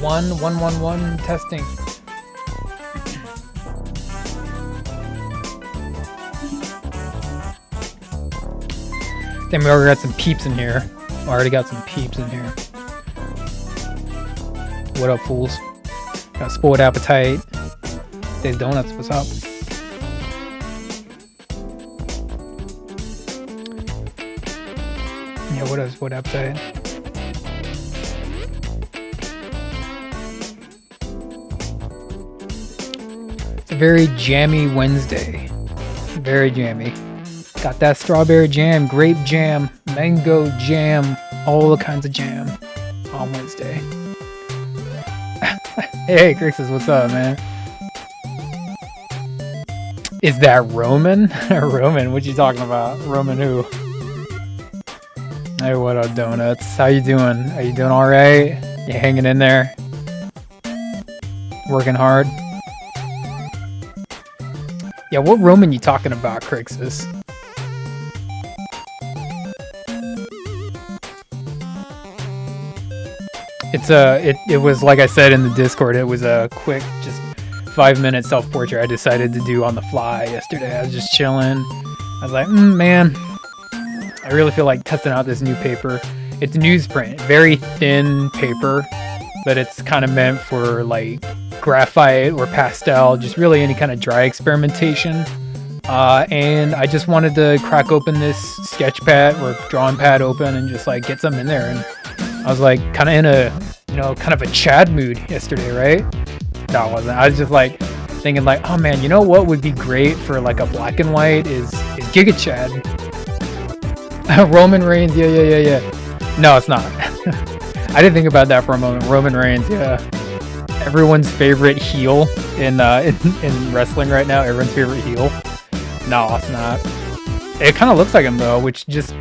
111 testing. Damn, we already got some peeps in here. Already got some peeps in here. What up, fools? Got Spoiled Appetite. Dave Donuts, what's up? Yeah, what is Spoiled Appetite? It's a very jammy Wednesday. Very jammy. Got that strawberry jam, grape jam, mango jam, all the kinds of jam on Wednesday. Hey, Crixus, what's up, man? Is that Roman? Roman, what you talking about? Roman who? Hey, what up, Donuts? How you doing? Are you doing all right? You hanging in there? Working hard? Yeah, what Roman you talking about, Crixus? It was, like I said in the Discord, it was a quick, just 5-minute self-portrait I decided to do on the fly yesterday. I was just chilling. I was like, man, I really feel like testing out this new paper. It's newsprint, very thin paper, but it's kind of meant for like graphite or pastel, just really any kind of dry experimentation. And I just wanted to crack open this sketch pad or drawing pad open and just like get something in there. And I was like kind of in a, kind of a Chad mood yesterday, right? No, I wasn't. I was just like thinking like, oh man, you know what would be great for like a black and white is Giga Chad. Roman Reigns, yeah. No, it's not. I didn't think about that for a moment. Roman Reigns, yeah. Everyone's favorite heel in wrestling right now. Everyone's favorite heel. No, it's not. It kind of looks like him though, which just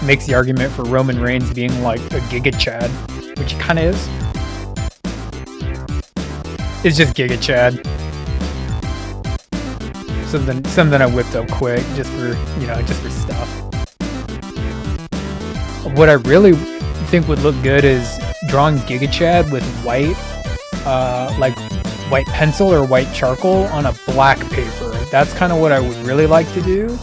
makes the argument for Roman Reigns being like a Giga Chad, which he kind of is. It's just Giga Chad. Something I whipped up quick just for stuff. What I really think would look good is drawing Giga Chad with white, like white pencil or white charcoal on a black paper. That's kind of what I would really like to do.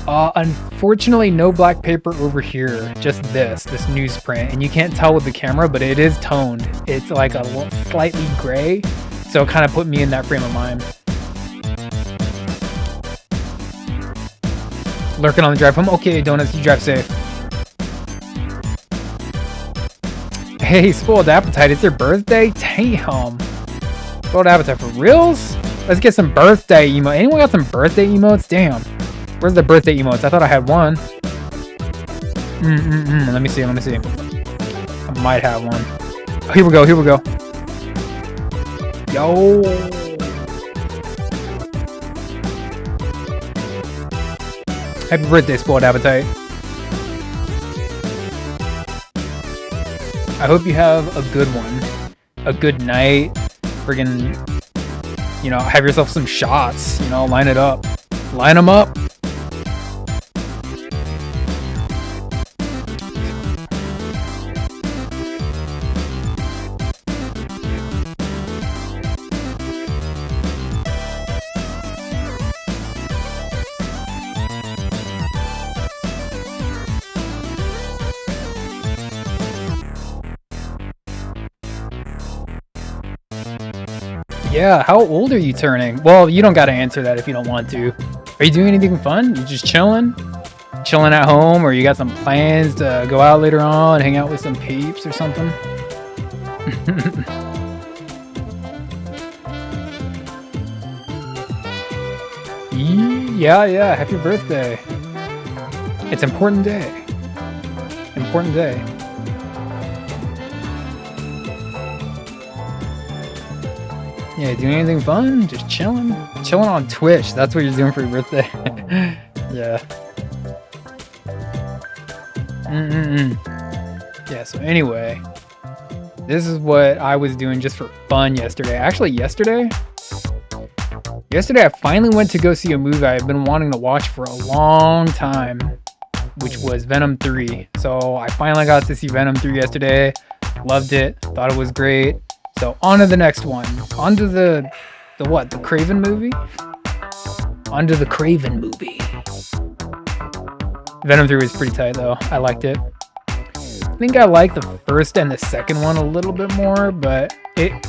Unfortunately, no black paper over here. Just this newsprint, and you can't tell with the camera, but it is toned. It's like a slightly gray, so it kind of put me in that frame of mind. Lurking on the drive home. Okay, Donuts, you drive safe. Hey, Spoiled Appetite, it's your birthday? Damn. Spoiled Appetite for reals? Let's get some birthday emotes. Anyone got some birthday emotes? Damn. Where's the birthday emotes? I thought I had one. Let me see. I might have one. Oh, here we go. Yo. Happy birthday, Spoiled Appetite. I hope you have a good one. A good night. Friggin', have yourself some shots. Line it up. Line them up. Yeah, how old are you turning? Well, you don't gotta answer that if you don't want to. Are you doing anything fun? You just chilling? Chilling at home, or you got some plans to go out later on, hang out with some peeps or something? Yeah, happy birthday. It's an important day. Important day. Yeah, doing anything fun? Just chilling? Chilling on Twitch. That's what you're doing for your birthday. Yeah. Yeah, so anyway. This is what I was doing just for fun yesterday. Actually, yesterday I finally went to go see a movie I've been wanting to watch for a long time, which was Venom 3. So I finally got to see Venom 3 yesterday. Loved it. Thought it was great. So on to the next one. On to the what? The Craven movie? On to the Craven movie. Venom 3 was pretty tight though. I liked it. I think I like the first and the second one a little bit more, but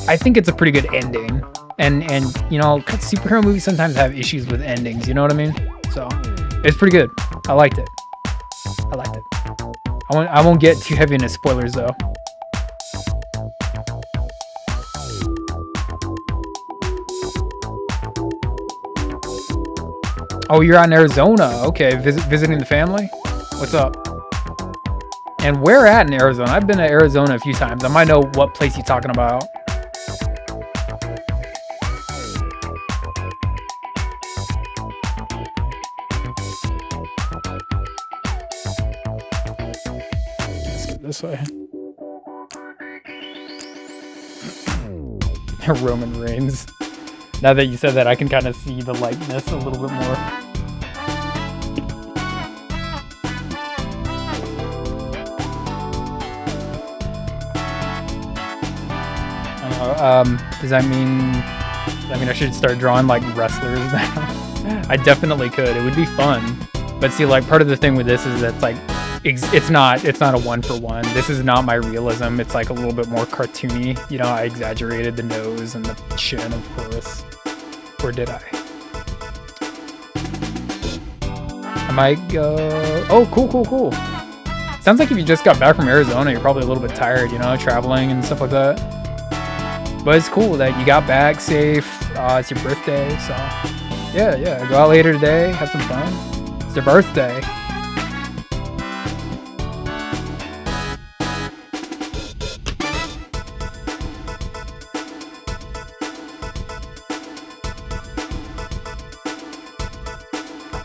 I think it's a pretty good ending. And you know, superhero movies sometimes have issues with endings, you know what I mean? So it's pretty good. I liked it. I won't get too heavy into spoilers though. Oh, you're out in Arizona. Okay, visiting the family? What's up? And where at in Arizona? I've been to Arizona a few times. I might know what place you're talking about. Let's get this way. Roman Reigns. Now that you said that, I can kind of see the likeness a little bit more. Does that mean I should start drawing like wrestlers now? I definitely could. It would be fun. But see, like, part of the thing with this is that like it's not a one-for-one. This is not my realism. It's like a little bit more cartoony. You know, I exaggerated the nose and the chin, of course. Or did I? I might go... Oh, cool. Sounds like if you just got back from Arizona, you're probably a little bit tired, you know, traveling and stuff like that. But it's cool that you got back safe. It's your birthday, so... Yeah. Go out later today, have some fun. It's your birthday.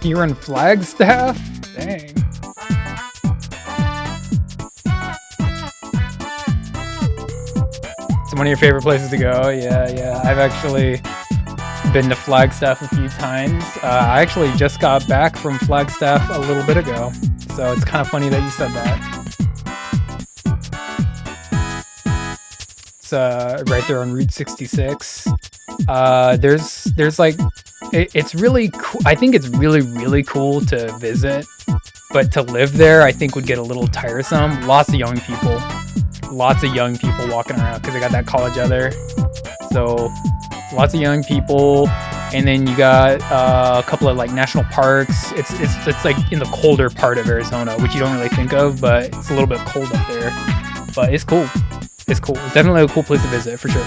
You're in Flagstaff? Dang. It's one of your favorite places to go. Yeah. I've actually been to Flagstaff a few times. I actually just got back from Flagstaff a little bit ago. So it's kind of funny that you said that. It's right there on Route 66. There's like... It's really cool. I think it's really cool to visit, but to live there, I think would get a little tiresome. Lots of young people walking around because they got that college out there. So lots of young people, and then you got a couple of like national parks. It's like in the colder part of Arizona, which you don't really think of, but it's a little bit cold up there. But it's cool. It's definitely a cool place to visit for sure.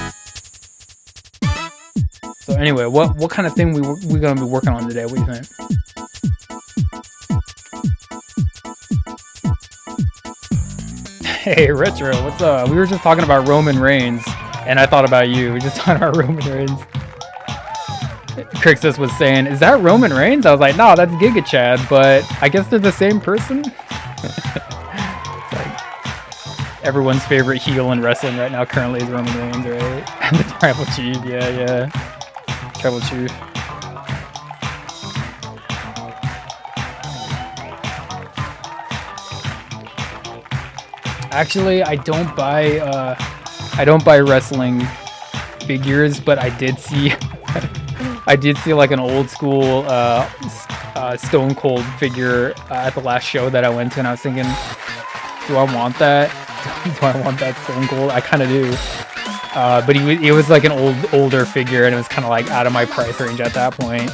So anyway, what kind of thing we gonna be working on today? What do you think? Hey, Retro, what's up? We were just talking about Roman Reigns, and I thought about you. We were just talking about Roman Reigns. Crixus was saying, "Is that Roman Reigns?" I was like, "No, that's Giga Chad," but I guess they're the same person. It's like everyone's favorite heel in wrestling right now currently is Roman Reigns, right? The Tribal Chief, yeah. Tribal Chief. Actually, I don't buy wrestling figures, but I did see like an old school Stone Cold figure at the last show that I went to, and I was thinking, do I want that? Do I want that Stone Cold? I kind of do. But it was like an older figure, and it was kind of like out of my price range at that point.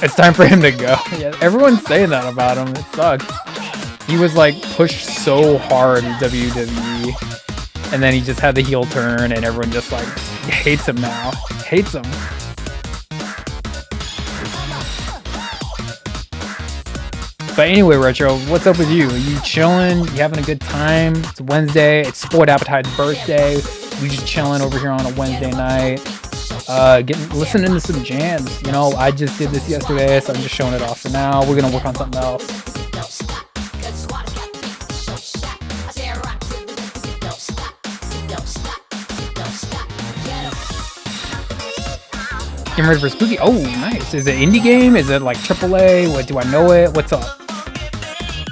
It's time for him to go. Yeah, everyone's saying that about him. It sucks. He was like pushed so hard in WWE, and then he just had the heel turn, and everyone just like hates him now. Hates him. But anyway, Retro, what's up with you? Are you chilling? You having a good time? It's Wednesday. It's Sport Appetite's birthday. We just chilling over here on a Wednesday night, listening to some jams. You know, I just did this yesterday, so I'm just showing it off for now. We're gonna work on something else. Getting ready for Spooky. Oh, nice. Is it indie game? Is it like AAA? What, do I know it? What's up?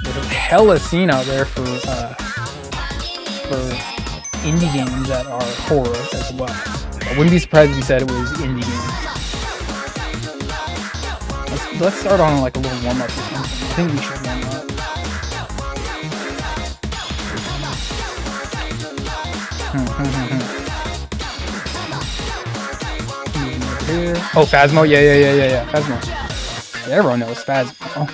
There's a hella scene out there for indie games that are horror as well. I wouldn't be surprised if you said it was indie games. Let's start on like a little warm up or something. I think we should warm up. Oh, Phasmo? Yeah. Phasmo. Yeah, everyone knows Phasmo.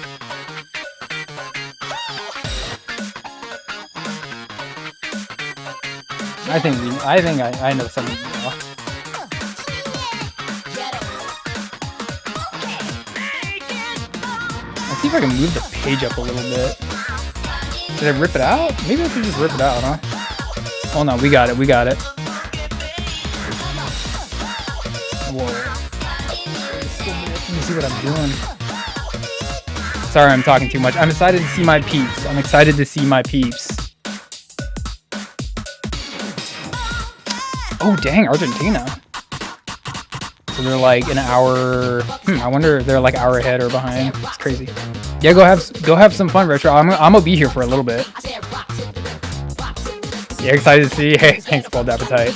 I think I know something. Let's see if I can move the page up a little bit. Did I rip it out? Maybe I should just rip it out, huh? Oh no, we got it. Whoa. Let me see what I'm doing. Sorry, I'm talking too much. I'm excited to see my peeps. Oh, dang, Argentina. So they're like an hour. I wonder if they're like an hour ahead or behind. It's crazy. Yeah, go have some fun, Retro. I'm gonna be here for a little bit. Yeah, excited to see. Hey, thanks, Bold Appetite.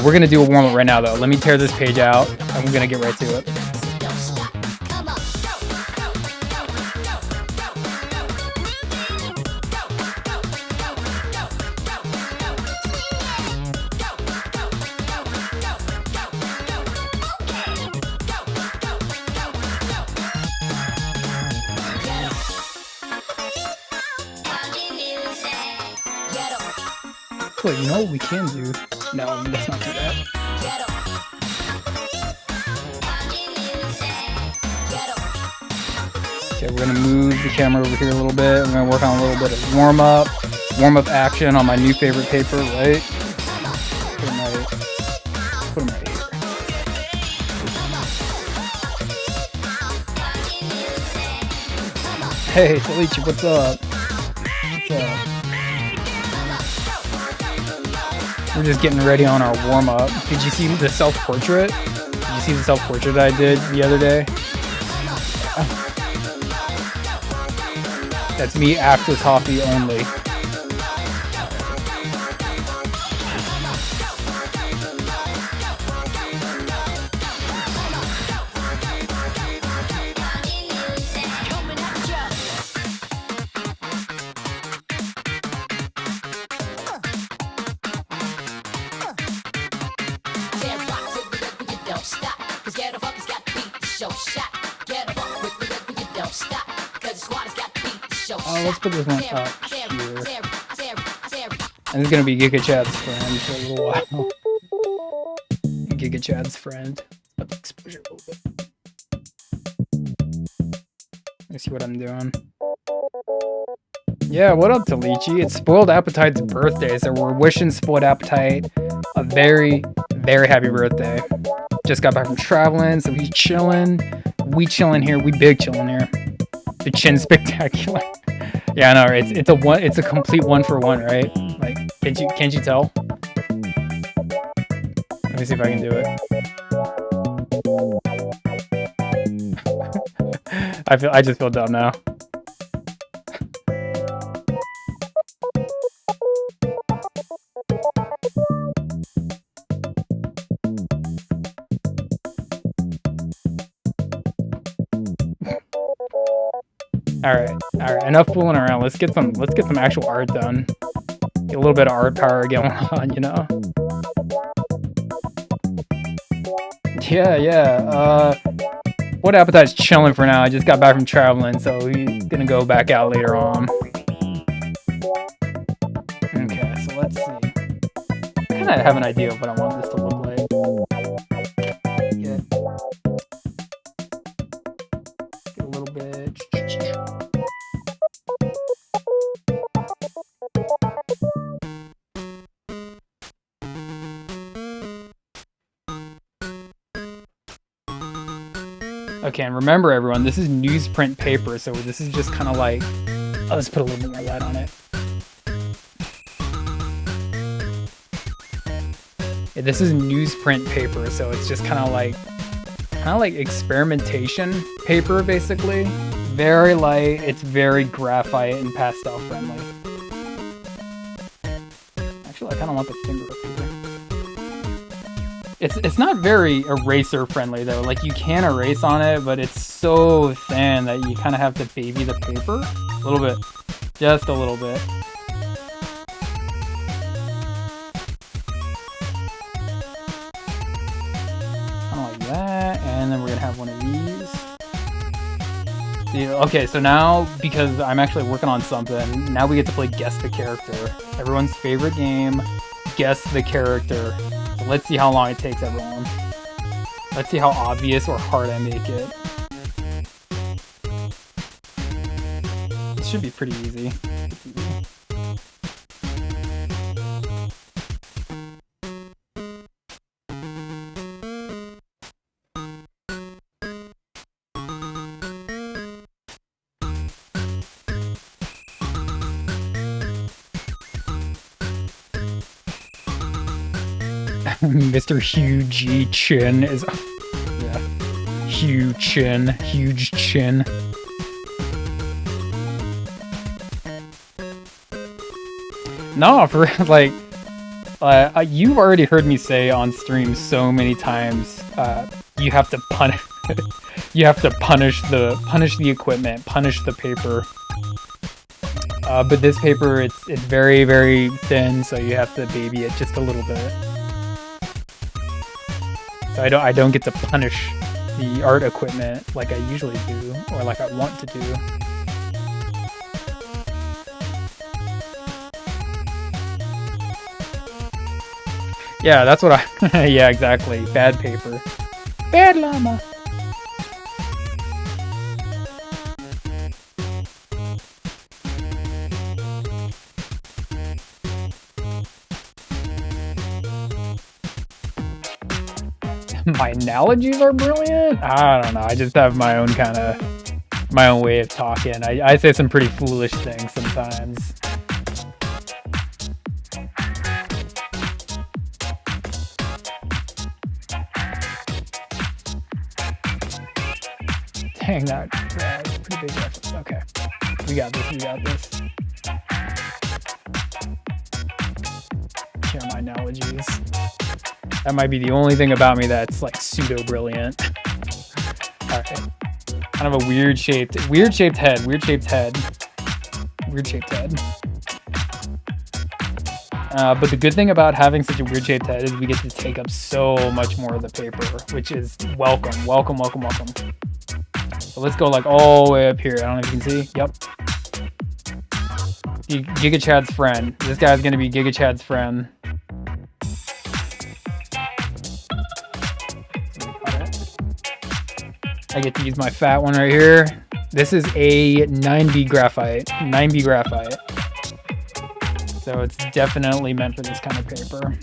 We're gonna do a warm up right now, though. Let me tear this page out, and we're gonna get right to it. Wait, you know what we can do? No, let's not do that. Okay, we're gonna move the camera over here a little bit. We're gonna work on a little bit of warm up action on my new favorite paper, right? Put them right here. Hey, Felicia, what's up? We're just getting ready on our warm-up. Did you see the self-portrait? Did you see the self-portrait I did the other day? That's me after coffee only. Let's put this one up here. And it's gonna be Giga Chad's friend for a little while. Giga Chad's friend. Up the exposure a little bit. Let's see what I'm doing. Yeah, what up, Talichi? It's Spoiled Appetite's birthday, so we're wishing Spoiled Appetite a very, very happy birthday. Just got back from traveling, so he's chilling. We chilling here. We big chilling here. The chin spectacular. Yeah, I know, right? It's a complete 1-for-1, right? Like, can't you tell? Let me see if I can do it. I just feel dumb now. All right. Enough fooling around. Let's get some actual art done. Get a little bit of art power going on, you know. Yeah. What Appetite's chilling for now. I just got back from traveling, so he's gonna go back out later on. Okay, so let's see. I kind of have an idea of what I want this to look like. Get a little bit. Okay, and remember everyone, this is newsprint paper, so this is just kind of like, let's put a little bit more light on it. Yeah, this is newsprint paper, so it's just kind of like experimentation paper, basically. Very light, it's very graphite and pastel friendly. Actually, I kind of don't want the finger up here. It's not very eraser friendly though. Like you can erase on it, but it's so thin that you kind of have to baby the paper a little bit, just a little bit. Kind of like that, and then we're gonna have one of these. See, okay, so now because I'm actually working on something, now we get to play Guess the Character. Everyone's favorite game, Guess the Character. Let's see how long it takes, everyone. Let's see how obvious or hard I make it. It should be pretty easy. Mr. Hugh G. Chin is... yeah. Hugh Chin. Huge chin. No, for like... you've already heard me say on stream so many times, you have to punish... you have to punish the equipment, punish the paper. But this paper, it's very, very thin, so you have to baby it just a little bit. So I don't get to punish the art equipment like I usually do, or like I want to do. Yeah, that's what I... yeah, exactly. Bad paper. Bad llama. My analogies are brilliant? I don't know. I just have my own way of talking. I say some pretty foolish things sometimes. Dang, that's pretty big reference. Okay. We got this, we got this. Share my analogies. That might be the only thing about me that's like pseudo-brilliant. Alright. Kind of a weird-shaped head. Weird-shaped head. But the good thing about having such a weird-shaped head is we get to take up so much more of the paper, which is welcome. Welcome, welcome, welcome. So let's go like all the way up here. I don't know if you can see. Yep. Giga Chad's friend. This guy's gonna be Giga Chad's friend. I get to use my fat one right here. This is a 9B graphite. 9B graphite. So it's definitely meant for this kind of paper.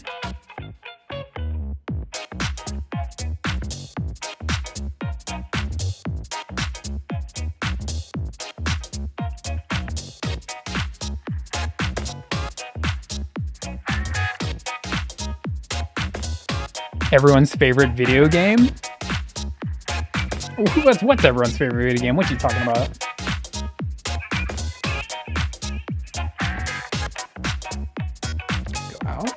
Everyone's favorite video game? What's everyone's favorite video game? What you talking about? Go out.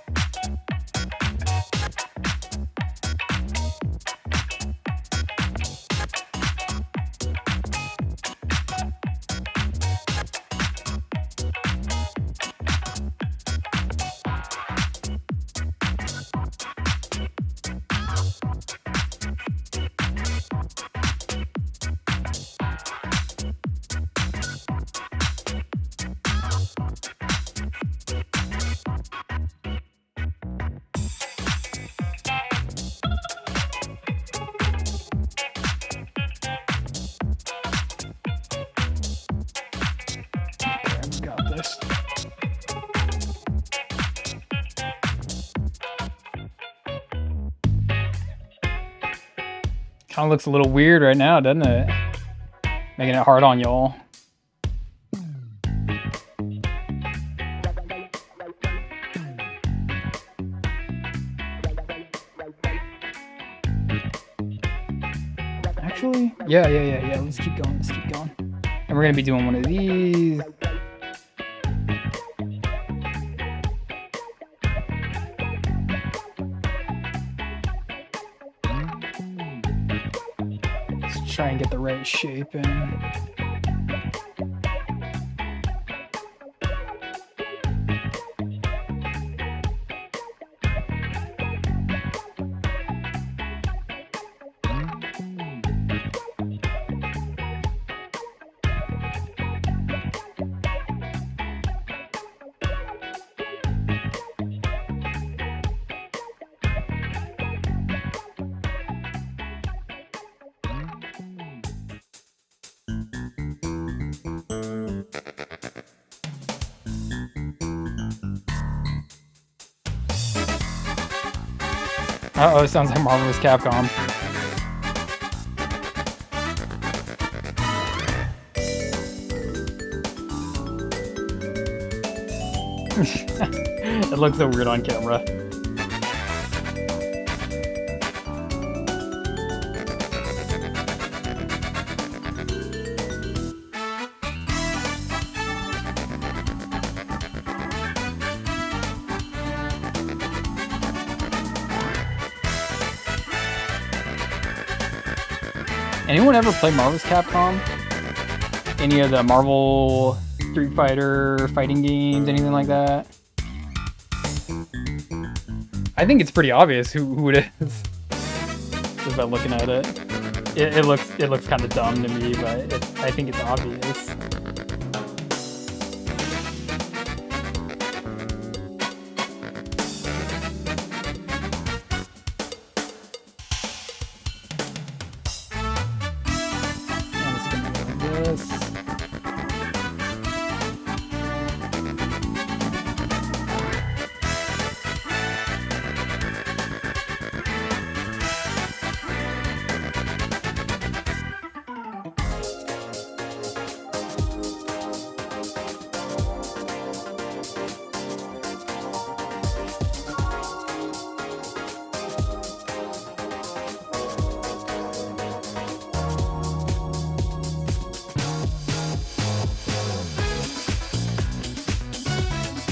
Kind of looks a little weird right now, doesn't it? Making it hard on y'all. Actually, yeah. Let's keep going. And we're gonna be doing one of these. try and get the right shape in. Uh-oh, it sounds like Marvel vs. Capcom. It looks so weird on camera. Anyone ever play Marvel vs. Capcom? Any of the Marvel Street Fighter fighting games, anything like that? I think it's pretty obvious who it is just by looking at it. It looks kind of dumb to me, but I think it's obvious.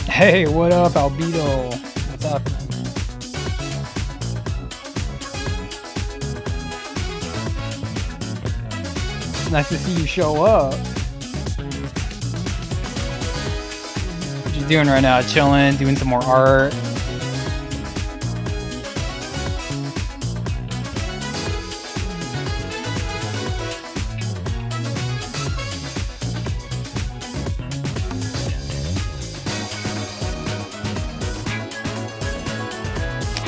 Hey, what up, Albedo? What's up? Nice to see you show up. What you doing right now? Chilling, doing some more art.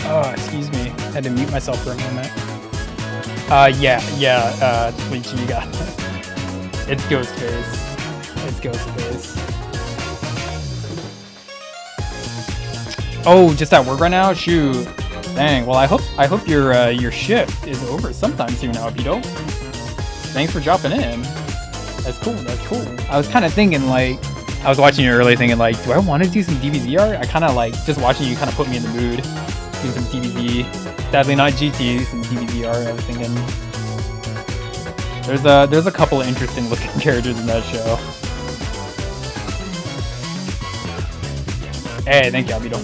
Oh, excuse me. I had to mute myself for a moment. Yeah, Twitchy, you got it. It's Ghostface. It's Ghostface. Oh, just at work right now? Shoot. Dang. Well, I hope your shift is over sometime soon now, Vito. Thanks for dropping in. That's cool. That's cool. I was kind of thinking, like, I was watching you earlier thinking, like, do I want to do some DBZ art? I kind of, like, just watching you kind of put me in the mood. Do some DBZ. Sadly not GT, some DBZ art, I was thinking. There's a couple of interesting looking characters in that show. Hey, thank you, Albedo.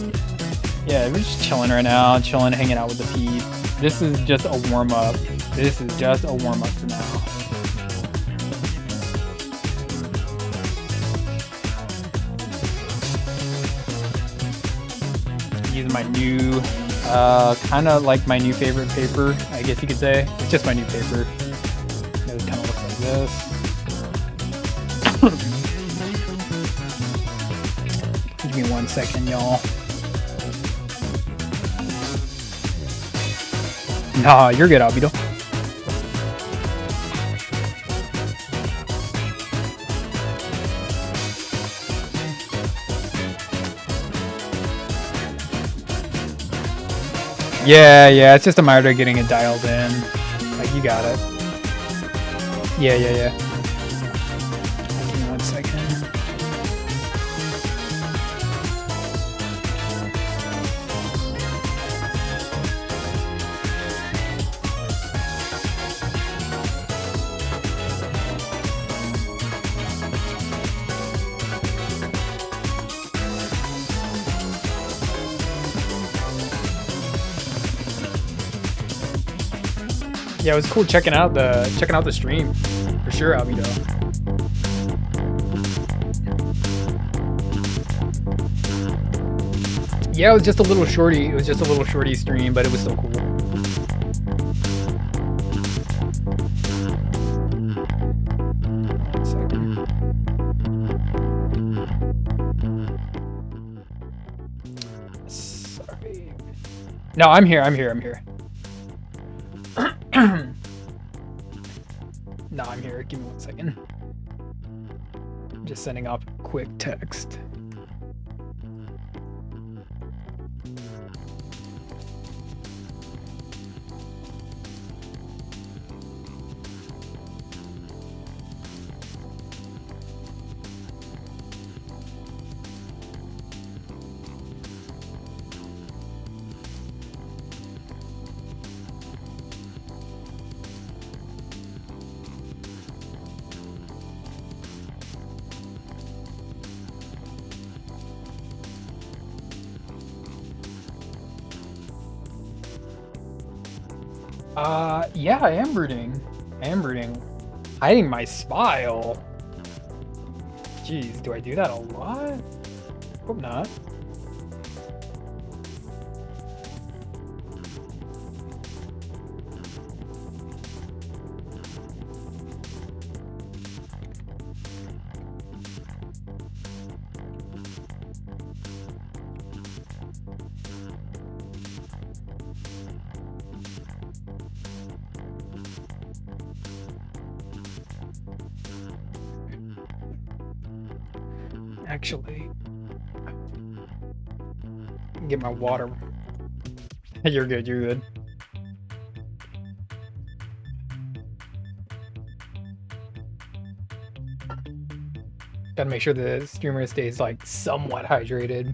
Yeah, we're just chilling right now, chilling, hanging out with the peeps. This is just a warm-up. This is just a warm-up for now. Using my new, kind of like my new favorite paper, I guess you could say. It's just my new paper. It kind of looks like this. Give me 1 second, y'all. Nah, you're good, Albedo. Yeah, it's just a matter of getting it dialed in. Like, you got it. Yeah. Give me 1 second. Yeah, it was cool checking out the stream for sure, Albedo. Yeah, it was just a little shorty. It was just a little shorty stream, but it was still cool. One second. Sorry. No, I'm here. I'm here. I'm here. No, I'm here. Give me 1 second. I'm just sending off a quick text. Yeah, I am brooding. I am brooding. Hiding my smile. Jeez, do I do that a lot? Hope not. Actually, get my water. You're good, you're good. Gotta make sure the streamer stays like somewhat hydrated.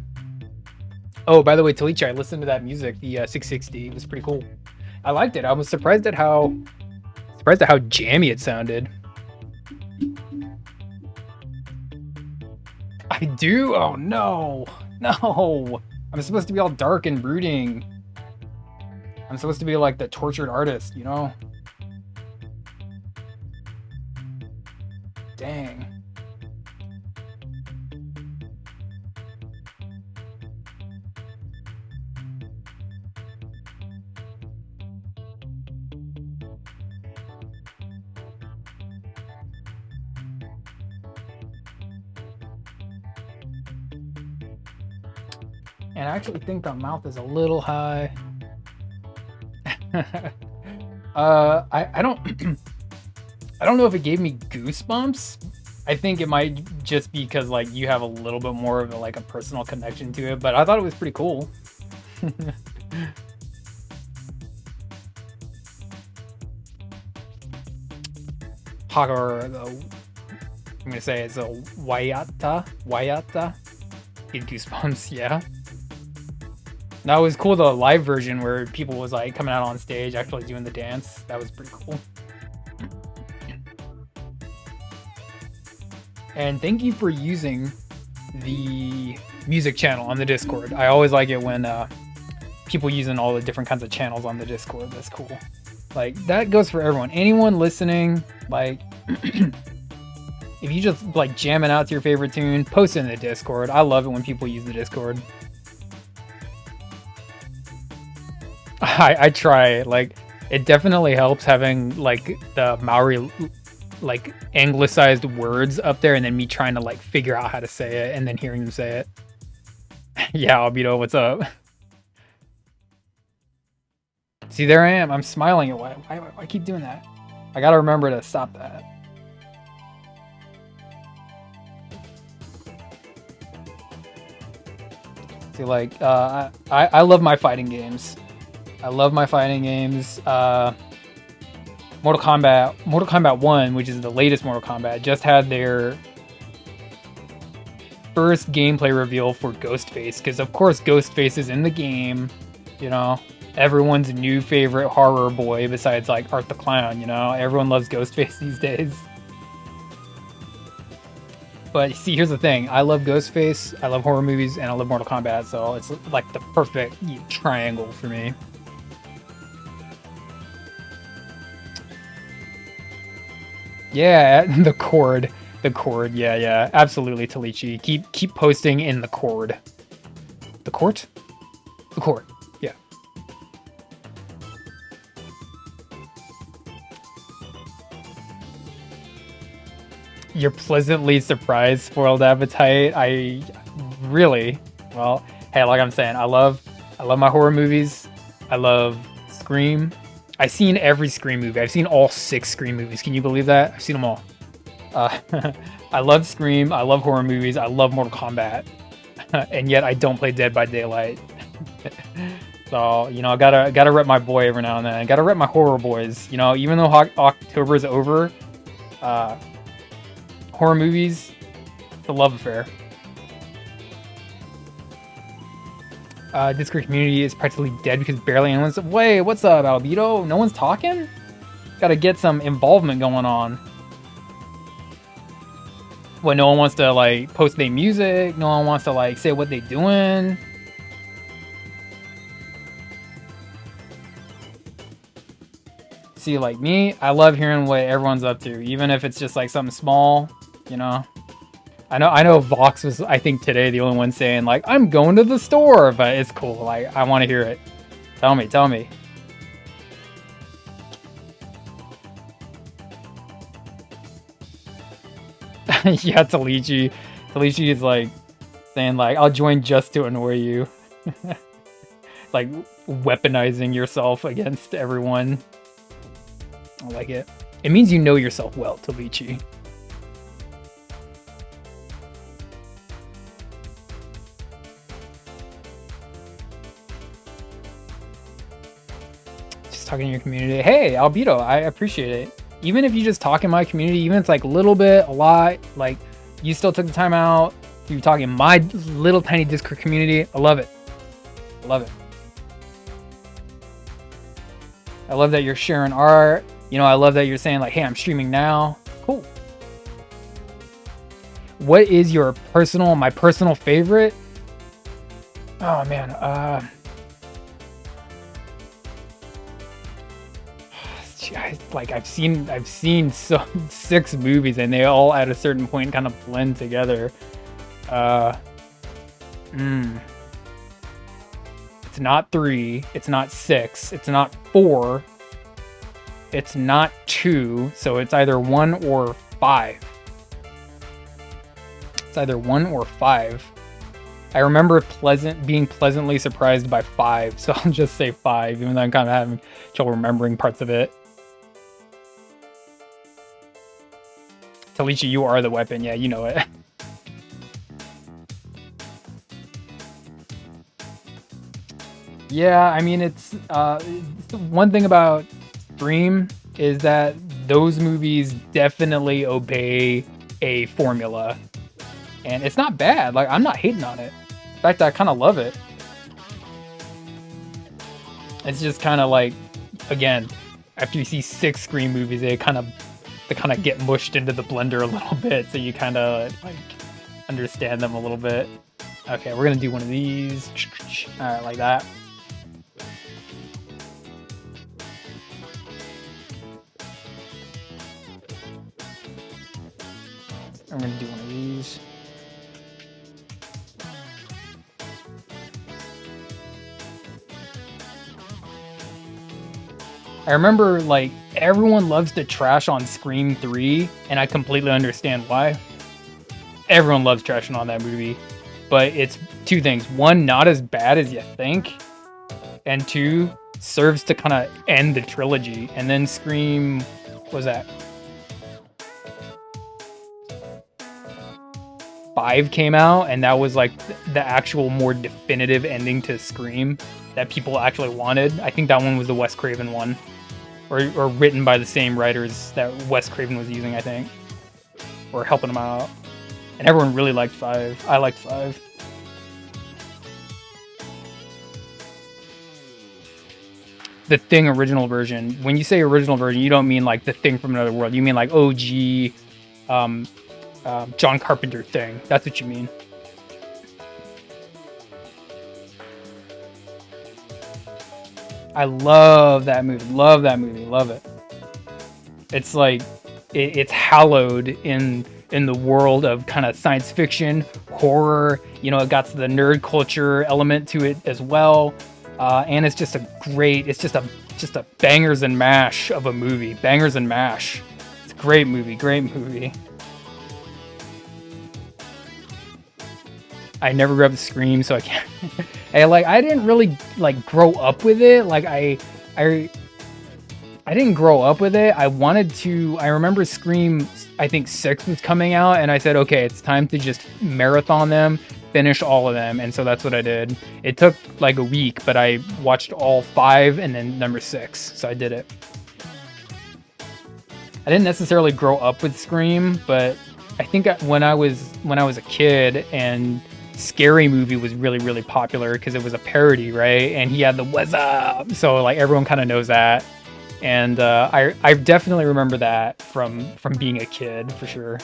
Oh, by the way, Talicha, I listened to that music, the 660. It was pretty cool. I liked it. I was surprised at how jammy it sounded. I do? Oh no. No. I'm supposed to be all dark and brooding. I'm supposed to be like the tortured artist, you know? Dang. And I actually think the mouth is a little high. I don't I don't know if it gave me goosebumps. I think it might just be because like you have a little bit more of a personal connection to it, but I thought it was pretty cool. Hagar, I'm gonna say it's a Wayata. Get goosebumps, yeah. That was cool, the live version where people was like coming out on stage actually doing the dance. That was pretty cool. And thank you for using the music channel on the Discord. I always like it when people using all the different kinds of channels on the Discord. That's cool. Like, that goes for everyone. Anyone listening, like, if you just like jamming out to your favorite tune, post it in the Discord. I love it when people use the Discord. I try. Like, it definitely helps having like the Maori like anglicized words up there and then me trying to like figure out how to say it and then hearing them say it. Yeah, Albedo, what's up? See, there I am. I'm smiling at why I keep doing that. I gotta remember to stop that. See, like, I love my fighting games. I love my fighting games. Mortal Kombat 1, which is the latest Mortal Kombat, just had their first gameplay reveal for Ghostface, because of course Ghostface is in the game, you know, everyone's new favorite horror boy besides like Art the Clown, you know, everyone loves Ghostface these days. But see, here's the thing, I love Ghostface, I love horror movies, and I love Mortal Kombat, so it's like the perfect triangle for me. Yeah, the cord. The cord. Yeah, yeah. Absolutely, Talichi. Keep posting in the cord. The court? The court. Yeah. You're pleasantly surprised, spoiled appetite. I really, well, hey, like I'm saying, I love my horror movies. I love Scream. I've seen every Scream movie. I've seen all 6 Scream movies. Can you believe that? I've seen them all. Uh, I love Scream. I love horror movies. I love Mortal Kombat. And yet I don't play Dead by Daylight. So, you know, I gotta rep my boy every now and then. I gotta rep my horror boys. You know, even though October is over, uh, horror movies, the love affair. Discord community is practically dead because barely anyone's. Wait, what's up, Albedo? No one's talking? Gotta get some involvement going on. When no one wants to like post their music, no one wants to like say what they doing. See, like me, I love hearing what everyone's up to, even if it's just like something small, you know. I know Vox was, I think today, the only one saying like, I'm going to the store, but it's cool. Like, I want to hear it. Tell me, tell me. Yeah, Talichi. Talichi is like saying like, I'll join just to annoy you. Like weaponizing yourself against everyone. I like it. It means you know yourself well, Talichi. Just talking to your community. Hey, Albedo, I appreciate it. Even if you just talk in my community, even if it's like a little bit, a lot, like you still took the time out, you're talking in my little tiny Discord community. I love it. I love it. I love that you're sharing art. You know, I love that you're saying like, hey, I'm streaming now. Cool. What is your my personal favorite? Oh man, like I've seen so 6 movies and they all at a certain point kind of blend together. It's not 3, it's not 6, it's not 4, it's not 2, so it's either 1 or 5. It's either 1 or 5. I remember being pleasantly surprised by 5, so I'll just say 5, even though I'm kind of having trouble remembering parts of it. Talichi, you are the weapon. Yeah, you know it. Yeah, I mean, it's one thing about Scream is that those movies definitely obey a formula. And it's not bad. Like, I'm not hating on it. In fact, I kind of love it. It's just kind of like, again, after you see 6 Scream movies, they kind of get mushed into the blender a little bit, so you kind of like understand them a little bit. Okay, we're gonna do one of these. All right, like that. I'm gonna do one of these. I remember, like, everyone loves to trash on Scream 3, and I completely understand why. Everyone loves trashing on that movie. But it's 2 things. 1, not as bad as you think. And 2, serves to kind of end the trilogy. And then Scream... what was that? 5 came out, and that was, like, the actual more definitive ending to Scream that people actually wanted. I think that one was the Wes Craven one. Or written by the same writers that Wes Craven was using, I think. Or helping him out. And everyone really liked 5. I liked 5. The Thing original version. When you say original version, you don't mean like The Thing from Another World. You mean like OG John Carpenter Thing. That's what you mean. I love that movie. Love that movie. Love it. It's like it's hallowed in the world of kind of science fiction, horror. You know, it got the nerd culture element to it as well, and it's just it's just a bangers and mash of a movie. Bangers and mash. It's a great movie. Great movie. I never grew up with Scream, so I can't. I didn't really like grow up with it. Like I didn't grow up with it. I wanted to. I remember Scream, I think 6 was coming out, and I said, okay, it's time to just marathon them, finish all of them, and so that's what I did. It took like a week, but I watched all 5 and then number 6, so I did it. I didn't necessarily grow up with Scream, but I think when I was a kid and Scary Movie was really, really popular because it was a parody, right? And he had the "What's up?" So like everyone kind of knows that. And I definitely remember that from being a kid for sure.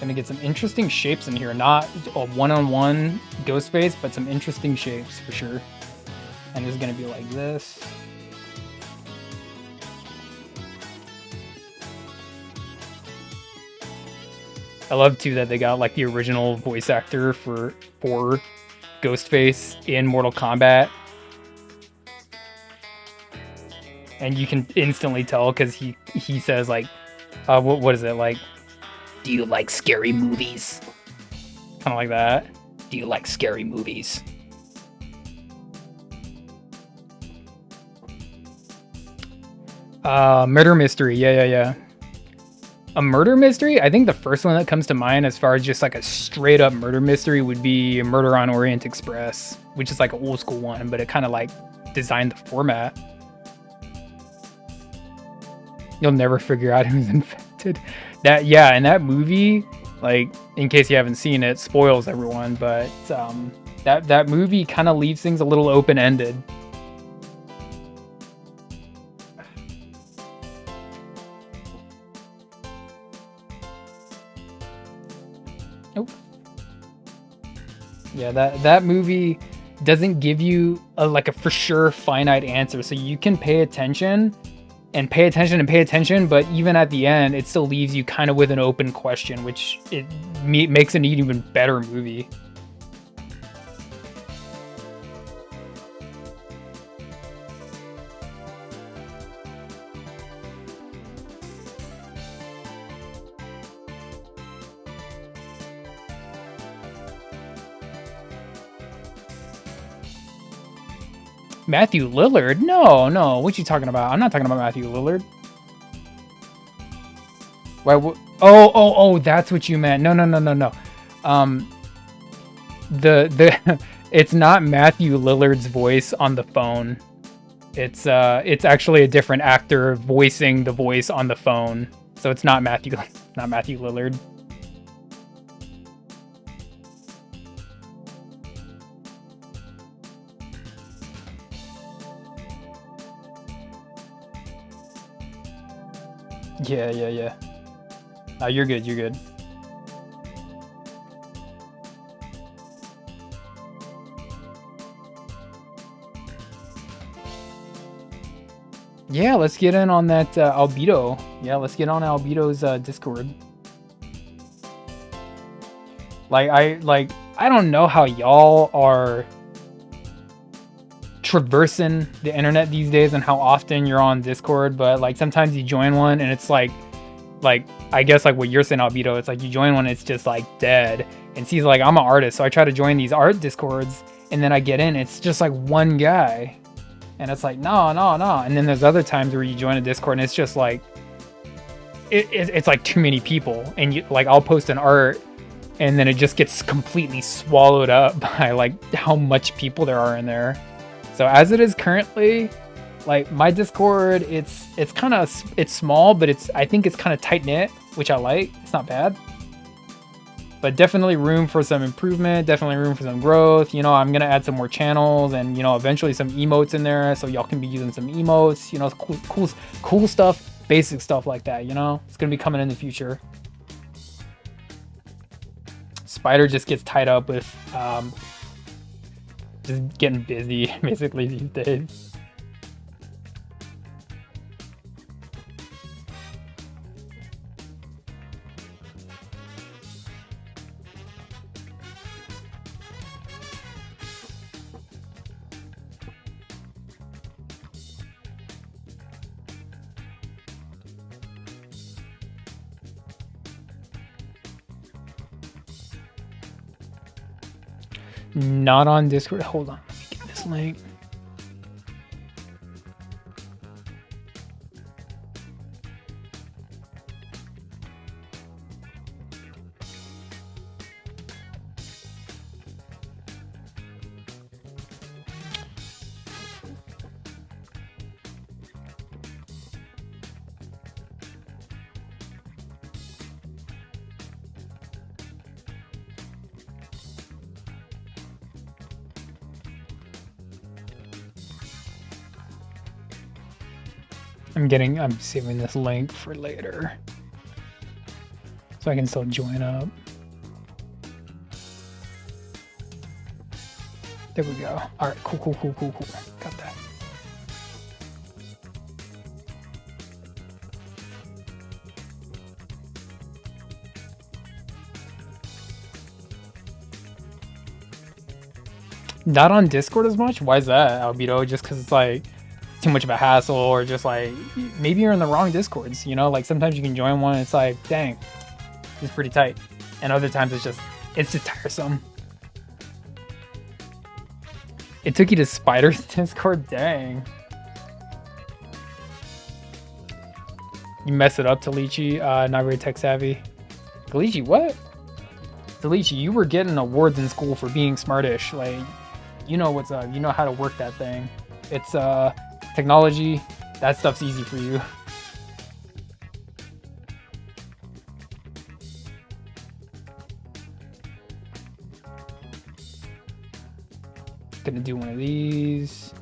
Gonna get some interesting shapes in here. Not a one-on-one Ghostface, but some interesting shapes for sure. And it's gonna be like this. I love too that they got like the original voice actor for Ghostface in Mortal Kombat, and you can instantly tell because he says like, what is it like? Do you like scary movies? Kind of like that. Do you like scary movies? Murder mystery. Yeah. A murder mystery? I think the first one that comes to mind as far as just like a straight up murder mystery would be Murder on Orient Express, which is like an old school one, but it kind of like designed the format. You'll never figure out who's infected. And that movie, like in case you haven't seen it, spoils everyone, but that movie kind of leaves things a little open ended. Nope. Yeah, that movie doesn't give you like a for sure finite answer, so you can pay attention, but even at the end, it still leaves you kind of with an open question, which it makes an even better movie. Matthew Lillard? No. What you talking about? I'm not talking about Matthew Lillard. Why? Oh, that's what you meant. No. The it's not Matthew Lillard's voice on the phone. It's actually a different actor voicing the voice on the phone. So it's not Matthew Lillard. Yeah. You're good. Yeah, let's get in on that Albedo. Yeah, let's get on Albedo's Discord. I don't know how y'all are traversing the internet these days and how often you're on Discord, but like sometimes you join one and it's like I guess like what you're saying, Albedo, it's like you join one, it's just like dead. And he's like, I'm an artist, so I try to join these art Discords, and then I get in, it's just like one guy, and it's like no. And then there's other times where you join a Discord and it's just like it's like too many people, and you like I'll post an art and then it just gets completely swallowed up by like how much people there are in there. So as it is currently, like my Discord, it's kind of, it's small, but I think it's kind of tight knit, which I like. It's not bad, but definitely room for some improvement. Definitely room for some growth. You know, I'm gonna add some more channels, and you know, eventually some emotes in there, so y'all can be using some emotes. You know, cool stuff, basic stuff like that. You know, it's gonna be coming in the future. Spider just gets tied up with just getting busy basically these days. Not on Discord. Hold on, let me get this link. I'm saving this link for later. So I can still join up. There we go. Alright, cool. Got that. Not on Discord as much? Why is that, Albedo? Just because it's like too much of a hassle, or just like maybe you're in the wrong Discords, you know? Like sometimes you can join one and it's like, dang, it's pretty tight. And other times it's just tiresome. It took you to Spider's Discord? Dang. You mess it up, Talichi. Not very tech savvy. Talichi, what? Talichi, you were getting awards in school for being smartish. Like, you know what's up. You know how to work that thing. It's technology. That stuff's easy for you. Gonna do one of these.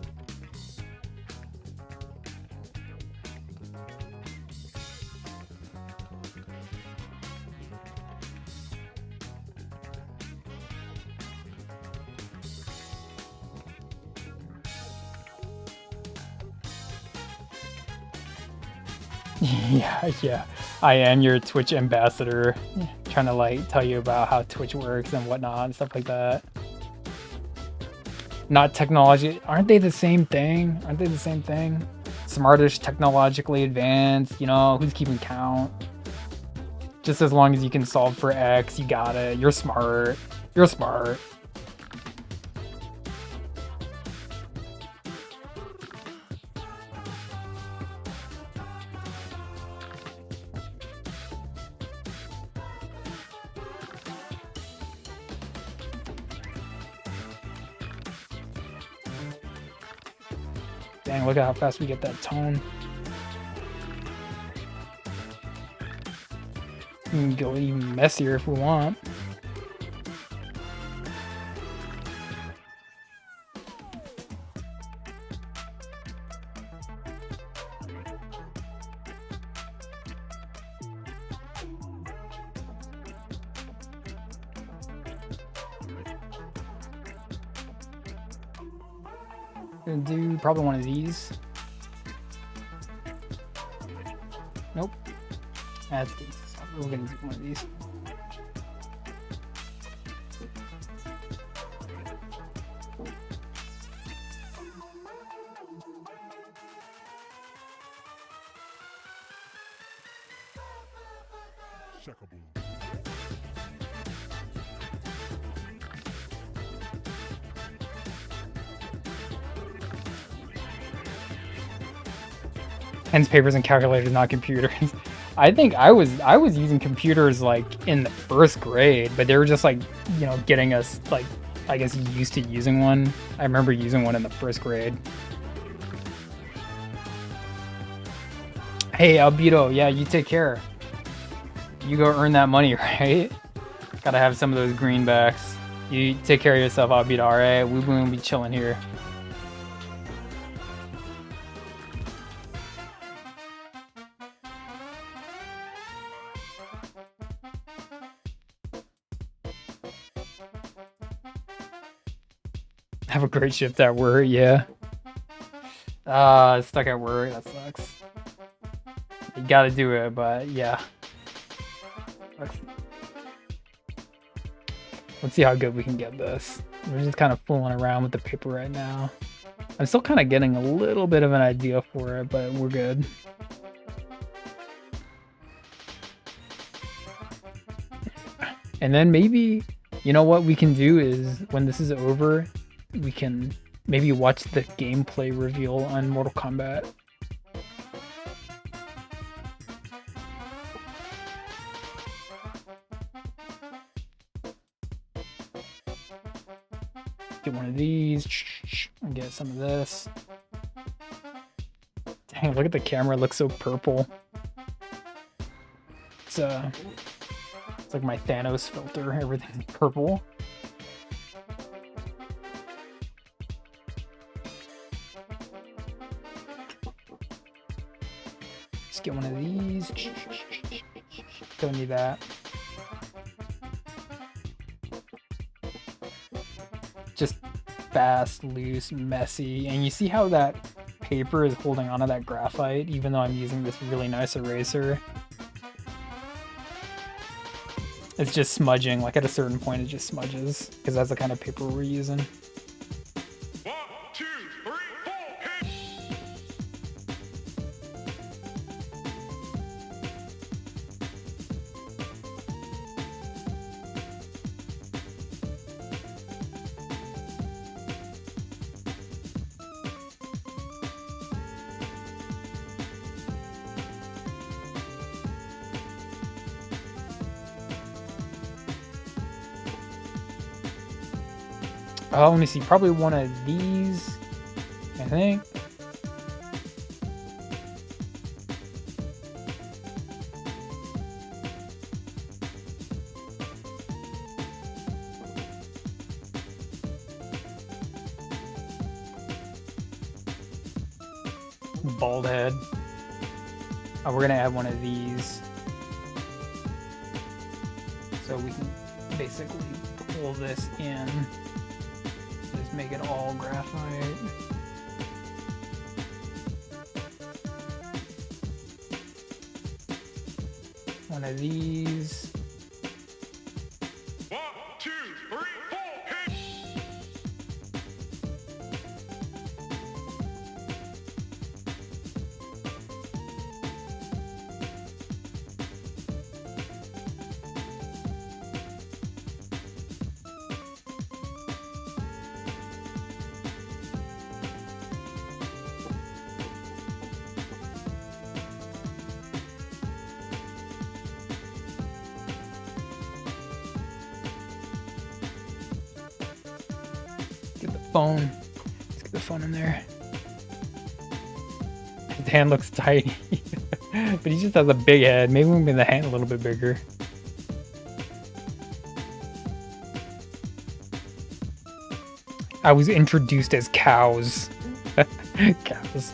Yeah. I am your Twitch ambassador, trying to like tell you about how Twitch works and whatnot and stuff like that. Not technology. Aren't they the same thing? Aren't they the same thing? Smartish, technologically advanced, you know, who's keeping count? Just as long as you can solve for X, you got it. You're smart. You're smart. Dang, look at how fast we get that tone. We can go even messier if we want. Gonna do probably one of these. Nope. That's these. We're gonna do one of these. Pens, papers, and calculators, not computers. I think I was using computers like in the first grade, but they were just like, you know, getting us like, I guess, used to using one. I remember using one in the first grade. Hey, Albedo, yeah, you take care. You go earn that money, right? Gotta have some of those greenbacks. You take care of yourself, Albedo, alright? We won't be chilling here. Have a great shift at work, yeah. Stuck at work, that sucks. You gotta do it, but yeah. Let's see how good we can get this. We're just kind of fooling around with the paper right now. I'm still kind of getting a little bit of an idea for it, but we're good. And then maybe, you know what we can do is, when this is over, we can maybe watch the gameplay reveal on Mortal Kombat. Get one of these, and get some of this. Dang, look at the camera, it looks so purple. It's like my Thanos filter, everything's purple. Just get one of these. Don't need that. Just fast, loose, messy. And you see how that paper is holding onto that graphite, even though I'm using this really nice eraser? It's just smudging. Like at a certain point, it just smudges, because that's the kind of paper we're using. 1, 2, 3, 4, hit! Oh, let me see. Probably one of these, I think. Bald head. Oh, we're gonna add one of these, so we can basically pull this in. Just make it all graphite. One of these. 1, 2, 3, 4, hit! Get the phone. Let's get the phone in there. His hand looks tiny, but he just has a big head. Maybe we can make the hand a little bit bigger. I was introduced as cows. Cows.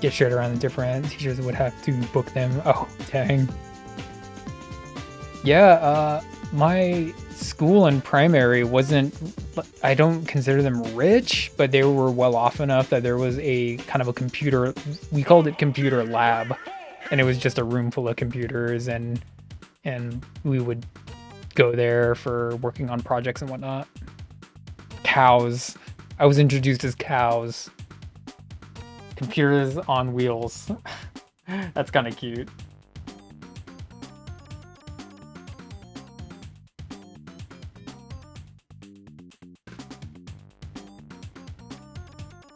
Get shit around the different teachers would have to book them. Oh, dang. Yeah, my school in primary wasn't, I don't consider them rich, but they were well off enough that there was a kind of a computer, we called it computer lab, and it was just a room full of computers, and we would go there for working on projects and whatnot. Cows. I was introduced as cows. Computers on wheels. That's kind of cute.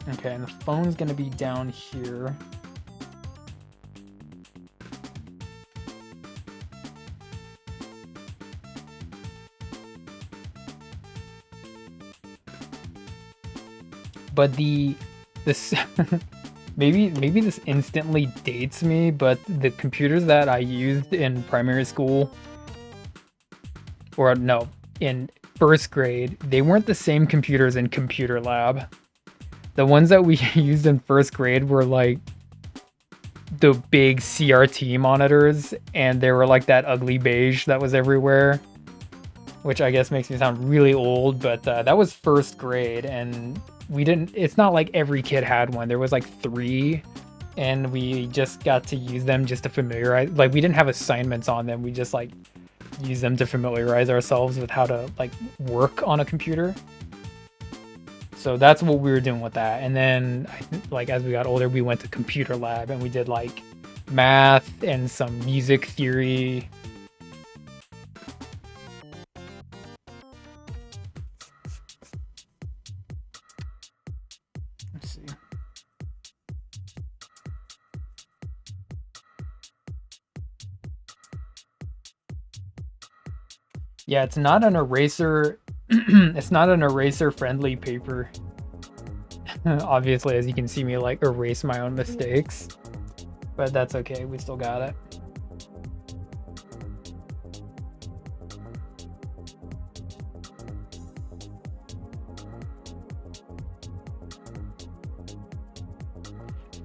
Okay, and the phone's gonna be down here. But this maybe this instantly dates me, but the computers that I used in primary school, or no, in first grade, they weren't the same computers in computer lab. The ones that we used in first grade were like the big CRT monitors, and they were like that ugly beige that was everywhere. which I guess makes me sound really old, but that was first grade, and we didn't. It's not like every kid had one. There was like 3, and we just got to use them just to familiarize. Like we didn't have assignments on them. We just like use them to familiarize ourselves with how to like work on a computer. So that's what we were doing with that. And then like as we got older, we went to computer lab and we did like math and some music theory. Let's see. Yeah, it's not an eraser. It's not an eraser friendly paper. Obviously, as you can see me like erase my own mistakes, but that's okay. We still got it.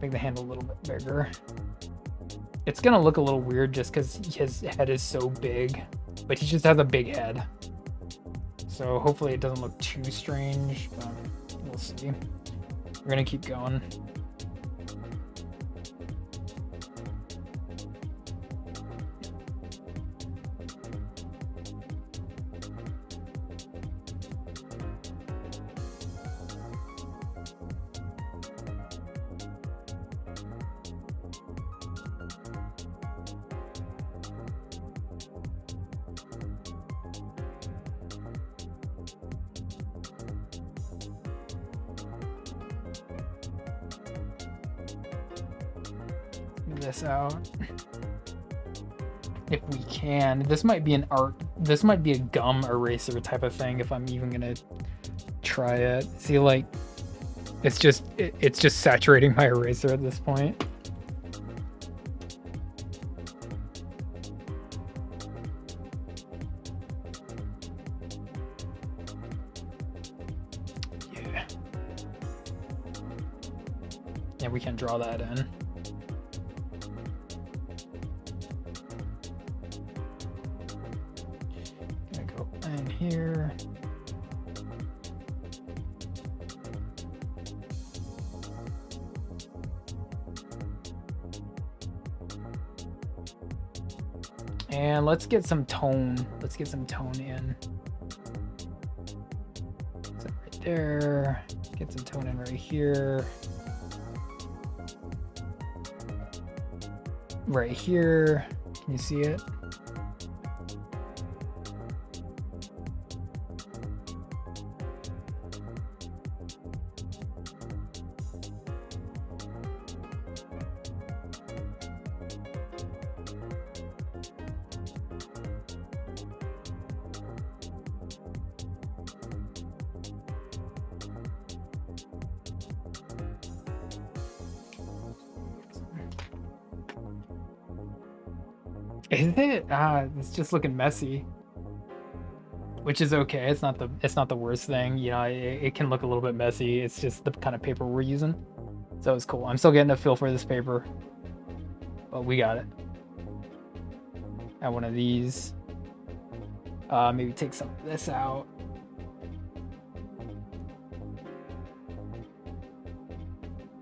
Make the handle a little bit bigger. It's gonna look a little weird just because his head is so big, but he just has a big head. So hopefully it doesn't look too strange, but we'll see. We're gonna keep going. This out if we can. This might be a gum eraser type of thing if I'm even gonna try it. See, like it's just saturating my eraser at this point. Yeah, we can draw that in. Here. And let's get some tone. Let's get some tone in. So right there. Get some tone in right here. Right here. Can you see it? Is it? It's just looking messy, which is okay. It's not the worst thing. You know, it can look a little bit messy. It's just the kind of paper we're using. So it's cool. I'm still getting a feel for this paper, but we got it. Add one of these. Maybe take some of this out.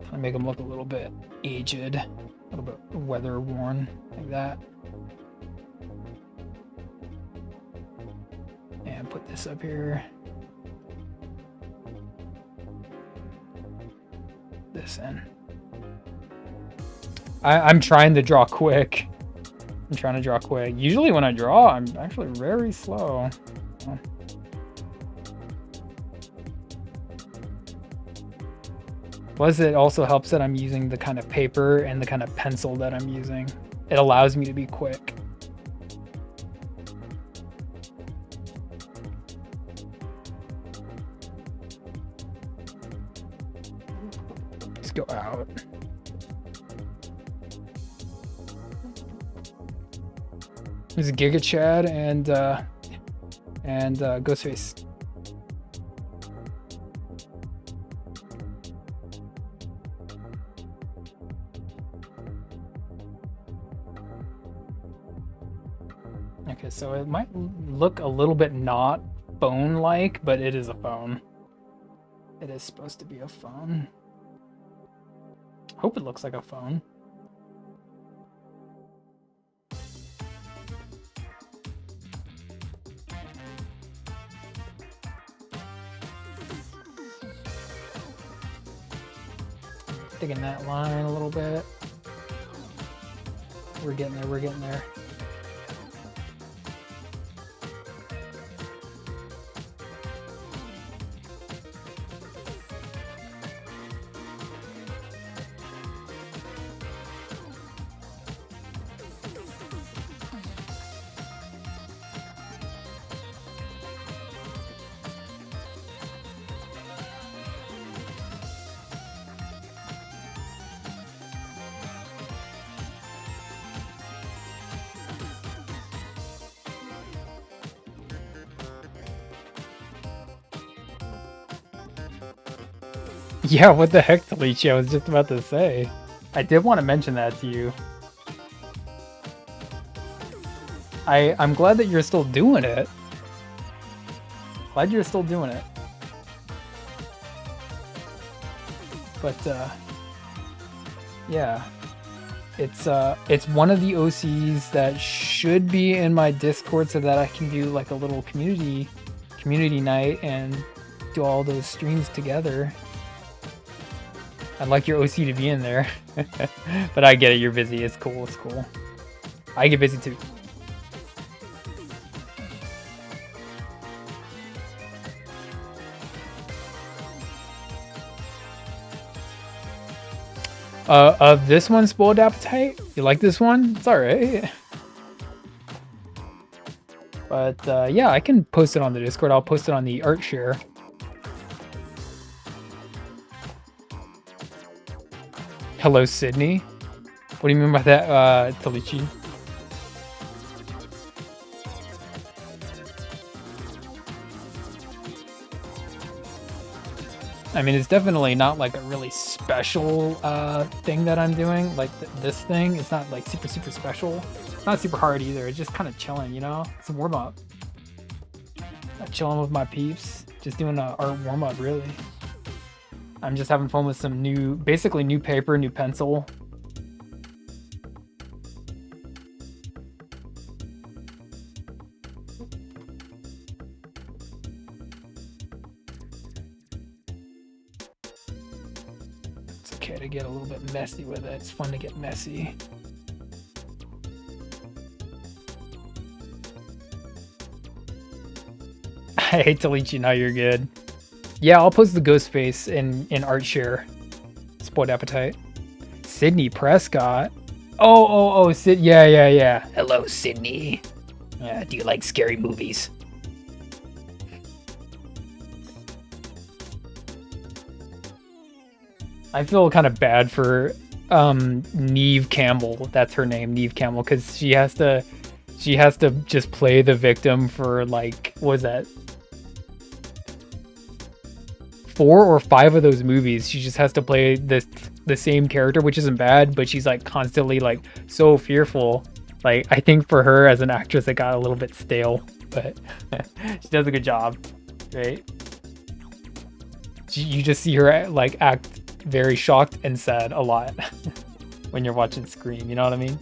Kind of make them look a little bit aged, a little bit weather worn, like that. And put this up here. This in. I'm trying to draw quick. I'm trying to draw quick. Usually when I draw, I'm actually very slow. Plus, it also helps that I'm using the kind of paper and the kind of pencil that I'm using. It allows me to be quick. Let's go out. There's Giga Chad and Ghostface. Okay, so it might look a little bit not phone-like, but it is a phone. It is supposed to be a phone. Hope it looks like a phone. Digging that line a little bit. We're getting there, we're getting there. Yeah, what the heck, Talichi? I was just about to say. I did want to mention that to you. I'm glad that you're still doing it. Glad you're still doing it. But yeah. It's one of the OCs that should be in my Discord so that I can do like a little community night and do all those streams together. I'd like your OC to be in there. But I get it, you're busy. It's cool, it's cool. I get busy too. This one, Spoiled Appetite? You like this one? It's alright. But yeah, I can post it on the Discord. I'll post it on the art share. Hello, Sydney. What do you mean by that, Talichi? I mean, it's definitely not like a really special thing that I'm doing. Like this thing, it's not like super special. It's not super hard either. It's just kind of chilling, you know? It's a warm up. Chilling with my peeps, just doing an art warm up, really. I'm just having fun with some basically new paper, new pencil. To get a little bit messy with it. It's fun to get messy. I hate to leech you, now you're good. Yeah, I'll post the ghost face in ArtShare. Spoiled Appetite. Sydney Prescott. Oh, Sid. Yeah. Hello, Sydney. Do you like scary movies? I feel kind of bad for Neve Campbell. That's her name, Neve Campbell, because she has to just play the victim for like, what was that? 4 or 5 of those movies. She just has to play the same character, which isn't bad, but she's like constantly like so fearful. Like, I think for her as an actress, it got a little bit stale, but she does a good job, right? You just see her like act very shocked and sad a lot when you're watching Scream, you know what I mean?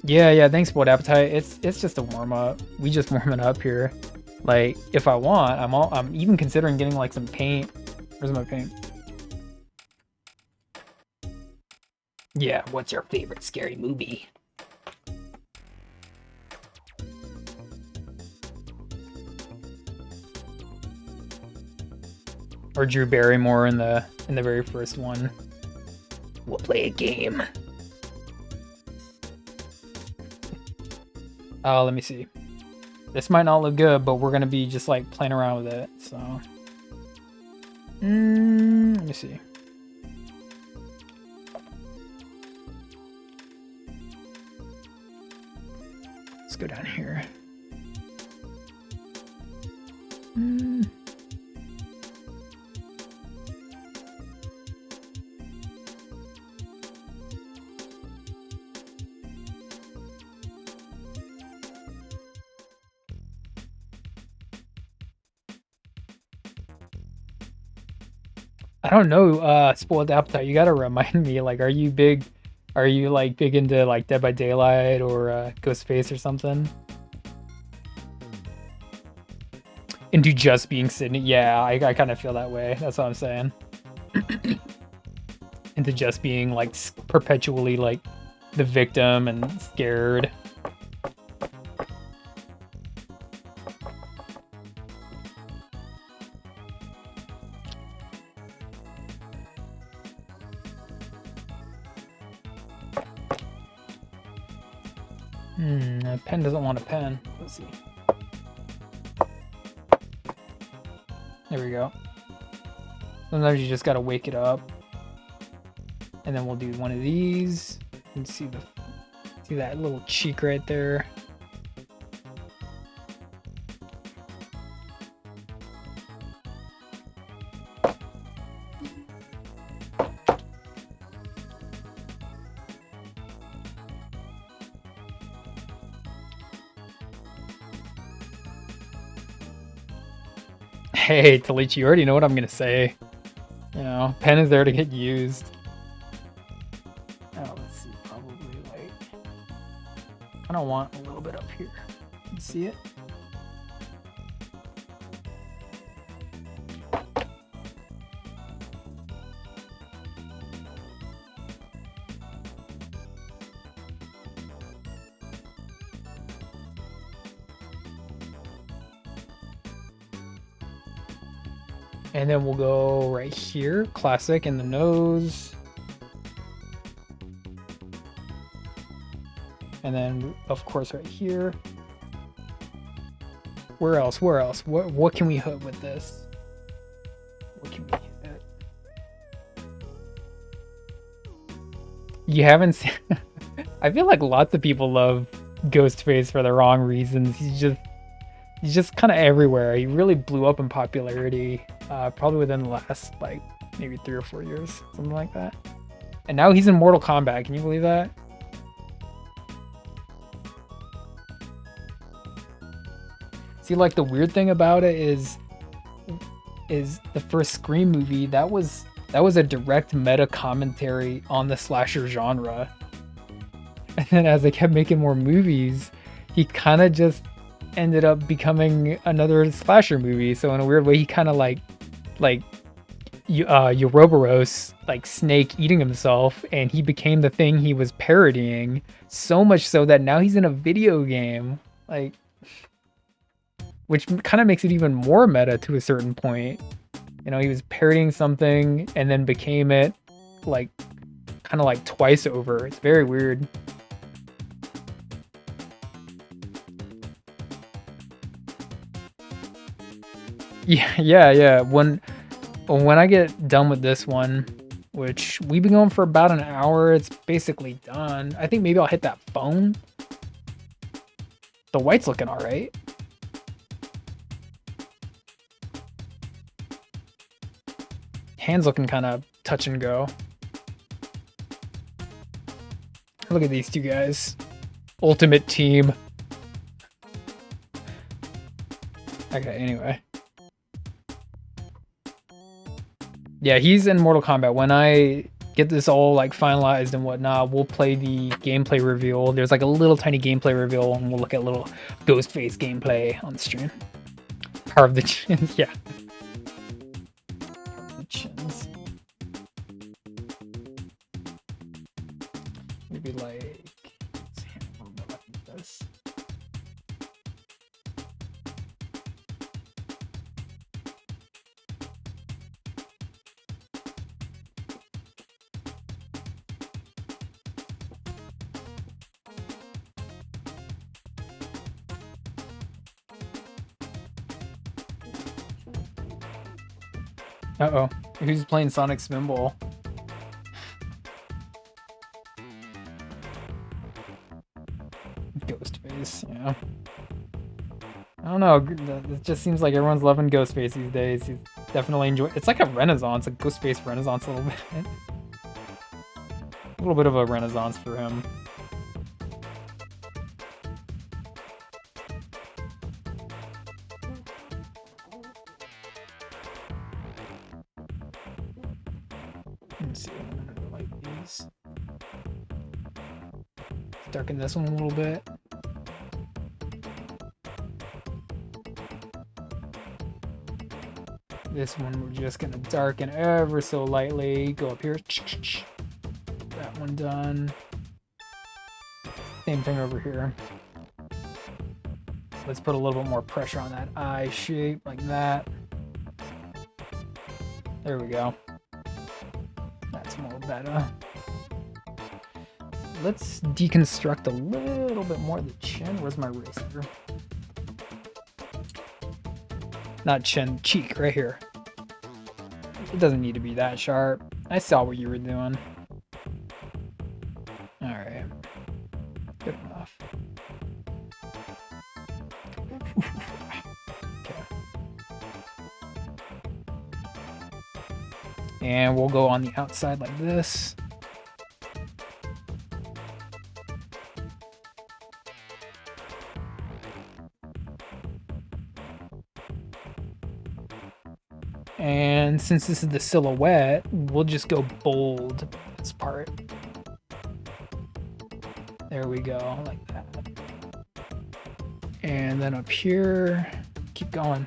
Yeah, thanks, Spoiled Appetite. It's just a warm-up. We just warm it up here. Like, if I want, I'm even considering getting like some paint. Where's my paint? Yeah, what's your favorite scary movie? Or Drew Barrymore in the very first one. We'll play a game. Oh, let me see. This might not look good, but we're gonna be just like playing around with it, so. Let me see. Let's go down here. I don't know, Spoiled Appetite. You gotta remind me. Like, are you big? Are you like big into like Dead by Daylight or Ghostface or something? Into just being Sydney? Yeah, I kind of feel that way. That's what I'm saying. Into just being like perpetually like the victim and scared. A pen doesn't want a pen. Let's see. There we go. Sometimes you just gotta wake it up. And then we'll do one of these. And see that little cheek right there. Hey, Talichi, you already know what I'm gonna say. You know, pen is there to get used. Oh, let's see, probably like... I don't want a little bit up here. You see it? And then we'll go right here, classic in the nose. And then, of course, right here. Where else? Where else? What can we hit with this? What can we hit? You haven't seen... I feel like lots of people love Ghostface for the wrong reasons. He's just kind of everywhere. He really blew up in popularity, probably within the last, like, maybe 3 or 4 years, something like that. And now he's in Mortal Kombat. Can you believe that? See, like, the weird thing about it is the first Scream movie, that was a direct meta commentary on the slasher genre. And then as they kept making more movies, he kind of just ended up becoming another slasher movie. So in a weird way, he kind of like Ouroboros, like Snake eating himself, and he became the thing he was parodying, so much so that now he's in a video game, like, which kind of makes it even more meta to a certain point. You know, he was parodying something and then became it, like, kind of like twice over. It's very weird. Yeah. When I get done with this one, which we've been going for about an hour, it's basically done. I think maybe I'll hit that phone. The white's looking all right. Hands looking kind of touch and go. Look at these two guys. Ultimate team. Okay, anyway. Yeah, he's in Mortal Kombat. When I get this all like finalized and whatnot, we'll play the gameplay reveal. There's like a little tiny gameplay reveal, and we'll look at little Ghostface gameplay on the stream. Power of the Chins, yeah. Power of the Chins. Maybe like, let's see, a little bit like this. Uh-oh. Who's playing Sonic Spinball? Ghostface, yeah. I don't know. It just seems like everyone's loving Ghostface these days. He's definitely enjoying. It's like a renaissance, a Ghostface renaissance a little bit. A little bit of a renaissance for him. darken this one a little bit. This one we're just gonna darken ever so lightly. Go up here. That one done. Same thing over here. Let's put a little bit more pressure on that eye shape like that. There we go. That's more better. Let's deconstruct a little bit more of the chin. Where's my eraser? Not chin, cheek, right here. It doesn't need to be that sharp. I saw what you were doing. Alright. Good enough. Okay. And we'll go on the outside like this. And since this is the silhouette, we'll just go bold this part. There we go, like that. And then up here, keep going.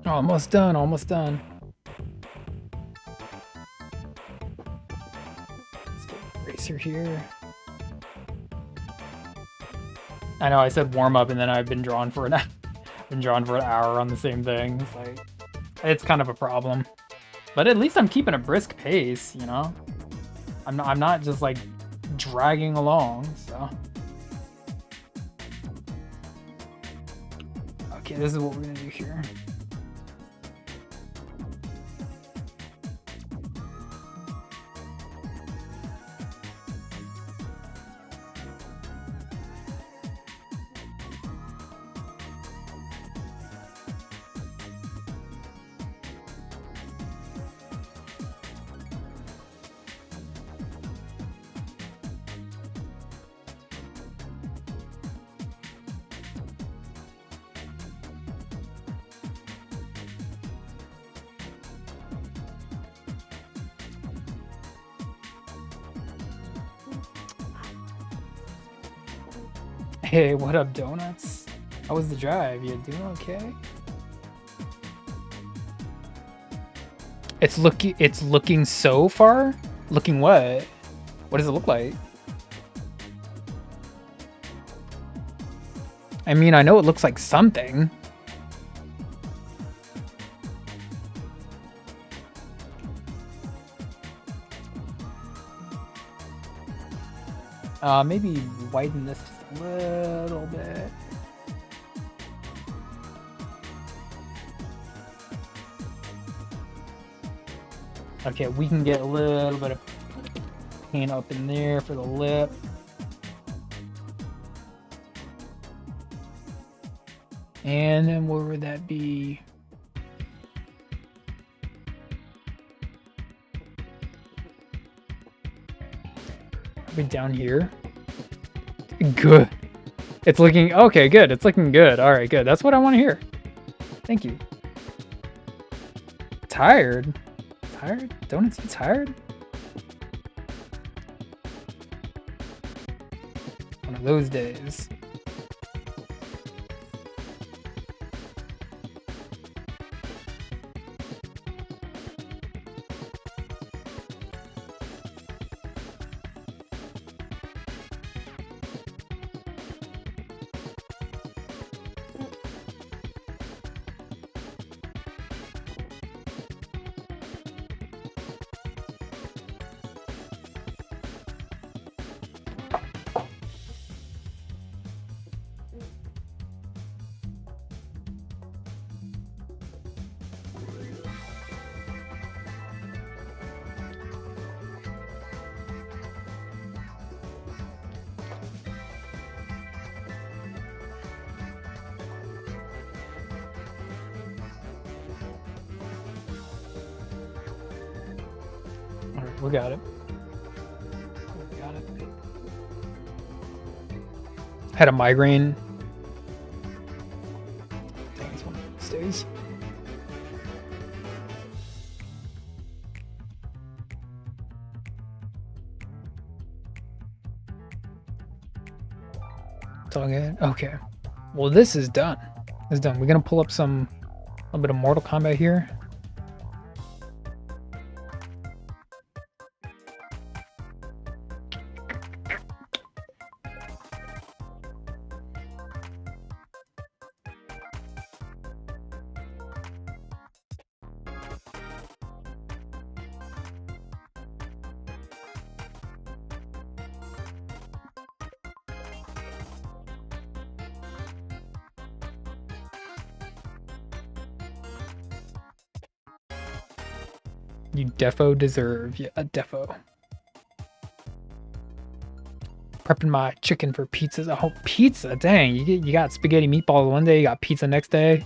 Almost done, almost done. Let's get an eraser here. I know I said warm up and then I've been drawn for an hour on the same thing. It's like, it's kind of a problem. But at least I'm keeping a brisk pace, you know? I'm not just like dragging along, so. Okay, this is what we're gonna do here. Hey, what up, Donuts? How was the drive? You doing okay? It's looking so far? Looking what? What does it look like? I mean, I know it looks like something. Maybe widen this just a little bit. Okay, we can get a little bit of paint up in there for the lip. And then where would that be? Right down here. Good. It's looking okay, good. It's looking good. All right, good. That's what I want to hear. Thank you. Tired? Tired? Donuts, you tired? One of those days. Alright, we got it. We got it. Had a migraine. Dang, it's one of those days. It's all good. Okay. Well, this is done. It's done. We're gonna pull up a little bit of Mortal Kombat here. You defo deserve, yeah, a defo. Prepping my chicken for pizzas. Oh, pizza! Dang, you got spaghetti meatballs one day, you got pizza next day.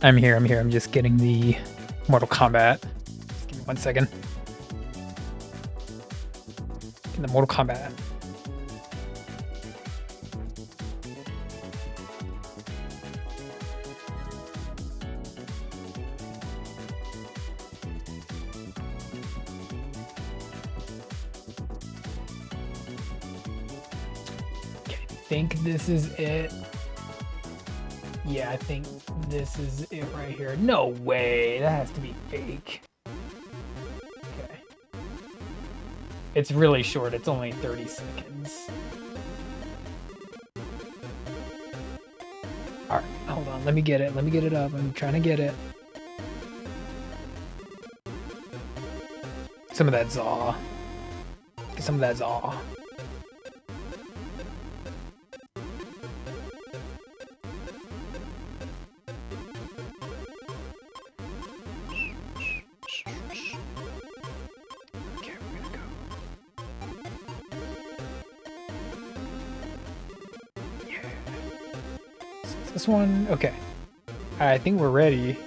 I'm here. I'm just getting the Mortal Kombat. Just give me 1 second. Getting the Mortal Kombat. Okay, I think this is it. Yeah, I think this is it right here. No way, that has to be fake. Okay. It's really short, it's only 30 seconds. Alright, hold on. Let me get it. Let me get it up. I'm trying to get it. Some of that Zaw. Get some of that Zaw. Okay, we're gonna go. Yeah. Is this one? Okay. I think we're ready.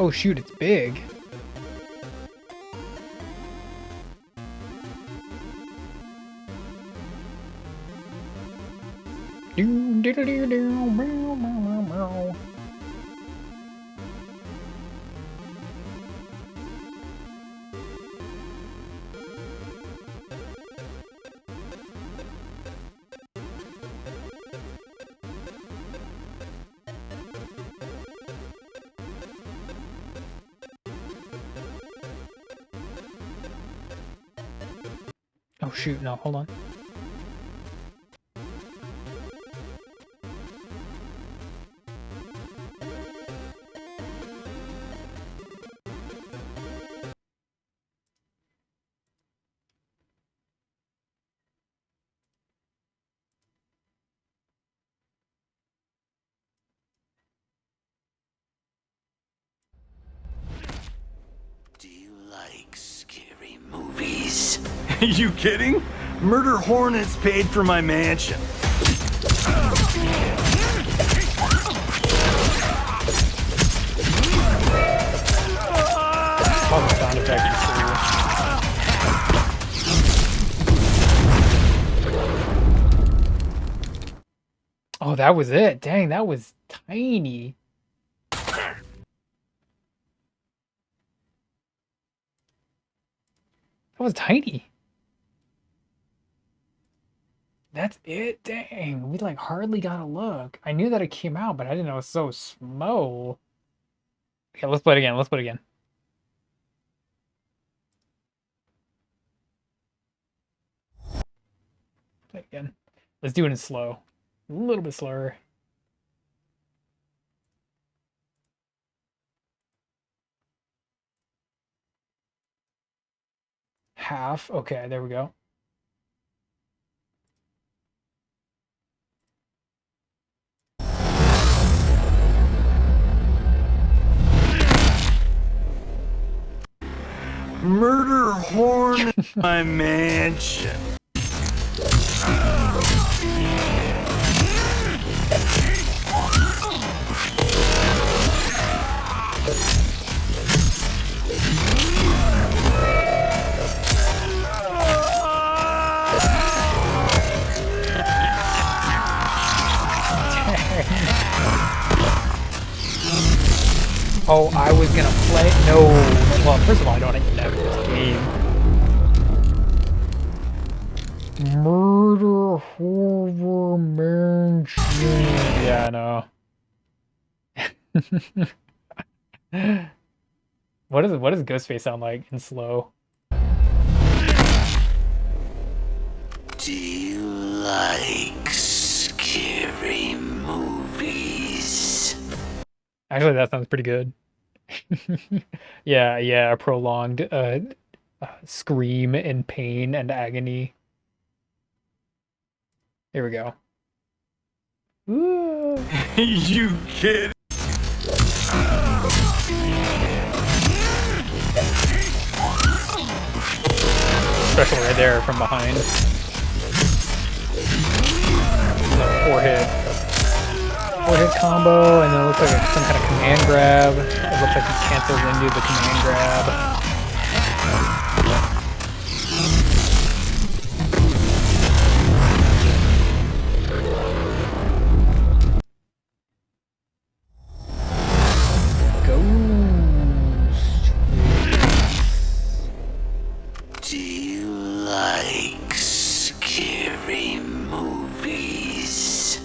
Oh shoot, it's big. Oh shoot, no, hold on. Do you like scary movies? You kidding? Murder Hornets paid for my mansion. Probably sound effect is cool. Oh, that was it. Dang, that was tiny. That was tiny. That's it? Dang, we like hardly got a look. I knew that it came out, but I didn't know it was so small. Okay, let's play it again. Let's play it again. Play it again. Let's do it in slow. A little bit slower. Half. Okay, there we go. Murder Hornets my mansion. Oh, I was gonna play. No. Well, first of all, I don't even know this game. Murder Horror Mansion. Yeah, I know. What does Ghostface sound like in slow? Do you like scary movies? Actually, that sounds pretty good. Yeah, a prolonged scream in pain and agony. Here we go. Ooh. You kidding? Special right there from behind. Four-hit combo, and then it looks like some kind of command grab. It looks like he cancels into the command grab. Do you like scary movies?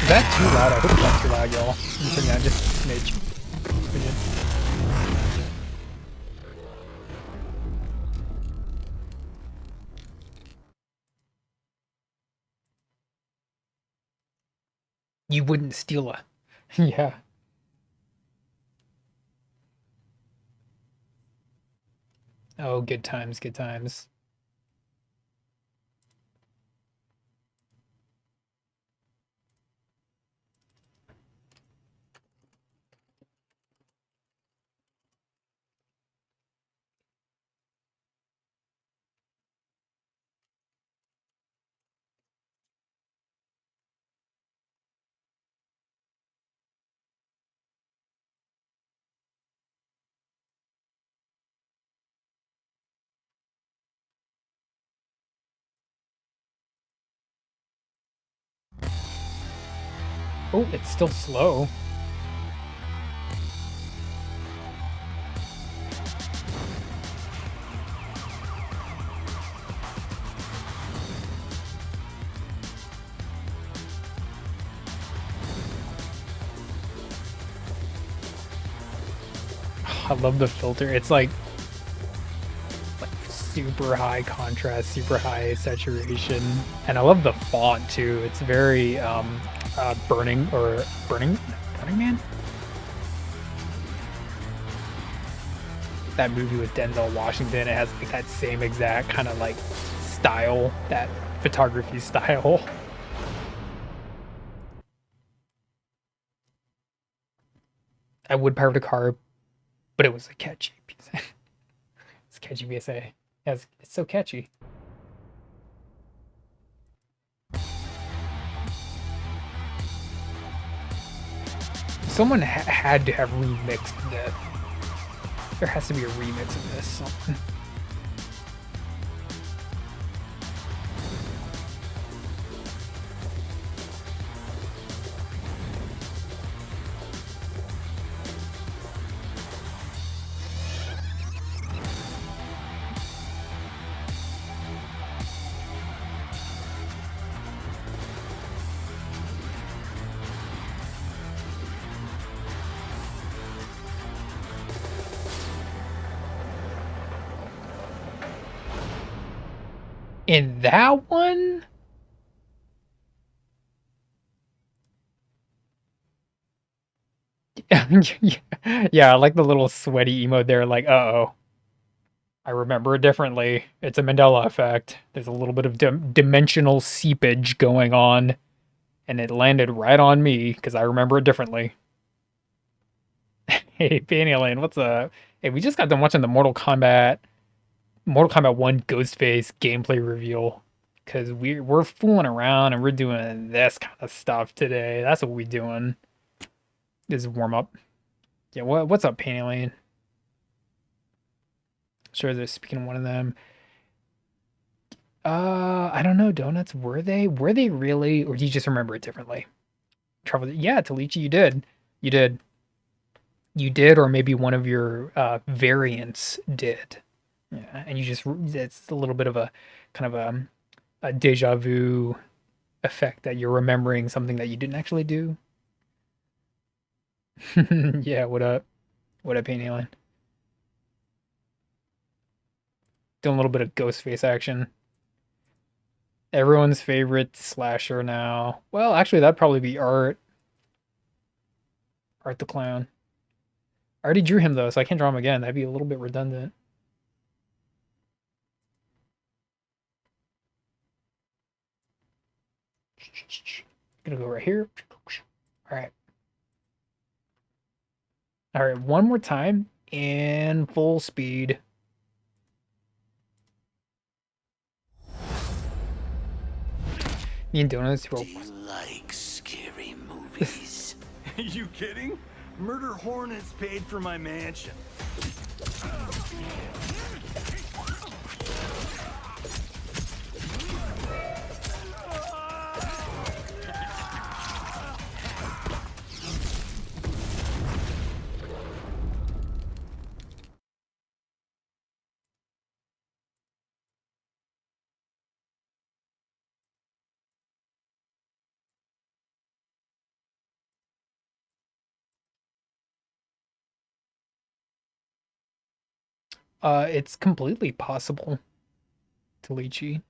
Is that too loud? I hope it's not too loud, y'all. I'm putting down just a smidge. You wouldn't steal a... Yeah. Oh, good times, good times. Oh, it's still slow. I love the filter. It's like super high contrast, super high saturation, and I love the font too. It's very Burning Man. That movie with Denzel Washington. It has like that same exact kind of like style, that photography style. I would pirate a car, but it was a catchy piece. It's a catchy PSA. Yeah, it's so catchy. Someone had to have remixed this. There has to be a remix of this. Something. In that one? Yeah, I like the little sweaty emote there, like, uh-oh. I remember it differently. It's a Mandela effect. There's a little bit of dimensional seepage going on, and it landed right on me, because I remember it differently. Hey, Penny Lane, what's up? Hey, we just got done watching the Mortal Kombat 1 Ghostface gameplay reveal. Because we're fooling around and we're doing this kind of stuff today. That's what we're doing. This is warm up. Yeah, what's up, Penny Lane? Sure, they're speaking of one of them. I don't know, Donuts, were they? Were they really? Or do you just remember it differently? Travel, yeah, Talichi, you did. You did. You did, or maybe one of your variants did. Yeah, and you just, it's a little bit of a kind of a deja vu effect that you're remembering something that you didn't actually do. Yeah, what up? What up, Penny Line? Doing a little bit of Ghostface action. Everyone's favorite slasher now. Well, actually, that'd probably be Art. Art the Clown. I already drew him, though, so I can't draw him again. That'd be a little bit redundant. Gonna go right here. All right. All right, one more time in full speed. Me and Donuts Do you like scary movies? You kidding? Murder Hornets paid for my mansion. It's completely possible to Lychee.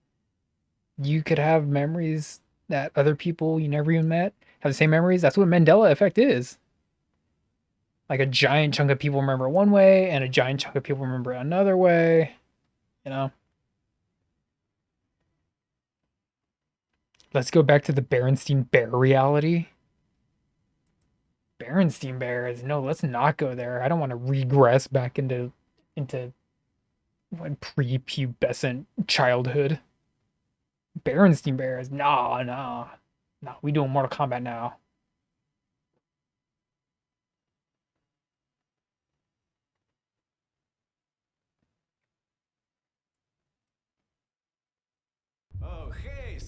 You could have memories that other people you never even met have the same memories. That's what Mandela effect is. Like a giant chunk of people remember one way and a giant chunk of people remember another way, you know? Let's go back to the Berenstein Bear reality. Berenstein Bears. No, let's not go there. I don't want to regress back into what prepubescent childhood. Berenstein Bears. Nah, nah. Nah, we doing Mortal Kombat now. Oh, hey,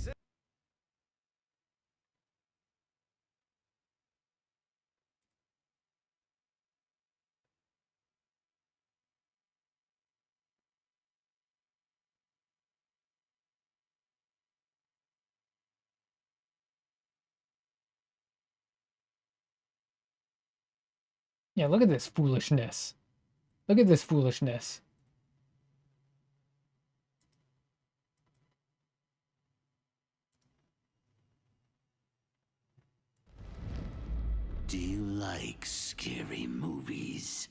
Yeah, look at this foolishness. Look at this foolishness. Do you like scary movies?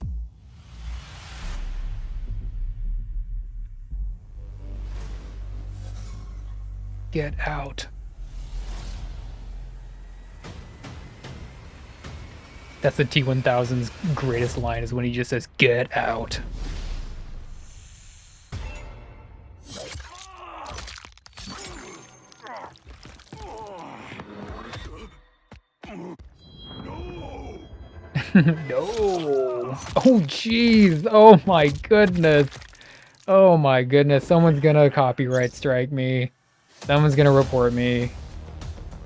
Get out. That's the T-1000's greatest line is when he just says, "Get out." No. Oh, jeez. Oh, my goodness. Oh, my goodness. Someone's gonna copyright strike me. Someone's gonna report me.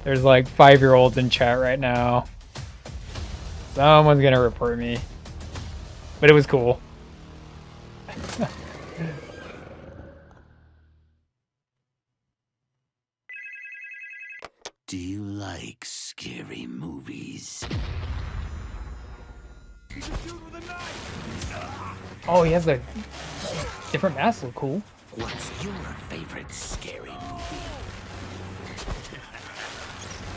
There's like 5-year-olds in chat right now. Someone's gonna report me. But it was cool. Do you like scary movies? Oh, he has a different mask. Look cool. What's your favorite scary movie?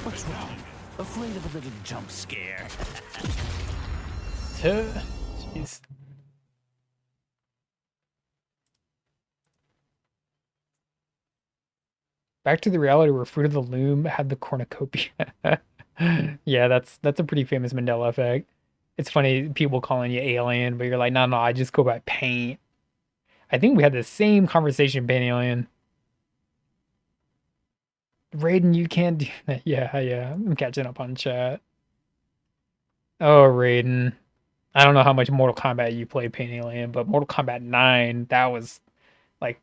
What's wrong? Afraid of a little jump scare? Jeez. Back to the reality where Fruit of the Loom had the cornucopia. Yeah, that's a pretty famous Mandela effect. It's funny people calling you alien, but you're like, no, I just go by paint. I think we had the same conversation, Paint Alien. Raiden, you can't do that. Yeah, I'm catching up on chat. Oh, Raiden. I don't know how much Mortal Kombat you play, Paint Alien, but Mortal Kombat 9, that was like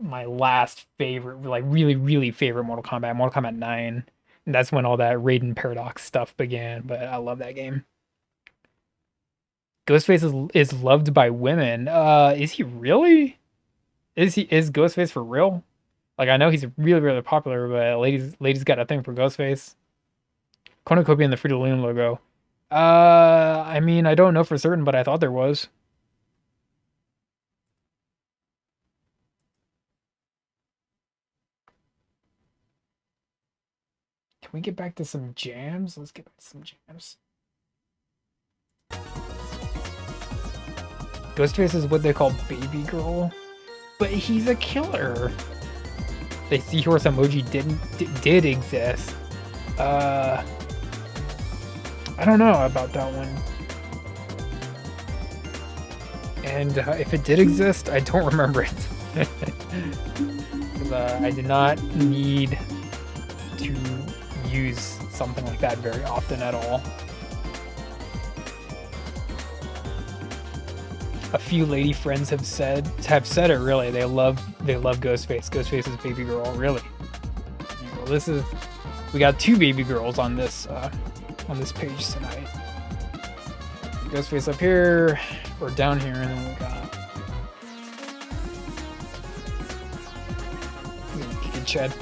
my last favorite, like really, really favorite Mortal Kombat 9. And that's when all that Raiden Paradox stuff began, but I love that game. Ghostface is loved by women. Is he really? Is Ghostface for real? Like, I know he's really, really popular, but ladies got a thing for Ghostface. Cornucopia and the Fruit of the Loom logo. I mean, I don't know for certain, but I thought there was. Can we get back to some jams? Let's get back to some jams. Ghostface is what they call baby girl, but he's a killer. The seahorse emoji did exist. I don't know about that one. And if it did exist, I don't remember it. I did not need to use something like that very often at all. A few lady friends have said it really. They love Ghostface. Ghostface is baby girl, really. Well, we got 2 baby girls on this page tonight. Ghostface up here or down here, and then we got Ched.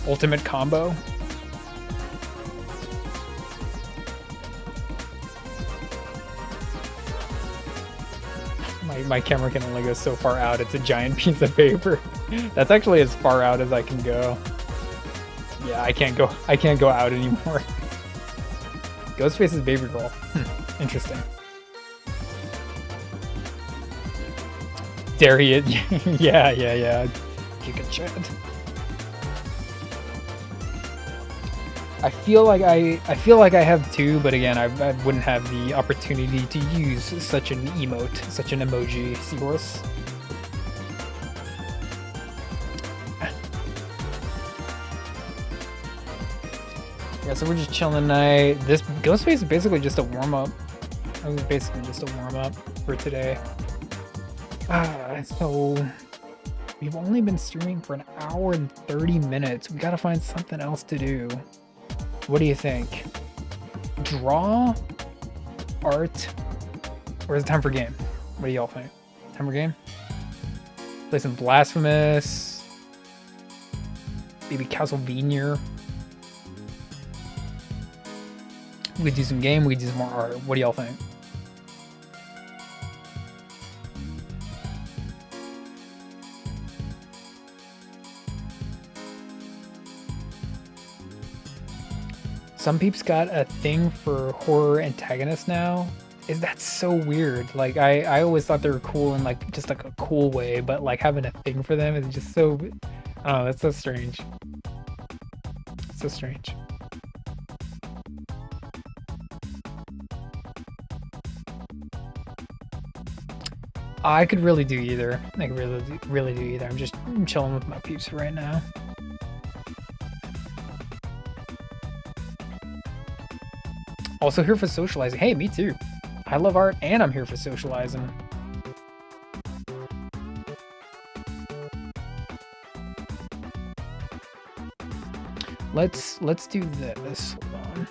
Ultimate combo. my camera can only go so far out. It's a giant piece of paper. That's actually as far out as I can go. Yeah, I can't go out anymore. Ghostface's baby girl. Interesting. Darius, yeah. Giga Chad. I feel like I have two, but again, I wouldn't have the opportunity to use such an emote, such an emoji. Seahorse. Yeah, so we're just chilling tonight. This Ghostface is basically just a warm up. It was basically just a warm up for today. So we've only been streaming for an hour and 30 minutes. We gotta find something else to do. What do you think? Draw, art, or is it time for game? What do y'all think? Time for game? Play some Blasphemous. Maybe Castlevania. We could do some game, we could do some more art. What do y'all think? Some peeps got a thing for horror antagonists now. That's so weird. Like I always thought they were cool in like just like a cool way, but like having a thing for them is just so, I don't know, that's so strange. So strange. I could really do either. I could really do either. I'm chilling with my peeps right now. Also here for socializing. Hey, me too. I love art and I'm here for socializing. Let's do this. Hold on.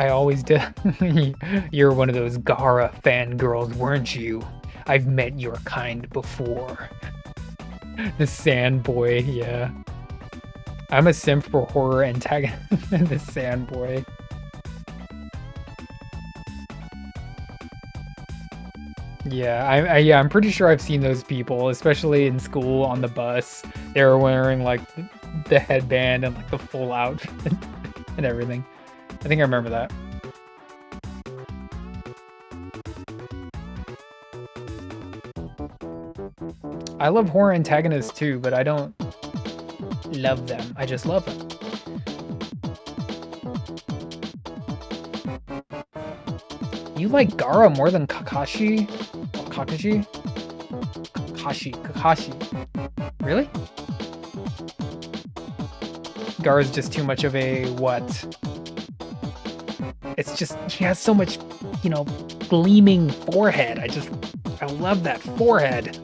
I always did. You're one of those Gara fangirls, weren't you? I've met your kind before. The Sand Boy, yeah. I'm a simp for horror antagonist. The Sand Boy. Yeah, I'm pretty sure I've seen those people, especially in school on the bus. They were wearing like the headband and like the full outfit and everything. I think I remember that. I love horror antagonists too, but I don't love them. I just love them. You like Gara more than Kakashi? Kakashi? Kakashi. Really? Gara's just too much of a what? It's just, he has so much, you know, gleaming forehead. I love that forehead.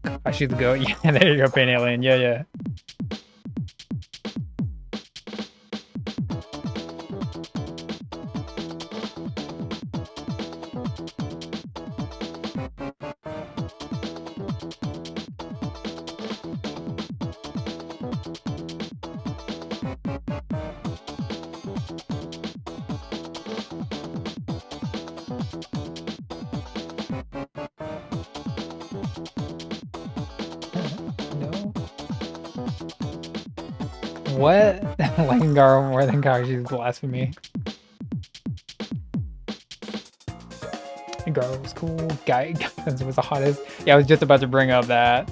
Kakashi the goat. Yeah, there you go, Pain Alien. Yeah. What? Liking Gara more than Kakashi's blasphemy. Gara was cool. Guy was the hottest. Yeah, I was just about to bring up that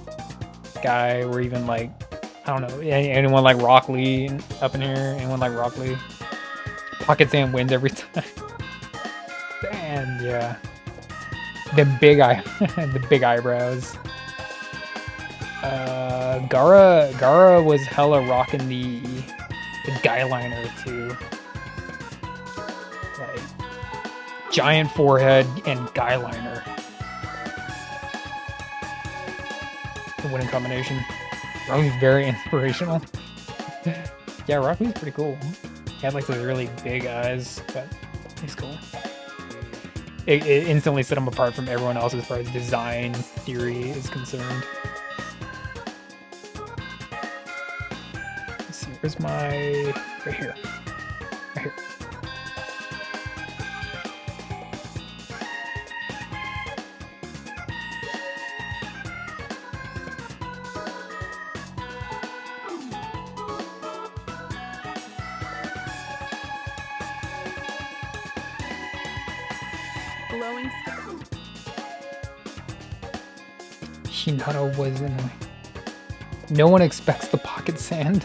guy, or even like, I don't know, anyone like Rock Lee up in here? Anyone like Rock Lee? Pocket Sam wins every time. And yeah, the big eyebrows. Gara was hella rocking the guy liner too. Like giant forehead and guy liner. The winning combination. Rocky's very inspirational. Yeah, Rocky's pretty cool. He had like those really big eyes, but he's cool. It instantly set him apart from everyone else as far as design theory is concerned. Where's my... Right here. Right here. Glowing Hinata was annoying. No one expects the pocket sand.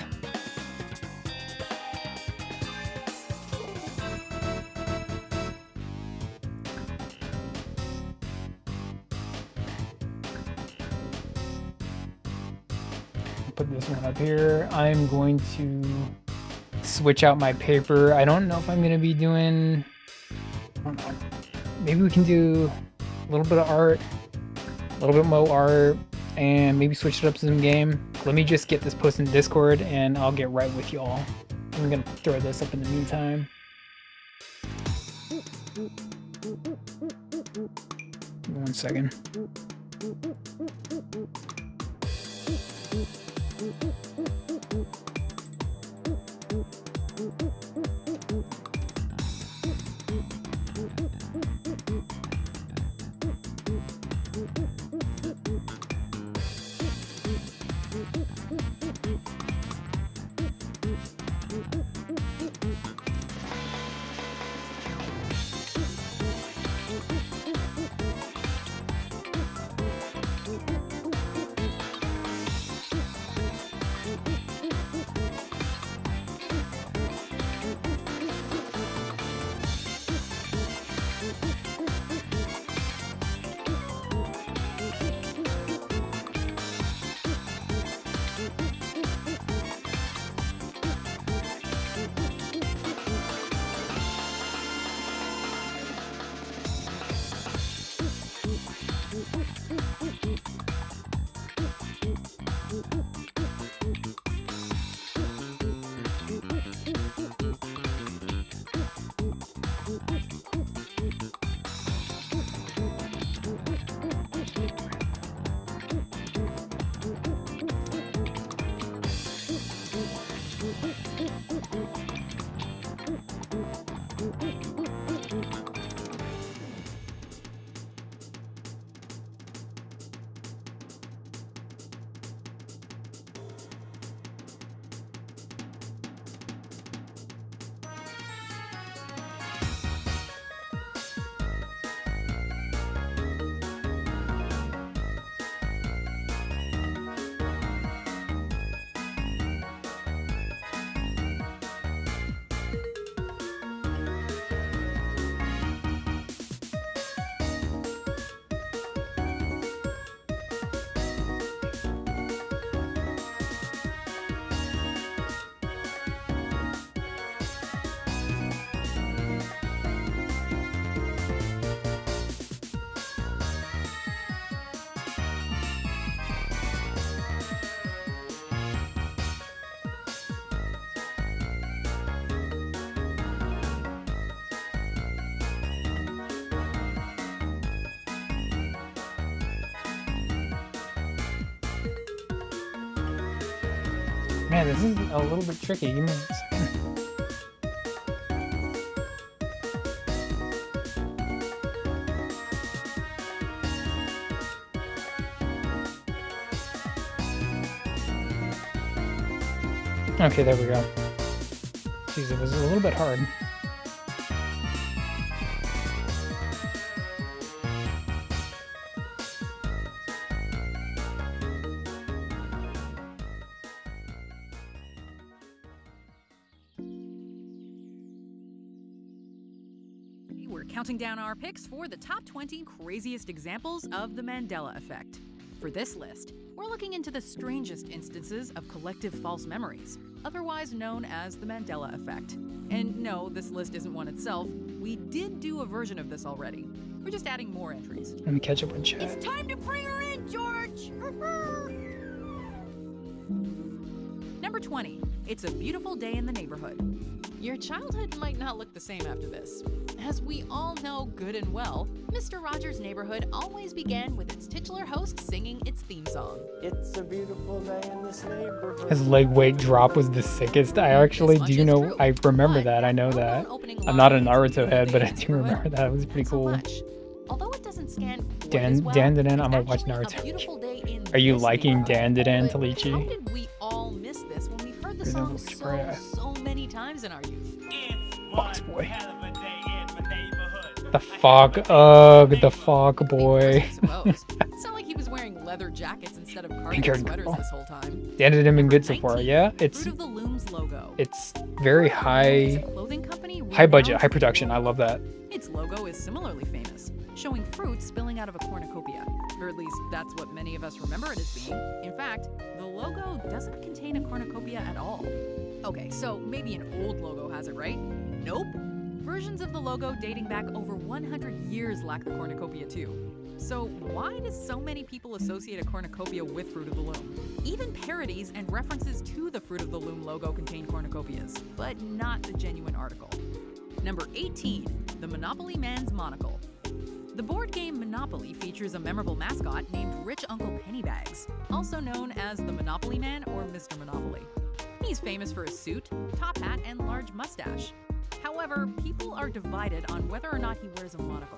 Put this one up here. I'm going to switch out my paper. I don't know if I'm going to be doing... I don't know. Maybe we can do a little bit of art, a little bit more art, and maybe switch it up to some game. Let me just get this posted in Discord and I'll get right with y'all. I'm gonna throw this up in the meantime. 1 second. Man, this is a little bit tricky. Give me a second. Okay, there we go. Jeez, it was a little bit hard. We're counting down our picks for the top 20 craziest examples of the Mandela effect. For this list, we're looking into the strangest instances of collective false memories, otherwise known as the Mandela effect. And no, this list isn't one itself. We did do a version of this already. We're just adding more entries. Let me catch up with chat. It's time to bring her in, George! Number 20. It's a beautiful day in the neighborhood. Your childhood might not look the same after this. As we all know good and well, Mr. Rogers' Neighborhood always began with its titular host singing its theme song. It's a beautiful day in this neighborhood. His leg weight drop was the sickest. I actually do know. I remember that. I know that. I'm not a Naruto head, but I do remember that. It was pretty cool. Although it doesn't scan quite Dan as well, Dandadan, it's I might watch actually a Naruto. beautiful day in Are you this liking neighborhood. Dandadan, But Talichi? how did we all miss this when we've heard the song so many times in our youth? Fox boy. The fog. Ugh, the fog boy. I suppose. It's not like he was wearing leather jackets instead of cardigan Pink-haired sweaters girl. this whole time. Dandadan been good so far. 19, Yeah, it's Fruit of the Looms logo. it's very It's a high clothing company budget, renowned high for production. I logo. love that. Its logo is similarly famous, showing fruit spilling out of a cornucopia. Or at least that's what many of us remember it as being. In fact, the logo doesn't contain a cornucopia at all. Okay, so maybe an old logo has it, right? Nope. Versions of the logo dating back over 100 years lack the cornucopia too. So why do so many people associate a cornucopia with Fruit of the Loom? Even parodies and references to the Fruit of the Loom logo contain cornucopias, but not the genuine article. Number 18, the Monopoly Man's Monocle. The board game Monopoly features a memorable mascot named Rich Uncle Pennybags, also known as the Monopoly Man or Mr. Monopoly. He's famous for his suit, top hat, and large mustache. However, people are divided on whether or not he wears a monocle.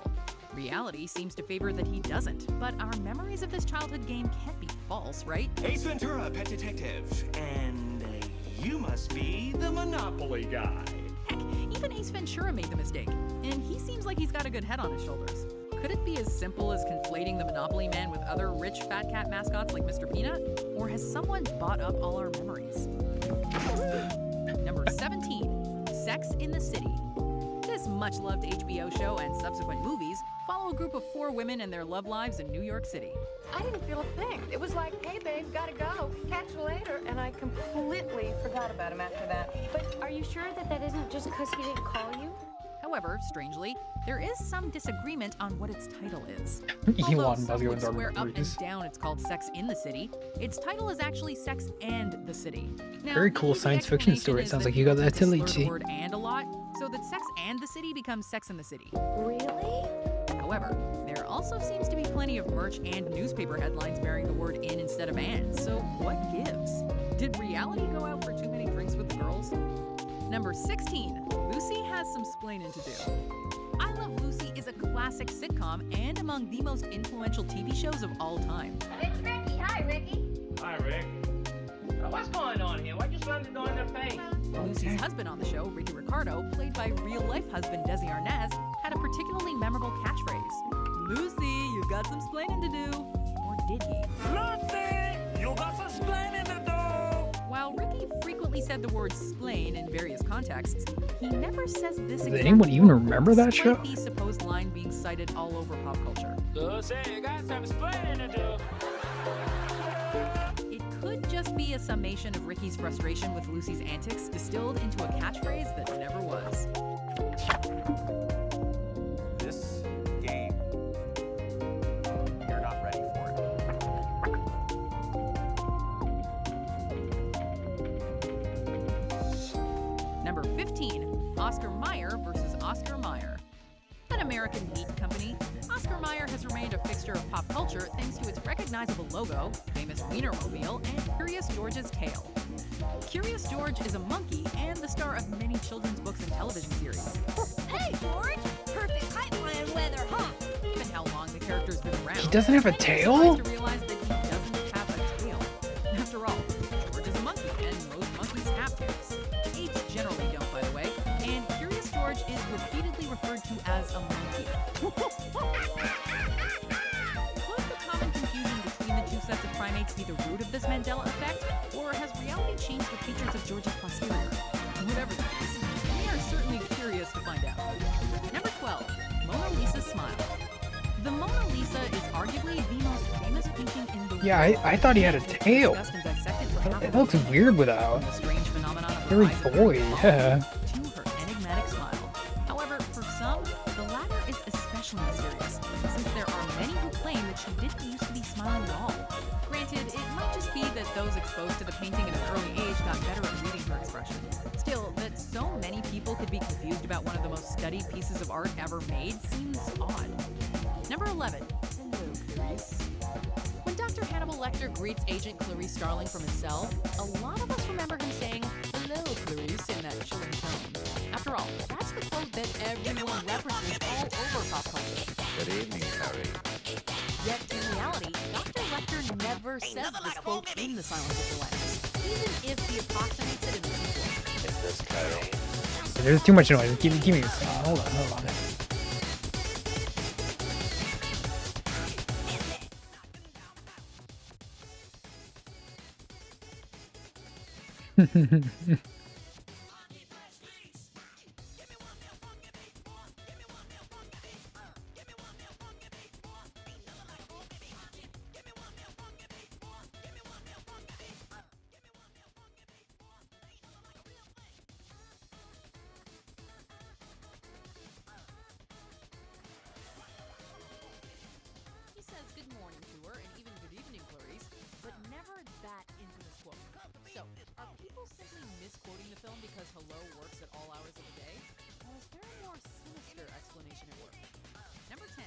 Reality seems to favor that he doesn't, but our memories of this childhood game can't be false, right? Ace Ventura, Pet Detective. And you must be the Monopoly guy. Heck, even Ace Ventura made the mistake, and he seems like he's got a good head on his shoulders. Could it be as simple as conflating the Monopoly Man with other rich fat cat mascots like Mr. Peanut? Or has someone bought up all our memories? Number 17, Sex in the City. This much-loved HBO show and subsequent movies follow a group of 4 women and their love lives in New York City. I didn't feel a thing. It was like, hey babe, gotta go. Catch you later. And I completely forgot about him after that. But are you sure that that isn't just because he didn't call you? However, strangely, there is some disagreement on what its title is. Elon Although Musk some would and Dark swear up and Bruce. down it's called Sex in the City, its title is actually Sex and the City. Now, Very cool maybe the science fiction explanation story. It is sounds that like you got people that tend to slur Talichi. the word and a lot, so that Sex and the City becomes Sex in the City. Really? However, there also seems to be plenty of merch and newspaper headlines bearing the word in instead of and, so what gives? Did reality go out for too many drinks with the girls? Number 16, Lucy has some splaining to do. I Love Lucy is a classic sitcom and among the most influential TV shows of all time. It's Ricky. Hi, Ricky. Hi, Rick. What's going on here? Why you slammed the door in their face? Lucy's husband on the show, Ricky Ricardo, played by real-life husband Desi Arnaz, had a particularly memorable catchphrase. Lucy, you got some splaining to do. Or did he? Lucy, you got some splaining to do. While Ricky frequently said the word splain in various contexts, he never says this exact anyone even word, remember that despite show? the supposed line being cited all over pop culture. Lucy, you got some explaining to do. It could just be a summation of Ricky's frustration with Lucy's antics distilled into a catchphrase that never was. This game, you're not ready for it. Number 15, Oscar Mayer versus Oscar Mayer. An American meat company, Oscar Mayer has remained a fixture of pop culture thanks to its recognizable logo, famous Wienermobile, and Curious George's tail. Curious George is a monkey and the star of many children's books and television series. Hey, George. Perfect pipeline weather, huh? Given how long the character's been around, He doesn't have a many are tail? surprised to realize that he doesn't have a tail. After all, George is a monkey, and most monkeys have tails. Apes generally don't, by the way, and Curious George is repeatedly referred to as a monkey. Could the common confusion between the two sets of primates be the root of this Mandela effect, or has reality changed the features of George's posterior? Whatever the case, we are certainly curious to find out. Number 12, Mona Lisa's smile. The Mona Lisa is arguably the most famous painting in the world. Yeah, I thought he had a tail. Discussed and dissected for half It a looks century. weird without. The strange phenomenon of her Very eyes boy, yeah. to her enigmatic smile. However, for some, the latter is especially mysterious, since there are many who claim that she didn't used to be smiling at all. Granted, it might just be that those exposed to the painting at an early age got better at reading her expression. Still, that so many many people could be confused about one of the most studied pieces of art ever made seems odd. Number 11. Hello, Clarice. When Dr. Hannibal Lecter greets Agent Clarice Starling from his cell, a lot of us remember him saying, "Hello, Clarice," in that chilling tone. After all, that's the quote that everyone references all over pop culture. Good evening, Harry. Yet, in reality, Dr. Lecter never says this quote in The Silence of the Lambs, even if he approximates it in the sequel. Is this Harry? There's too much noise. Give me a second. Hold on. He says good morning to her and even good evening, Clarice, but never that infamous quote. So, are people simply misquoting the film because hello works at all hours of the day? Or is there a more sinister explanation at work? Number 10.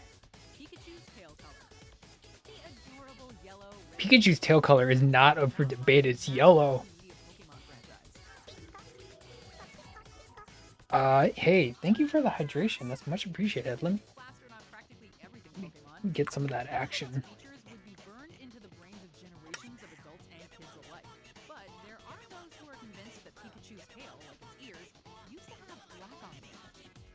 Pikachu's tail color. The adorable yellow, red, Pikachu's tail color is not up for debate. It's yellow. media Pokemon franchise. Hey, thank you for the hydration. That's much appreciated. Let me Plastered on practically everything Pokemon. get some of that action. Features would be burned into the brains of generations of adults and kids alike. But there are those who are convinced that Pikachu's tail, like its ears, used to have black on them.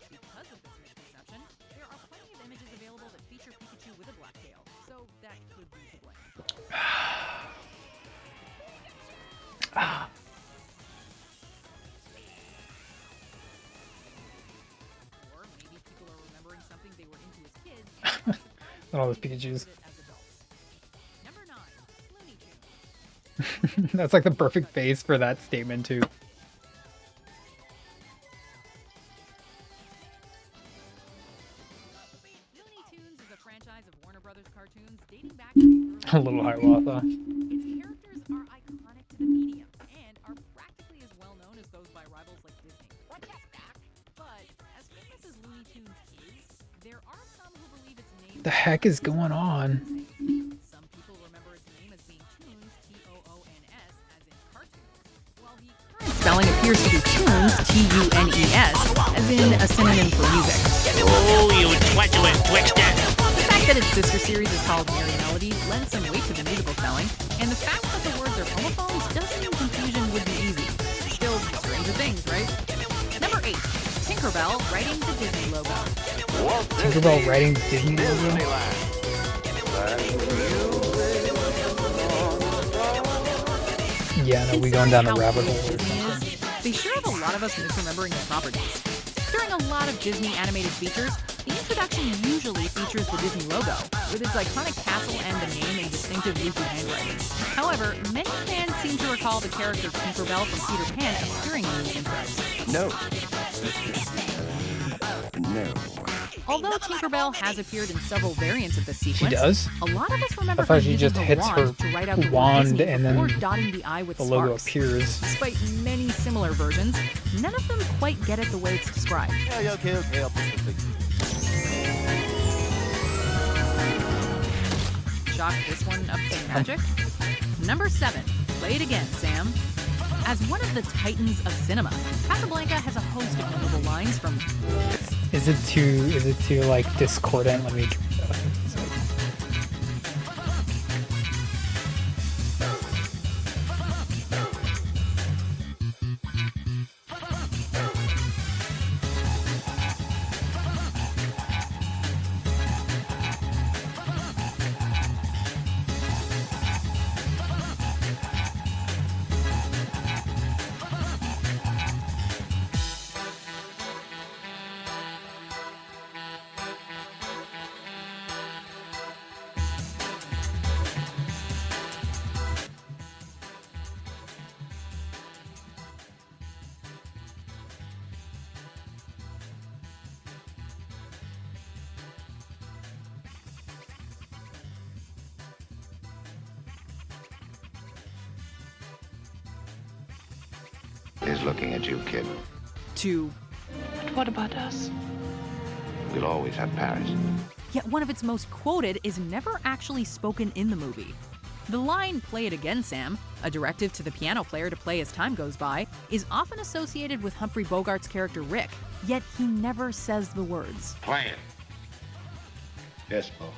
Because of this misconception, there are plenty of images available that feature Pikachu with a black tail, so that could be to blame. Or maybe people are remembering something they were into as kids and are surprised All those they Pikachus. did it as adults. Number 9. Looney Tunes. That's like the perfect face for that statement too. Looney Tunes is a franchise of Warner Brothers cartoons dating back to the A early little 80s. Hiawatha. Its characters are iconic to the medium and are practically as well known as those by rivals like Disney. But as famous as Looney Tunes is, there are some who believe its name. The heck is going on? Some people remember its name as being Toons, T-O-O-N-S, as in cartoons, while the current spelling appears to be Tunes, T-U-N-E-S, as in a synonym for music. Oh, you twatuate twixter. The fact that its sister series is called Merry Melodies lends some weight to the musical spelling, and the fact that the words are homophones doesn't mean confusion would be easy. Still, stranger things, right? Number 8. Tinkerbell writing the Disney logo. Tinkerbell writing Disney logo. Yeah, no, we going down a rabbit hole or something. They sure have a lot of us misremembering the properties. During a lot of Disney animated features, the introduction usually features the Disney logo, with its iconic castle and the name in distinctive leafy handwriting. However, many fans seem to recall the character Tinkerbell from Peter Pan appearing in these intros. No. No. Although Tinkerbell has appeared in several variants of this sequence, does? a lot of us remember I thought her she using just her hits wand her to write out the word wand Disney and then before dotting the I with The logo sparks. appears. Despite many similar versions, none of them quite get it the way it's described. Okay, I'll push the thing. Shock this one up to magic. Number 7. Play it again, Sam. As one of the titans of cinema, Casablanca has a host of notable lines from Is it too like discordant? Let me. He's looking at you, kid. to What about us? We'll always have Paris. Yet one of its most quoted is never actually spoken in the movie. The line, "Play it again, Sam," a directive to the piano player to play as time goes by, is often associated with Humphrey Bogart's character Rick, yet he never says the words. Play it. Yes, boss.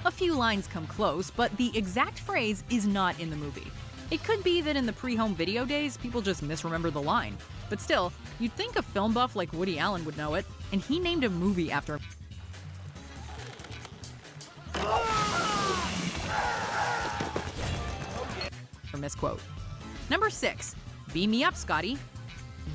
A few lines come close, but the exact phrase is not in the movie. It could be that in the pre-home video days, people just misremember the line. But still, you'd think a film buff like Woody Allen would know it, and he named a movie after him. Misquote. Number 6, "Beam me up, Scotty."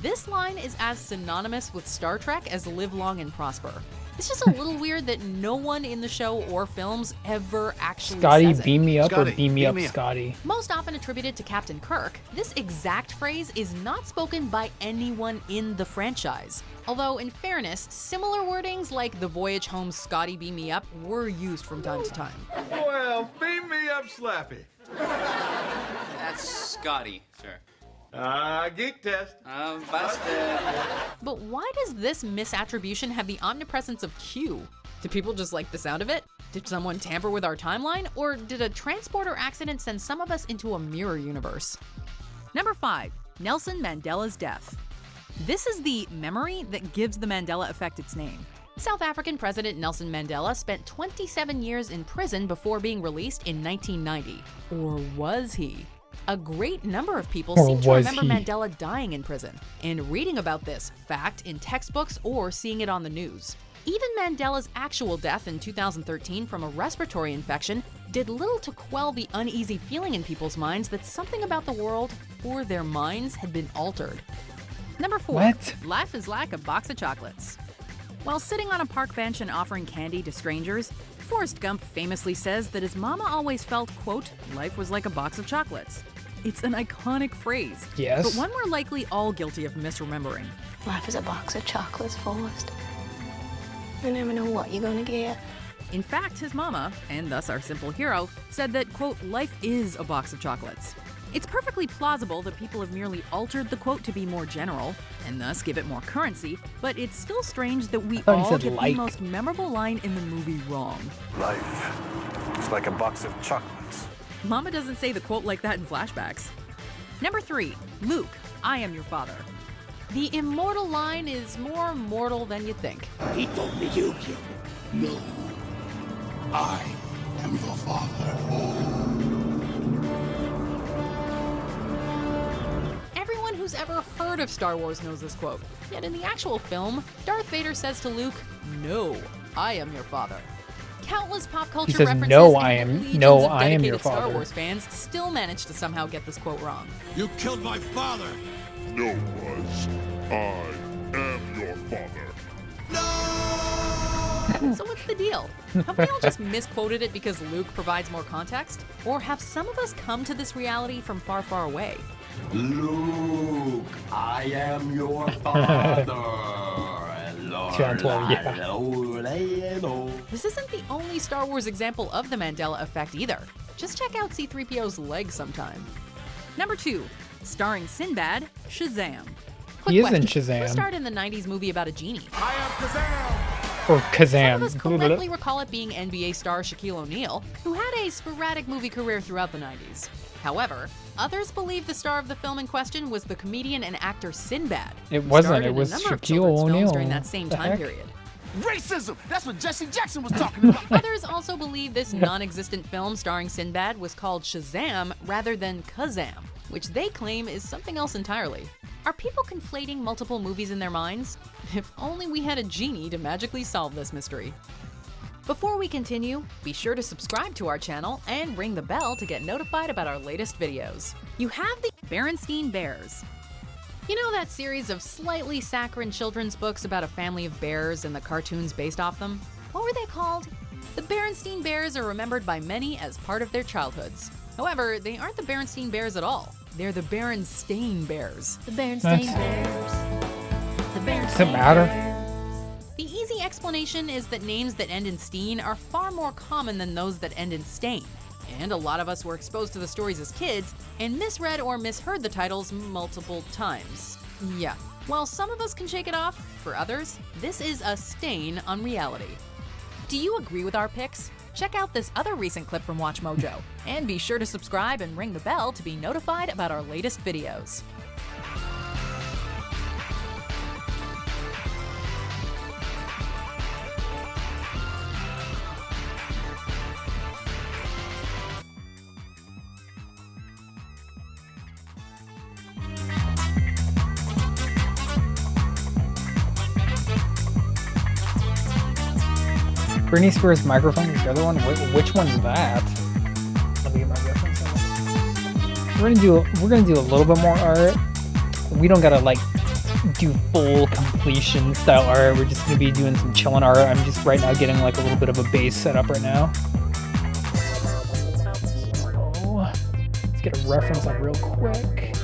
This line is as synonymous with Star Trek as "live long and prosper." It's just a little weird that no one in the show or films ever actually Scotty, says it. beam me up, Scotty, or beam me beam up, me up. Scotty. Most often attributed to Captain Kirk, this exact phrase is not spoken by anyone in the franchise. Although, in fairness, similar wordings like "the voyage home, Scotty, beam me up" were used from time to time. Well, beam me up, Slappy. That's Scotty, sir. Geek test. Busted. But why does this misattribution have the omnipresence of Q? Do people just like the sound of it? Did someone tamper with our timeline? Or did a transporter accident send some of us into a mirror universe? Number 5, Nelson Mandela's death. This is the memory that gives the Mandela effect its name. South African President Nelson Mandela spent 27 years in prison before being released in 1990. Or was he? A great number of people Or seem to was remember he? Mandela dying in prison and reading about this fact in textbooks or seeing it on the news. Even Mandela's actual death in 2013 from a respiratory infection did little to quell the uneasy feeling in people's minds that something about the world or their minds had been altered. Number 4, What? Life is like a box of chocolates. While sitting on a park bench and offering candy to strangers, Forrest Gump famously says that his mama always felt, quote, "life was like a box of chocolates." It's an iconic phrase, Yes. but one we're likely all guilty of misremembering. Life is a box of chocolates, Forrest. You never know what you're gonna get. In fact, his mama, and thus our simple hero, said that, quote, "life is a box of chocolates." It's perfectly plausible that people have merely altered the quote to be more general, and thus give it more currency, but it's still strange that we thought he all said get like. the most memorable line in the movie wrong. Life is like a box of chocolates. Mama doesn't say the quote like that in flashbacks. Number 3, Luke, "I am your father." The immortal line is more mortal than you think. He told me you killed him. No. I am your father. Everyone who's ever heard of Star Wars knows this quote. Yet in the actual film, Darth Vader says to Luke, "No, I am your father." Countless pop culture says, references "No, and I am- legions no, of I am your dedicated Star father." Wars fans still manage to somehow get this quote wrong. You killed my father. No, Buzz. I am your father. So what's the deal? Have we all just misquoted it because Luke provides more context? Or have some of us come to this reality from far, far away? Luke, I am your father. 2012, yeah. This isn't the only Star Wars example of the Mandela effect either. Just check out C-3PO's leg sometime. Number 2, starring Sinbad, Shazam. Quick He is in question. Shazam. Who starred in the 90s movie about a genie? I am Kazam. Or Some Kazam. of us correctly recall it being NBA star Shaquille O'Neal, who had a sporadic movie career throughout the 90s. However, others believe the star of the film in question was the comedian and actor Sinbad. It who wasn't, starred it in a was number of Shaquille children's films O'Neal. during that same The time heck? period. Racism! That's what Jesse Jackson was talking about. Others also believe this non-existent film starring Sinbad was called Shazam rather than Kazam, which they claim is something else entirely. Are people conflating multiple movies in their minds? If only we had a genie to magically solve this mystery. Before we continue, be sure to subscribe to our channel and ring the bell to get notified about our latest videos. You have the Berenstein Bears. You know that series of slightly saccharine children's books about a family of bears and the cartoons based off them? What were they called? The Berenstein Bears are remembered by many as part of their childhoods. However, they aren't the Berenstein Bears at all. They're the Berenstain Bears. The Berenstain That's- Bears. The Berenstain Does it matter? Bears. The easy explanation is that names that end in Steen are far more common than those that end in Stain. And a lot of us were exposed to the stories as kids and misread or misheard the titles multiple times. Yeah, While some of us can shake it off, for others, this is a stain on reality. Do you agree with our picks? Check out this other recent clip from WatchMojo, and be sure to subscribe and ring the bell to be notified about our latest videos. Britney Spears microphone is the other one. Which one's that? Let me get my reference on it. We're gonna do a little bit more art. We don't gotta like do full completion style art. We're just gonna be doing some chillin' art. I'm just right now getting like a little bit of a base set up right now. So let's get a reference up real quick.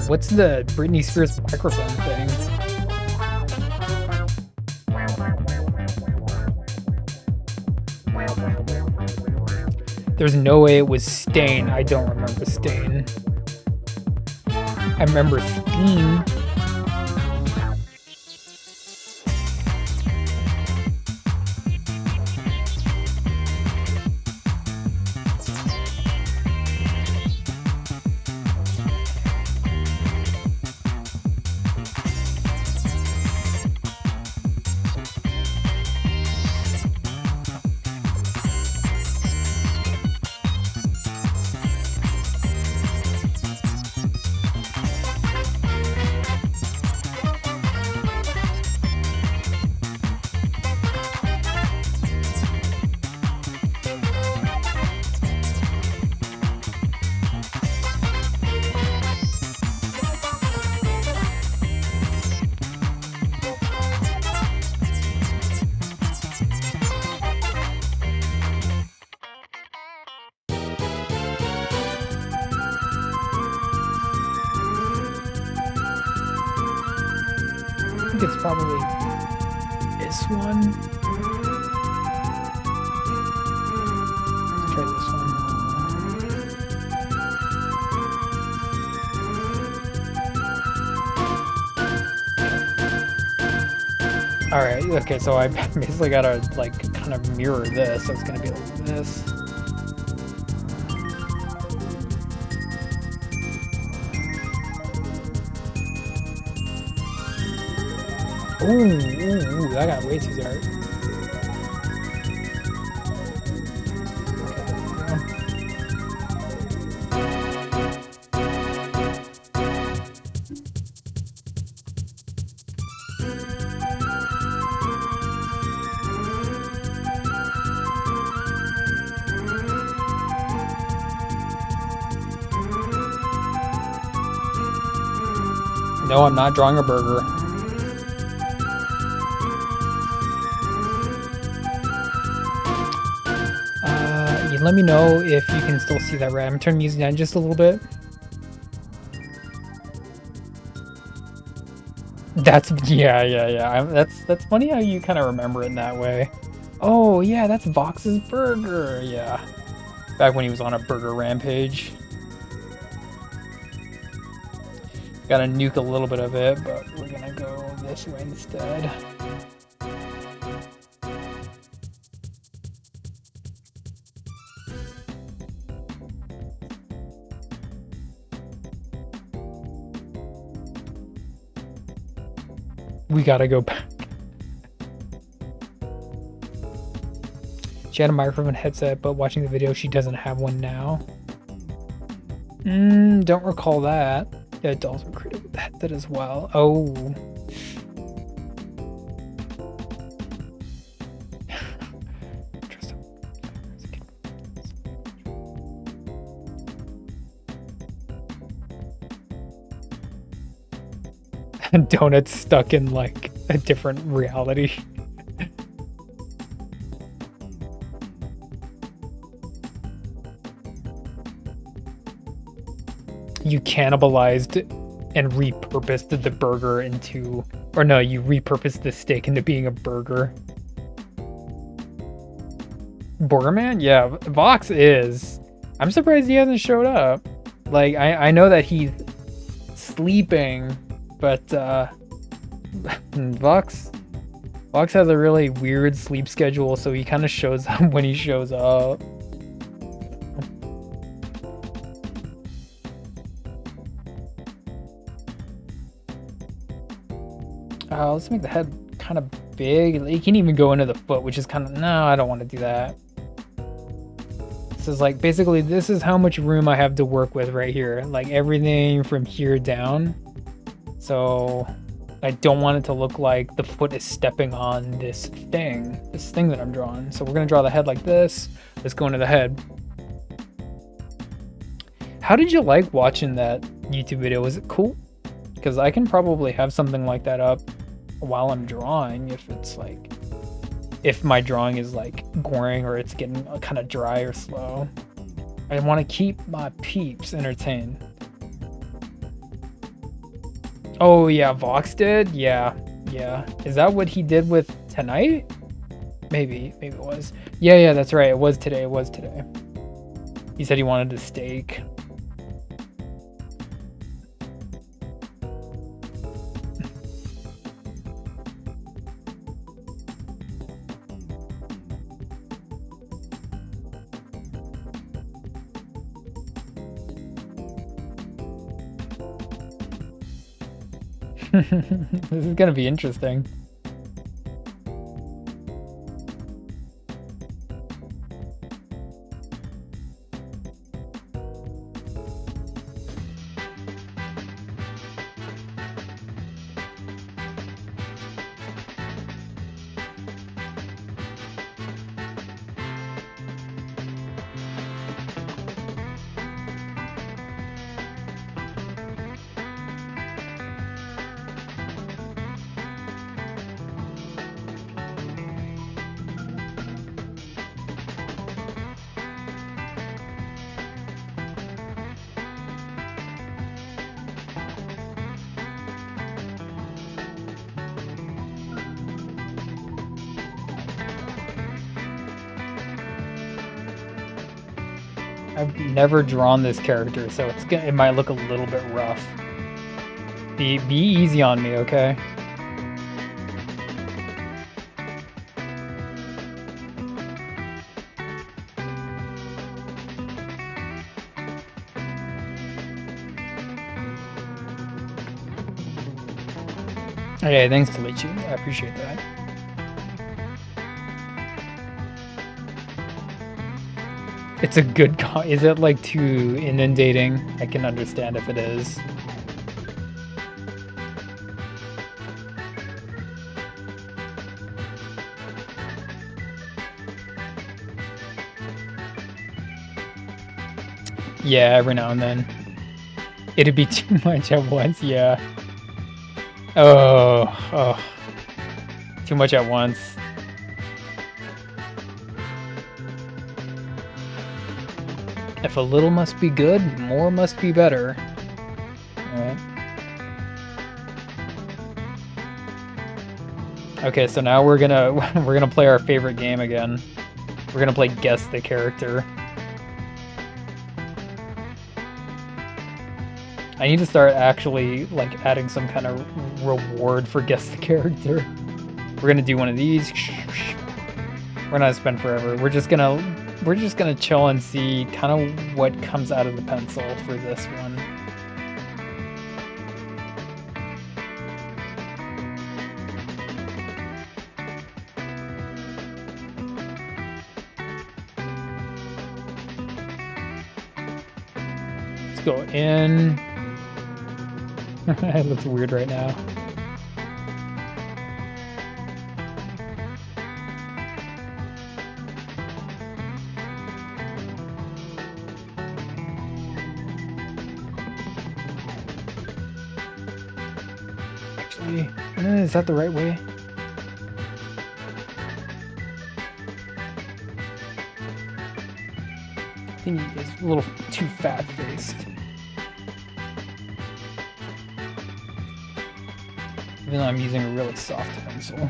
What's the Britney Spears microphone thing? There's no way it was Stain. I don't remember Stain. I remember Steen. It's probably this one. Let's try this one. Alright, okay, so I basically gotta like kind of mirror this, so it's gonna be like this. Ooh, I got way too dark. No, I'm not drawing a burger. Let me know if you can still see that right. I'm turning music down just a little bit. That's yeah. That's funny how you kind of remember it in that way. Oh yeah, that's Vox's burger. Yeah, back when he was on a burger rampage. Gotta nuke a little bit of it, but we're gonna go this way instead. We gotta go back. She had a microphone headset, but watching the video, she doesn't have one now. Don't recall that. Yeah, dolls were created with the headset as well. Oh. Donuts stuck in like a different reality. You cannibalized and repurposed the burger into, or no, you repurposed the steak into being a burger. Burger Man? Yeah, Vox is. I'm surprised he hasn't showed up. Like, I know that he's sleeping, but Vox has a really weird sleep schedule, so he kind of shows up when he shows up. Let's make the head kind of big. You can even go into the foot, which is kind of, no, I don't want to do that. This is like, basically, this is how much room I have to work with right here. Like everything from here down. So I don't want it to look like the foot is stepping on this thing that I'm drawing. So we're going to draw the head like this. Let's go into the head. How did you like watching that YouTube video? Was it cool? Because I can probably have something like that up while I'm drawing if it's like, if my drawing is like boring or it's getting kind of dry or slow. I want to keep my peeps entertained. Oh yeah, Vox did? Yeah. Is that what he did with tonight? Maybe it was. Yeah, that's right. It was today. He said he wanted a steak. This is gonna be interesting. I've never drawn this character, so it might look a little bit rough. Be easy on me, okay? Okay, thanks to Lychee. I appreciate that. It's a good is it like too inundating? I can understand if it is. Yeah, every now and then. It'd be too much at once, yeah. Oh. Too much at once. If a little must be good, more must be better. Alright. Okay, so now we're gonna play our favorite game again. We're gonna play Guess the Character. I need to start actually like adding some kind of reward for Guess the Character. We're gonna do one of these. We're not gonna spend forever. We're just gonna chill and see kind of what comes out of the pencil for this one. Let's go in. It looks weird right now. Actually, is that the right way? I think he is a little too fat-faced. Even though I'm using a really soft pencil.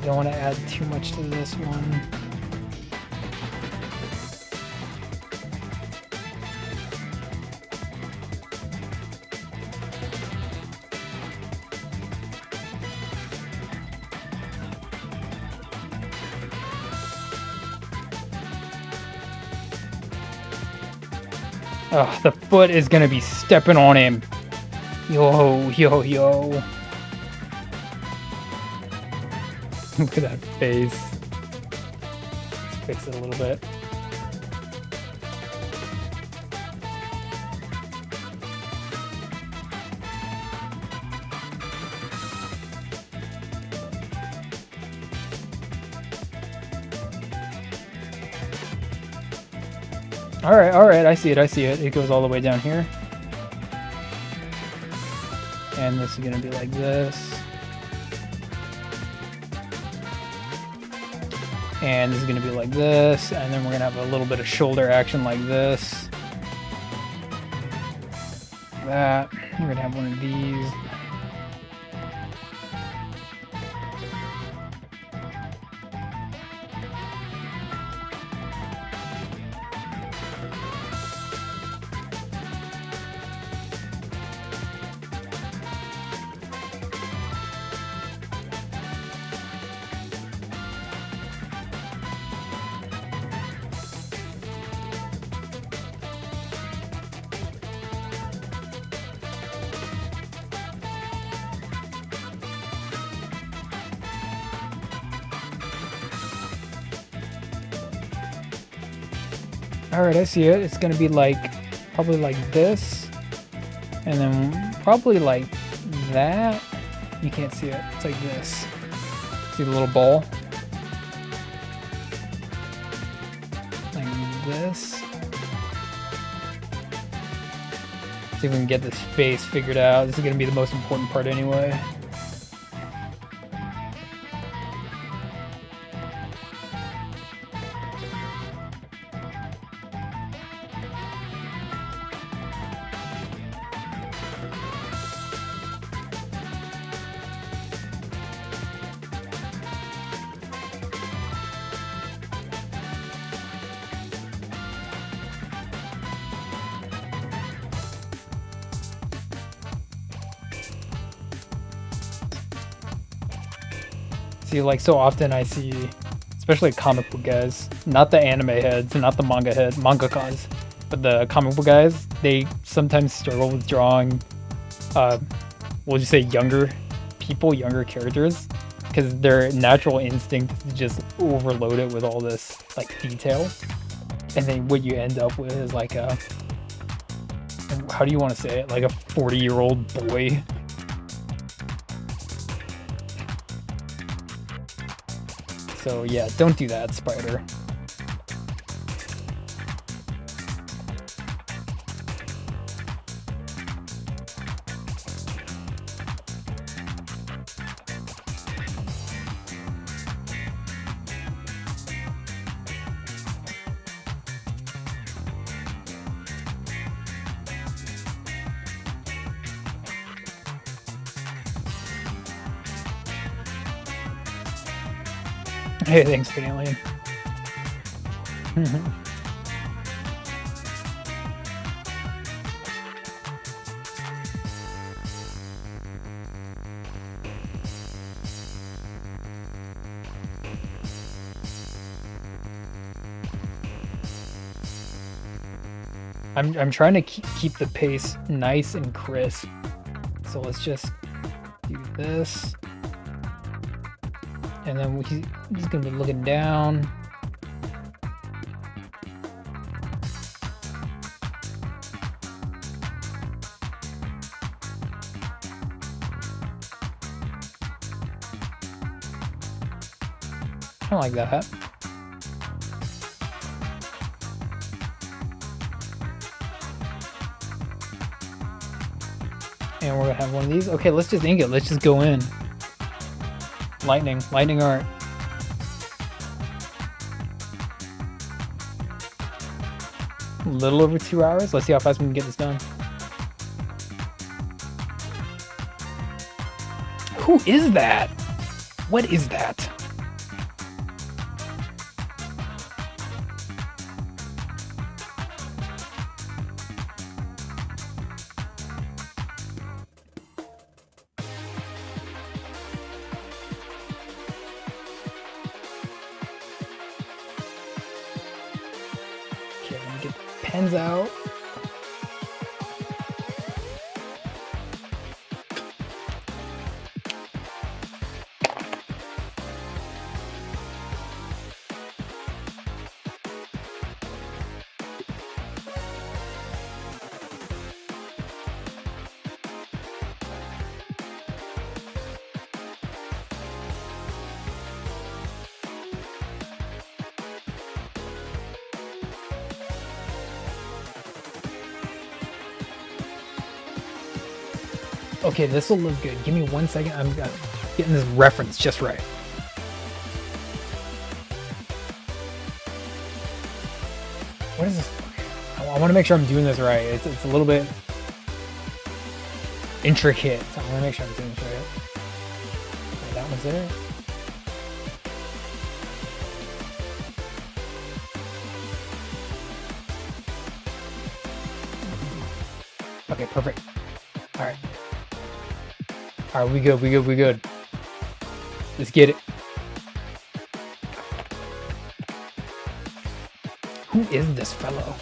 don't want to add too much to this one. Oh, the foot is gonna be stepping on him. Yo, yo, yo. Look at that face. Let's fix it a little bit. Alright, I see it. It goes all the way down here. And this is gonna be like this. And this is gonna be like this. And then we're gonna have a little bit of shoulder action like this. That. We're gonna have one of these. Alright, I see it. It's gonna be like, probably like this. And then probably like that. You can't see it. It's like this. See the little ball? Like this. See if we can get this face figured out. This is gonna be the most important part anyway. See, like, so often I see, especially comic book guys, not the anime heads, not the mangakas, but the comic book guys, they sometimes struggle with drawing, we'll just say younger people, younger characters, because their natural instinct is to just overload it with all this, like, detail. And then what you end up with is like a, how do you want to say it, like a 40-year-old boy. So yeah, don't do that, Spider. Hey, thanks, Alien. I'm trying to keep the pace nice and crisp. So let's just do this. And then he's gonna be looking down. I like that. And we're gonna have one of these. Okay, let's just ink it. Let's just go in. Lightning art. A little over 2 hours. Let's see how fast we can get this done. Who is that? What is that? Pen's out. Okay, this will look good. Give me 1 second. I'm getting this reference just right. What is this? I want to make sure I'm doing this right. It's a little bit intricate. So I want to make sure I'm doing this right. Okay, that one's there. Okay, perfect. All right. All right, we good. Let's get it. Who is this fellow?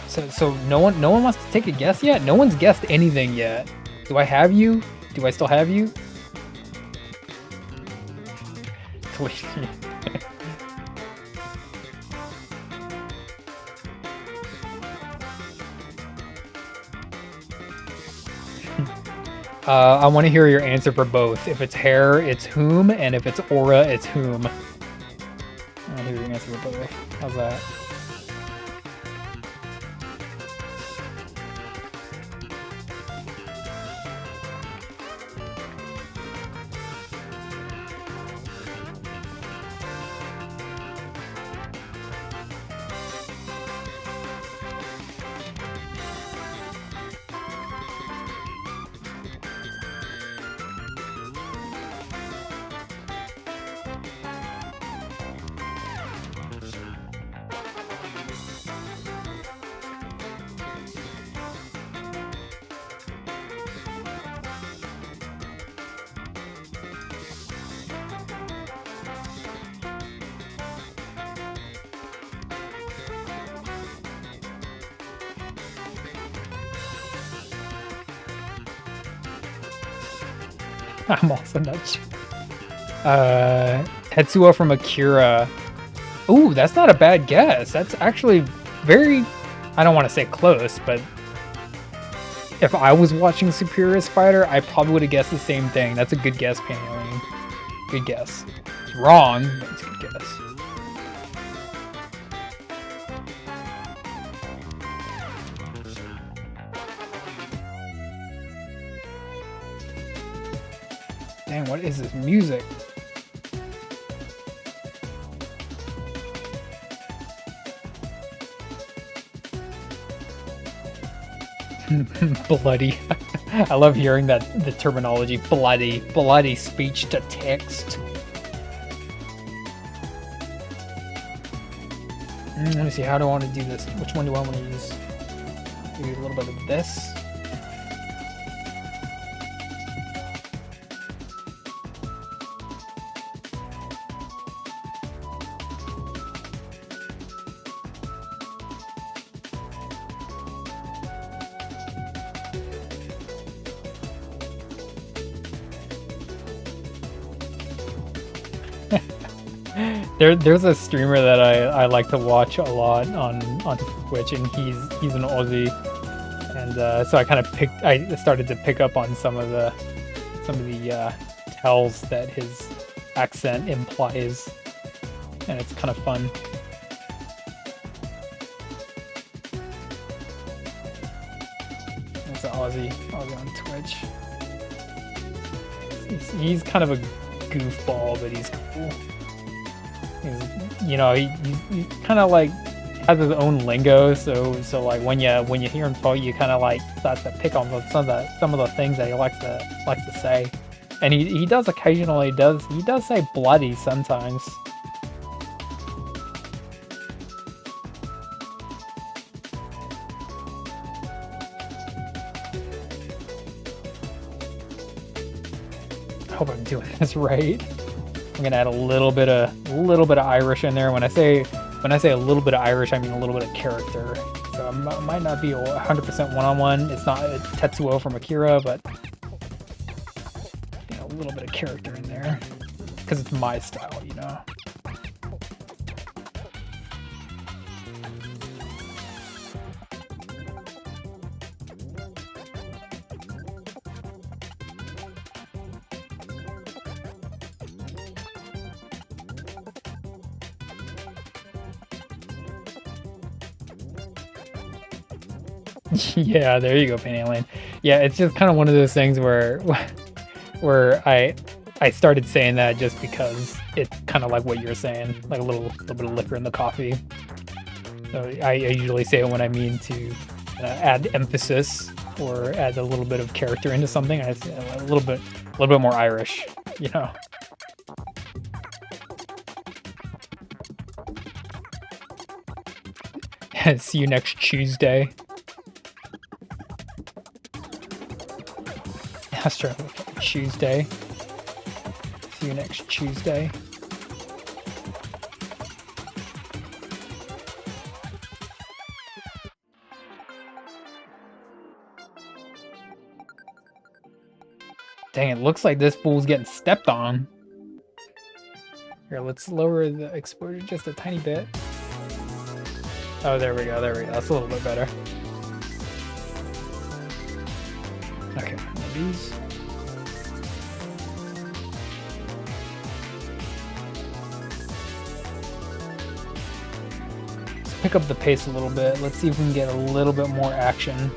So no one wants to take a guess yet? No one's guessed anything yet. Do I have you? Do I still have you? I want to hear your answer for both. If it's hair, it's whom, and if it's aura, it's whom. I want to hear your answer for both. How's that? I'm also not sure. Tetsuo from Akira. Ooh, that's not a bad guess. That's actually very, I don't want to say close, but if I was watching Superior Spider, I probably would have guessed the same thing. That's a good guess, Panelline. Good guess. It's wrong, but it's a good guess. Dang, what is this music? Bloody. I love hearing that, the terminology, bloody speech to text. Let me see, how do I want to do this? Which one do I want to use? Maybe a little bit of this. There's a streamer that I like to watch a lot on Twitch, and he's an Aussie, and so I started to pick up on some of the tells that his accent implies, and it's kind of fun. It's an Aussie on Twitch. He's kind of a goofball, but he's cool. You know, he kind of like has his own lingo, so like when you hear him talk, you kind of like start to pick on some of the things that he likes to say, and he does occasionally he does say bloody sometimes. I hope I'm doing this right. I'm gonna add a little bit of Irish in there. When I say When I say a little bit of Irish, I mean a little bit of character. So it might not be 100% one-on-one. It's not Tetsuo from Akira, but you know, a little bit of character in there. Because it's my style, you know. Yeah, there you go, Pain Alien. Yeah, it's just kind of one of those things where I started saying that just because it's kind of like what you're saying, like a little bit of liquor in the coffee. So I usually say it when I mean to add emphasis or add a little bit of character into something. I say a little bit more Irish, you know. See you next Tuesday. Astro Tuesday. See you next Tuesday. Dang, it looks like this fool's getting stepped on. Here, let's lower the exposure just a tiny bit. Oh, there we go, That's a little bit better. Okay, one of these. Let's pick up the pace a little bit. Let's see if we can get a little bit more action.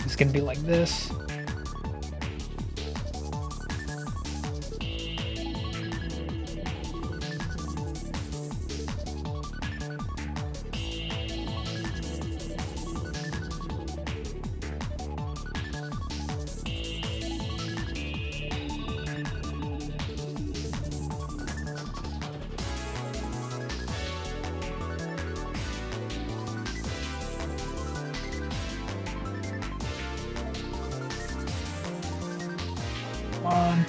It's gonna be like this. On.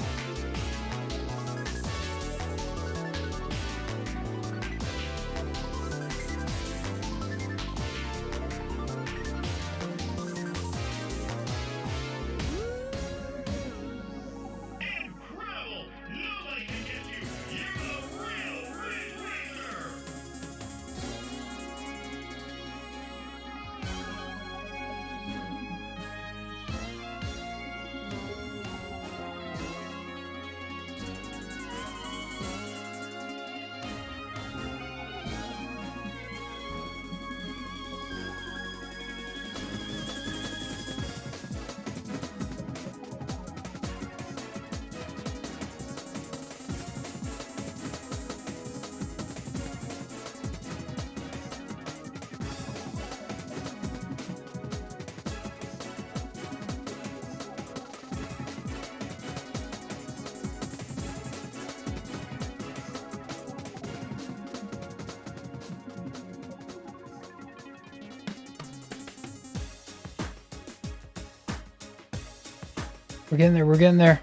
We're getting there.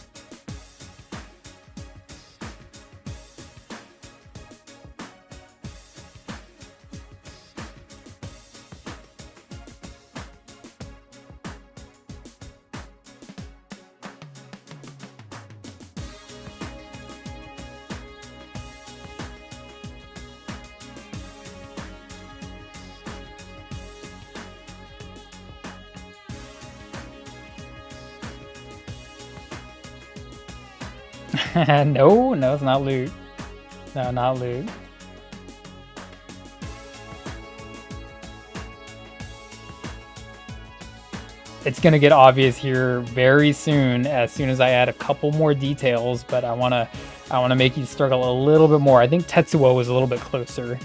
No, it's not loot. No, not loot. It's gonna get obvious here very soon as I add a couple more details, but I wanna make you struggle a little bit more. I think Tetsuo was a little bit closer.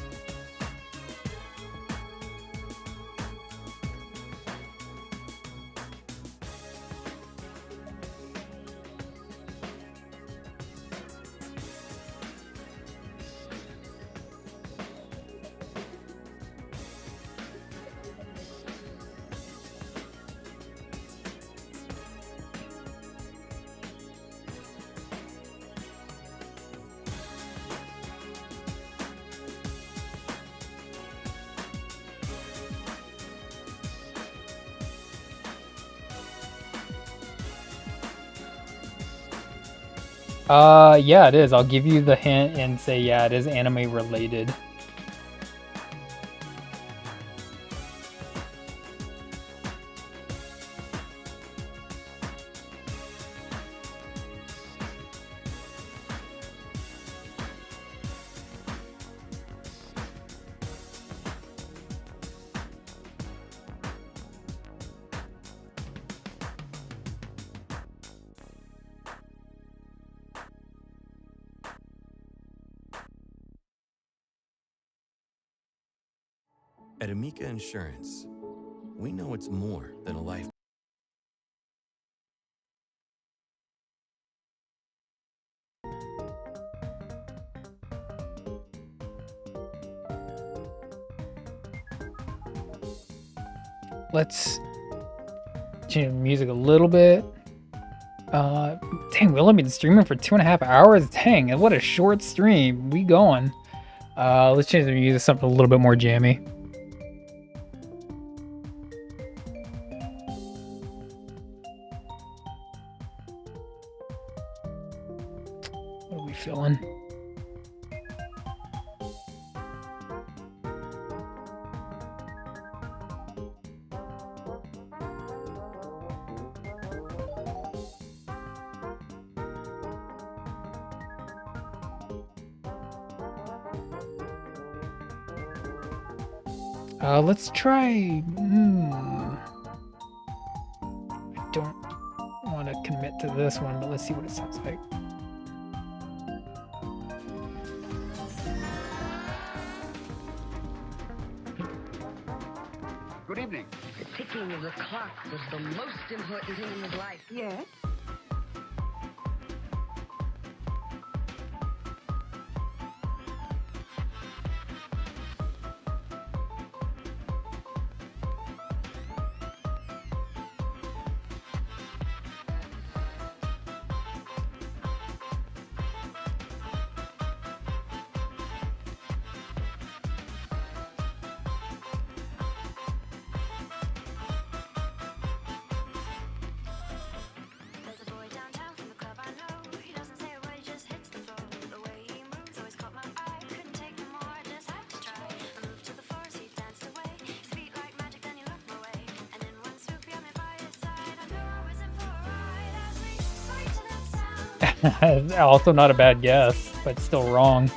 Yeah, it is. I'll give you the hint and say, yeah, it is anime related. At Amica Insurance, we know it's more than a life. Let's change the music a little bit. Dang, we only been streaming for 2.5 hours. Dang, what a short stream. We going. Let's change the music to something a little bit more jammy. What are we feeling? Let's try. I don't want to commit to this one, but let's see what it sounds like. Good evening. The ticking of the clock was the most important thing in his life. Yes? Also not a bad guess, but still wrong.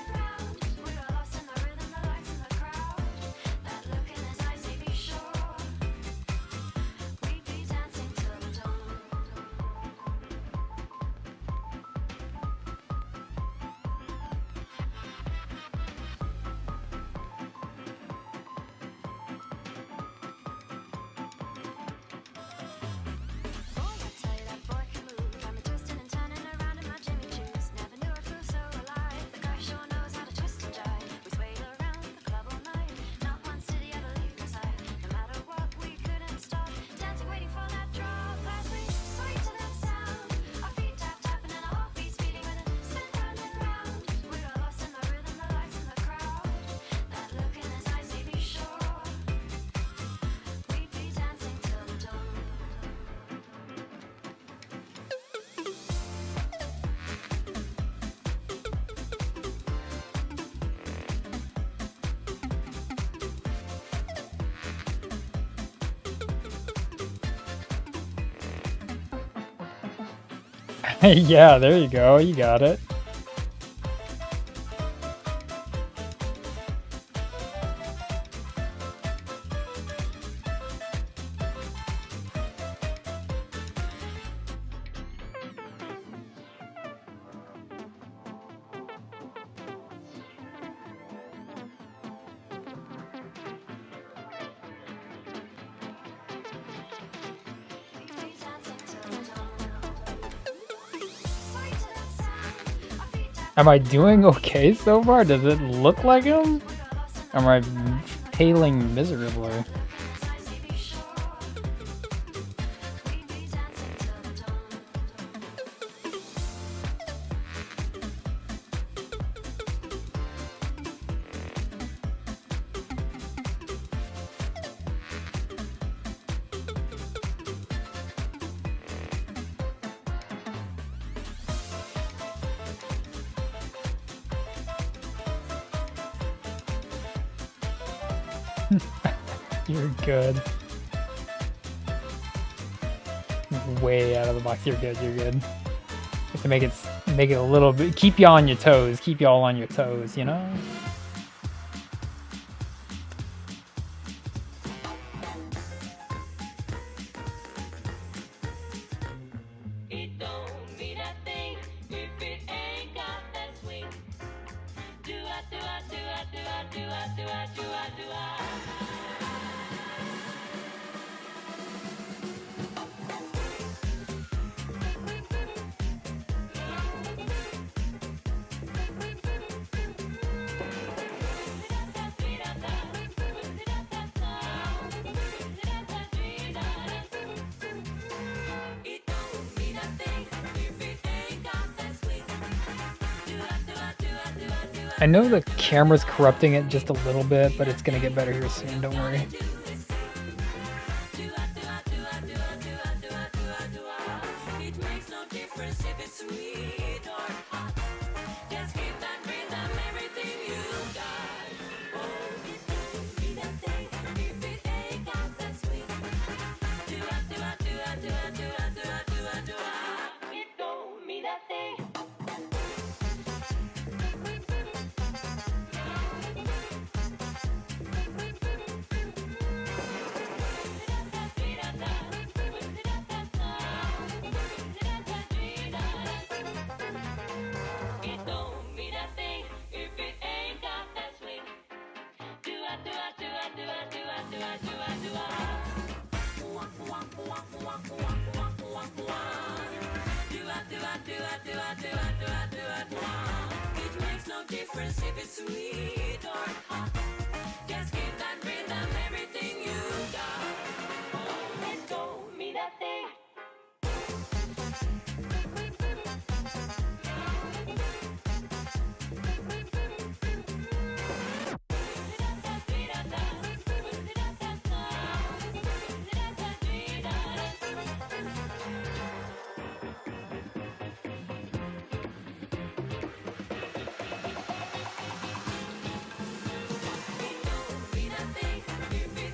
Yeah, there you go. You got it. Am I doing okay so far? Does it look like him? Am I failing miserably? You're good. Way out of the box. You're good. You're good. Have to make it a little bit. Keep y'all on your toes. Keep y'all on your toes. You know. I know the camera's corrupting it just a little bit, but it's gonna get better here soon, don't worry.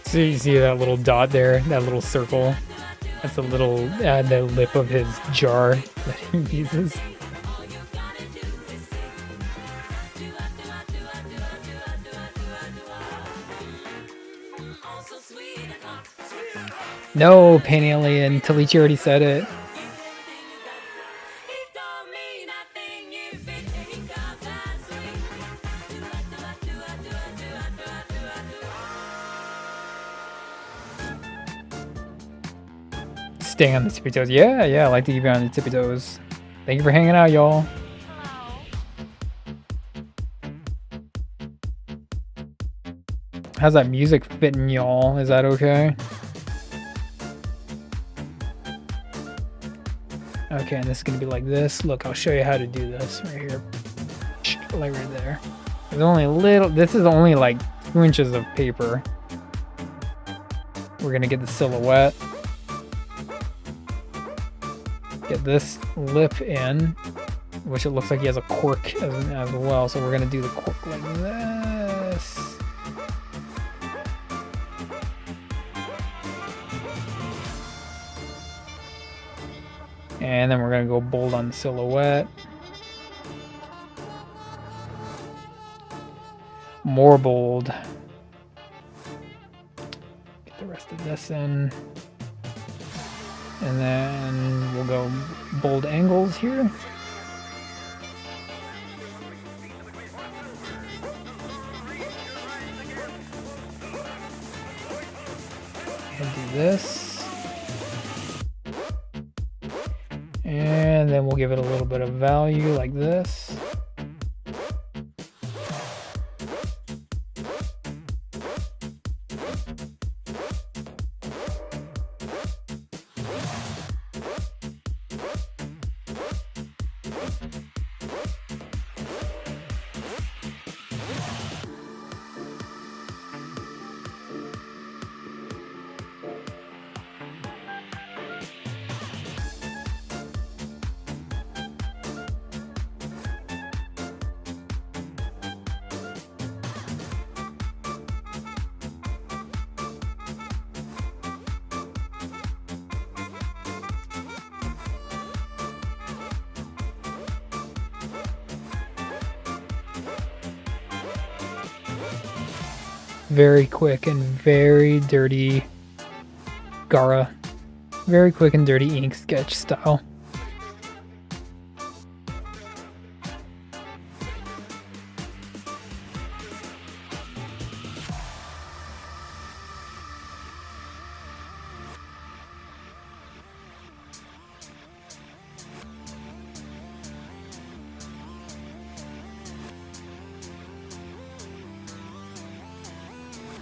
So you see that little dot there, that little circle? That's a little, the lip of his jar that he uses. No, Pain Alien, Talichi already said it. Staying on the tippy toes. Yeah, I like to keep you on the tippy toes. Thank you for hanging out, y'all. How's that music fitting, y'all? Is that okay? Okay, and this is gonna be like this. Look, I'll show you how to do this right here. Like right there. There's only a little, this is only like 2 inches of paper. We're gonna get the silhouette. Get this lip in, which it looks like he has a cork as well. So we're gonna do the cork like this. And then we're gonna go bold on the silhouette. More bold. Get the rest of this in. And then we'll go bold angles here. And do this. And then we'll give it a little bit of value like this. very quick and very dirty Gara. Very quick and dirty ink sketch style.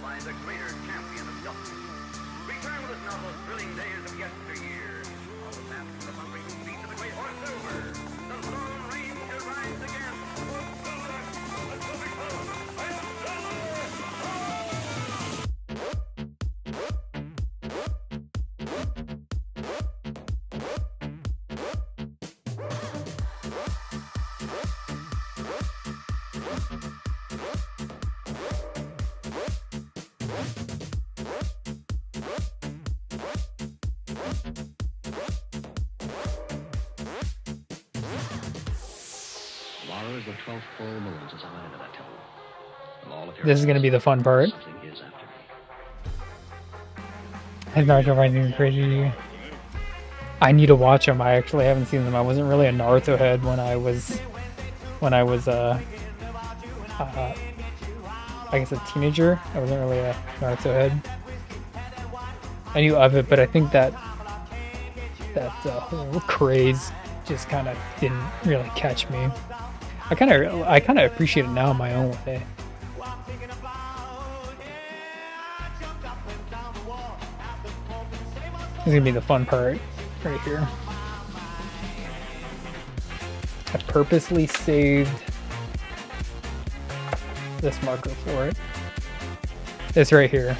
Find the greater champion of justice. Return with us now those thrilling days of yesteryear. All the maps of the hungry who beat to the great horse silver. The Lone Ranger rides again. Let's go, big fella. I am Tomorrow is the 12th full moon since I landed that temple. And all of your This is gonna be the fun part. something is after me. I'm not sure if anything crazy. I need to watch them. I actually haven't seen them. I wasn't really a Naruto head when I was I guess a teenager. I wasn't really a Naruto head. I knew of it, but I think that whole craze just kind of didn't really catch me. I kind of appreciate it now in my own way. This is gonna be the fun part right here. I purposely saved this marker for it. This right here.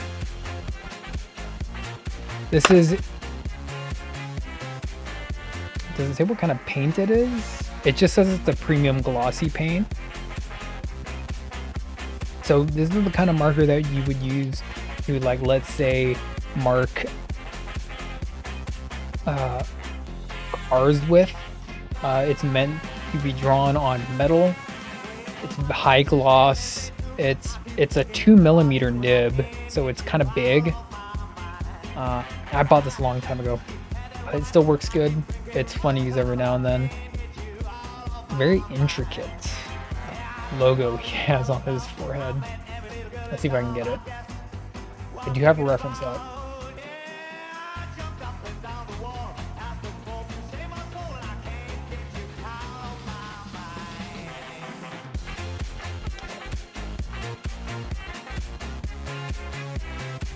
This is... Does it say what kind of paint it is? It just says it's a premium glossy paint. So this is the kind of marker that you would use to, like, let's say, mark cars with. It's meant to be drawn on metal. It's high gloss. It's a 2mm nib, so it's kind of big. I bought this a long time ago. It still works good. It's fun to use every now and then. Very intricate logo he has on his forehead. Let's see if I can get it. I do have a reference out.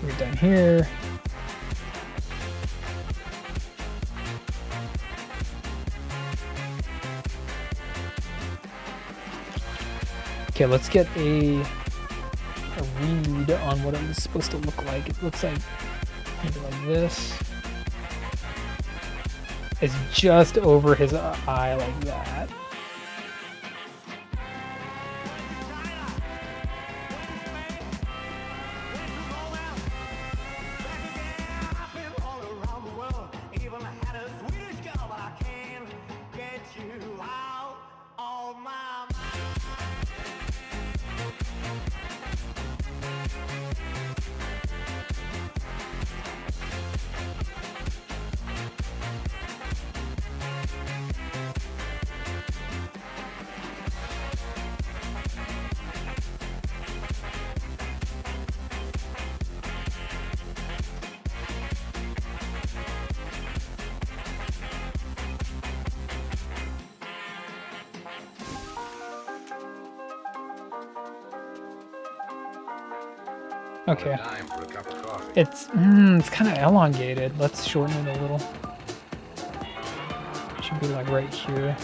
We're done here. Okay, let's get a read on what it was supposed to look like. It looks like maybe like this. It's just over his eye like that. Okay. It's kind of elongated. Let's shorten it a little. Should be like right here.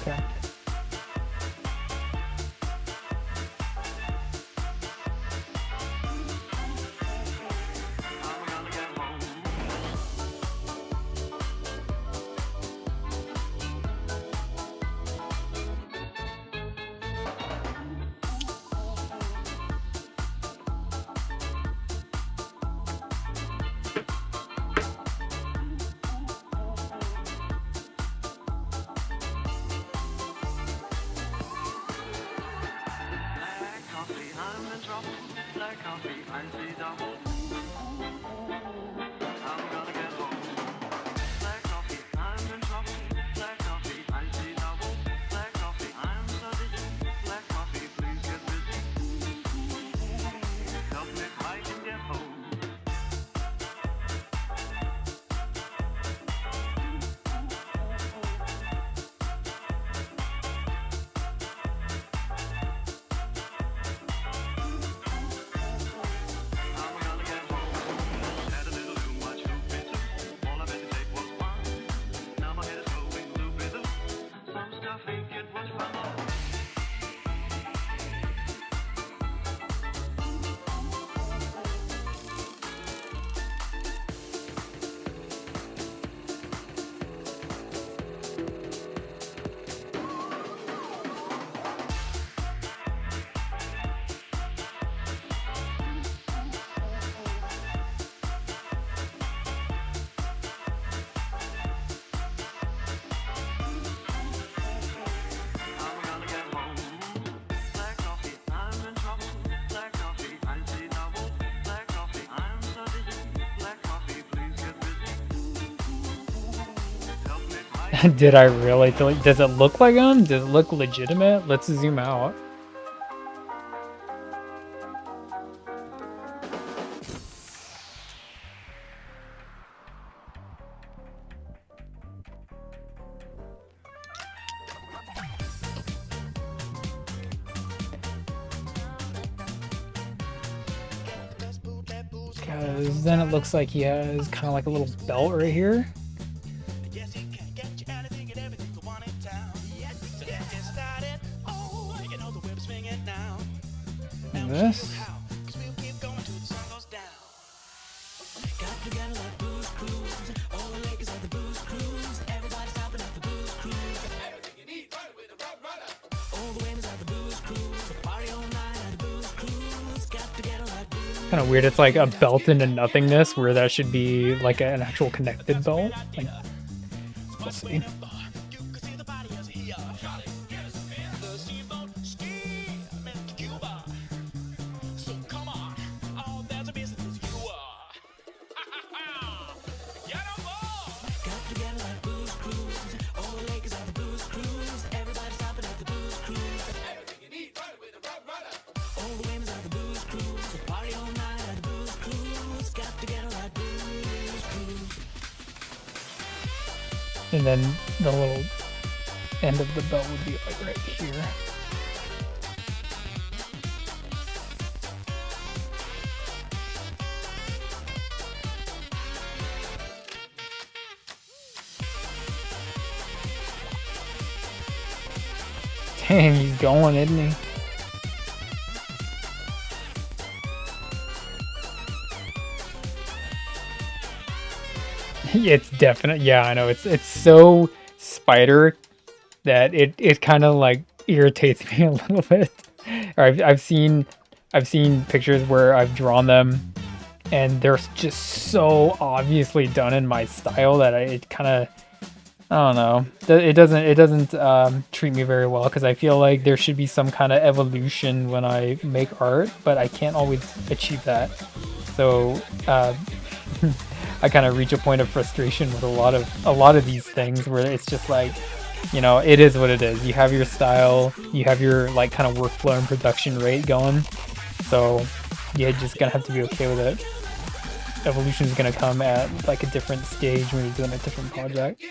Okay. Did I really? Does it look like him? Does it look legitimate? Let's zoom out. Because then it looks like he has kind of like a little belt right here. And this. Kind of weird. It's like a belt into nothingness where that should be like an actual connected belt. Like, we'll see. And then the little end of the belt would be like right here. Dang, he's going, isn't he? It's definite. Yeah, I know. It's so spider that it kind of like irritates me a little bit. Or I've seen pictures where I've drawn them, and they're just so obviously done in my style that it kind of, I don't know. It doesn't treat me very well, because I feel like there should be some kind of evolution when I make art, but I can't always achieve that. So I kind of reach a point of frustration with a lot of these things where it's just like, you know, it is what it is. You have your style, you have your like kind of workflow and production rate going, so you're just gonna have to be okay with it. Evolution is gonna come at like a different stage when you're doing a different project.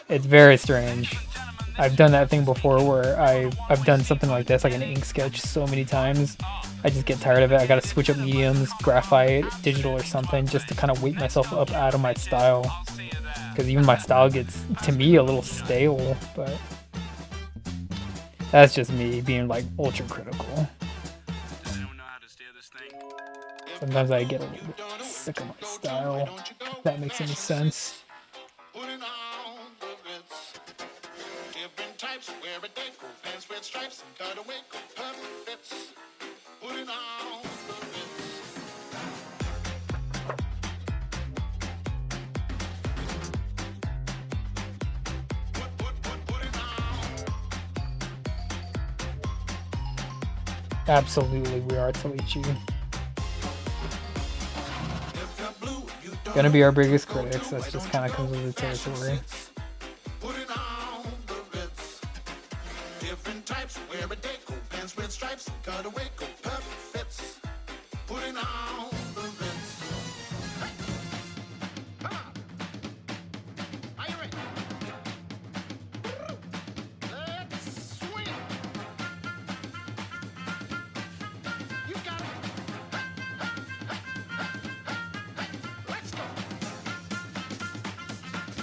It's very strange. I've done that thing before where I've done something like this, like an ink sketch, so many times. I just get tired of it. I gotta switch up mediums, graphite, digital or something, just to kind of wake myself up out of my style. Because even my style gets, to me, a little stale, but that's just me being like ultra critical. Sometimes I get a little bit sick of my style, if that makes any sense. Absolutely, we are Talichi. Gonna be our biggest critics. That's just kind of comes with the territory. Putting on the Ritz. Different types, wear a deco, pants with stripes, cutaway coat, perfect fits. Putting on the Ritz. Hey. Come on. Are you ready? Let's swing. You got it. Hey, hey, hey, hey, hey, hey. Let's go. Come on, here we go.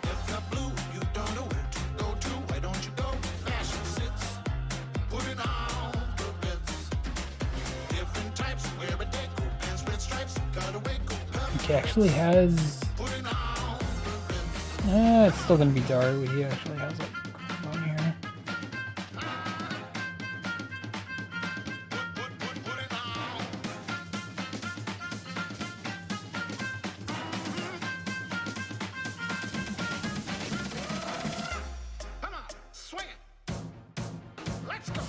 If you're blue, you don't know where to go to. Why don't you go? Fashion sits. Putting on the Ritz. Different types, wear a deco, pants with stripes, cutaway coat, perfect. He actually has. Putting on the Ritz. It's still gonna be dark, but he actually has like on here. Putting on. Come on, swing it. Let's go.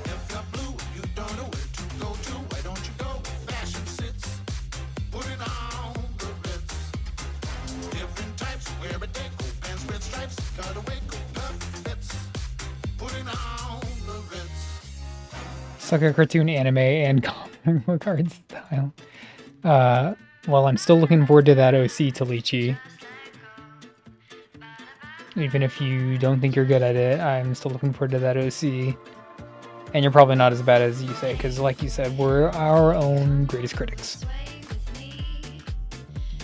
If you're blue, you don't know where to go to. Why don't you go? Fashion sits. Putting on the Ritz. Different types, wear a deco, pants with stripes, cutaway coat, perfect fits. Putting on the Ritz. Sucker cartoon anime and comic book art style. Well, I'm still looking forward to that OC Talichi. Even if you don't think you're good at it, I'm still looking forward to that OC. And you're probably not as bad as you say, because like you said, we're our own greatest critics.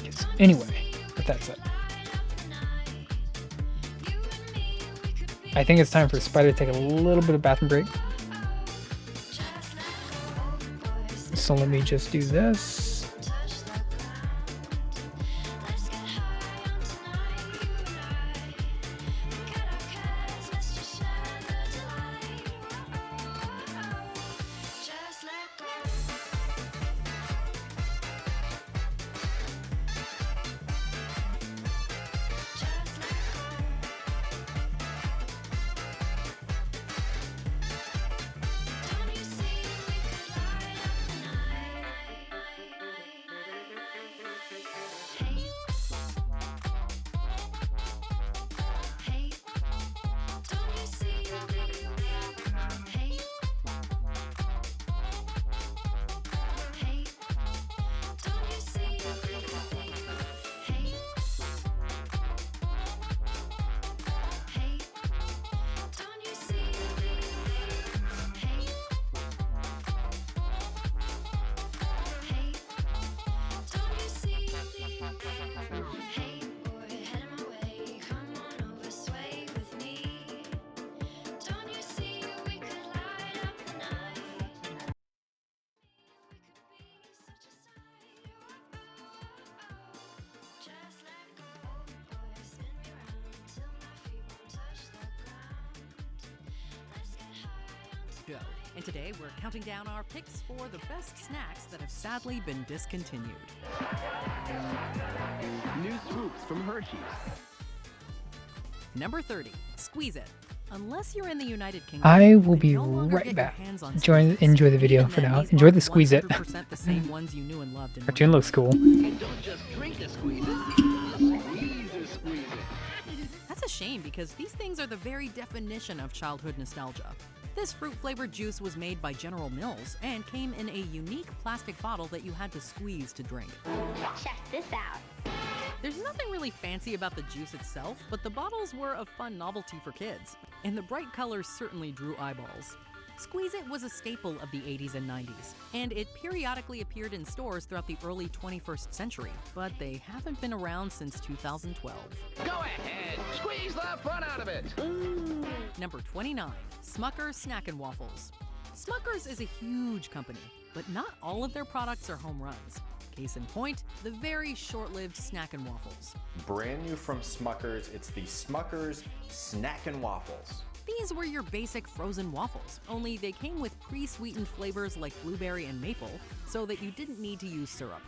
Yes. Anyway, with that said, I think it's time for Spider to take a little bit of bathroom break. So let me just do this. Show. And today we're counting down our picks for the best snacks that have sadly been discontinued. New swoops from Hershey's. Number 30, Squeeze It. Unless you're in the United Kingdom, I will you be no longer right get back. your hands on Enjoy the video Even for then, now. these Enjoy the aren't squeeze it. 100% the same ones you knew and loved in Cartoon looks cool. And don't just drink a squeeze it, squeeze it. That's a shame because these things are the very definition of childhood nostalgia. This fruit-flavored juice was made by General Mills and came in a unique plastic bottle that you had to squeeze to drink. Check this out. There's nothing really fancy about the juice itself, but the bottles were a fun novelty for kids, and the bright colors certainly drew eyeballs. Squeeze It was a staple of the 80s and 90s, and it periodically appeared in stores throughout the early 21st century, but they haven't been around since 2012. Go ahead, squeeze the fun out of it. Number 29, Smucker's Snackin' Waffles. Smucker's is a huge company, but not all of their products are home runs. Case in point, the very short-lived Snackin' Waffles. Brand new from Smucker's, it's the Smucker's Snackin' Waffles. These were your basic frozen waffles, only they came with pre-sweetened flavors like blueberry and maple, so that you didn't need to use syrup.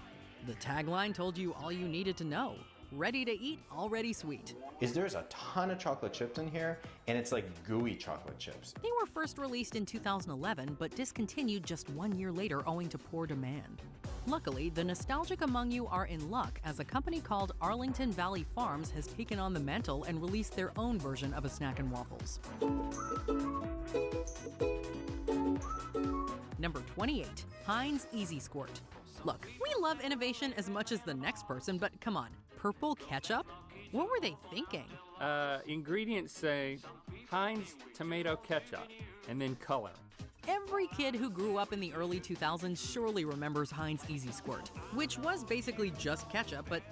The tagline told you all you needed to know. Ready to eat, already sweet. There's a ton of chocolate chips in here, and it's like gooey chocolate chips. They were first released in 2011, but discontinued just 1 year later owing to poor demand. Luckily, the nostalgic among you are in luck as a company called Arlington Valley Farms has taken on the mantle and released their own version of a Snackin' Waffles. Number 28, Heinz Easy Squirt. Look, we love innovation as much as the next person, but come on, purple ketchup? What were they thinking? Ingredients say Heinz tomato ketchup, and then color. Every kid who grew up in the early 2000s surely remembers Heinz Easy Squirt, which was basically just ketchup, but,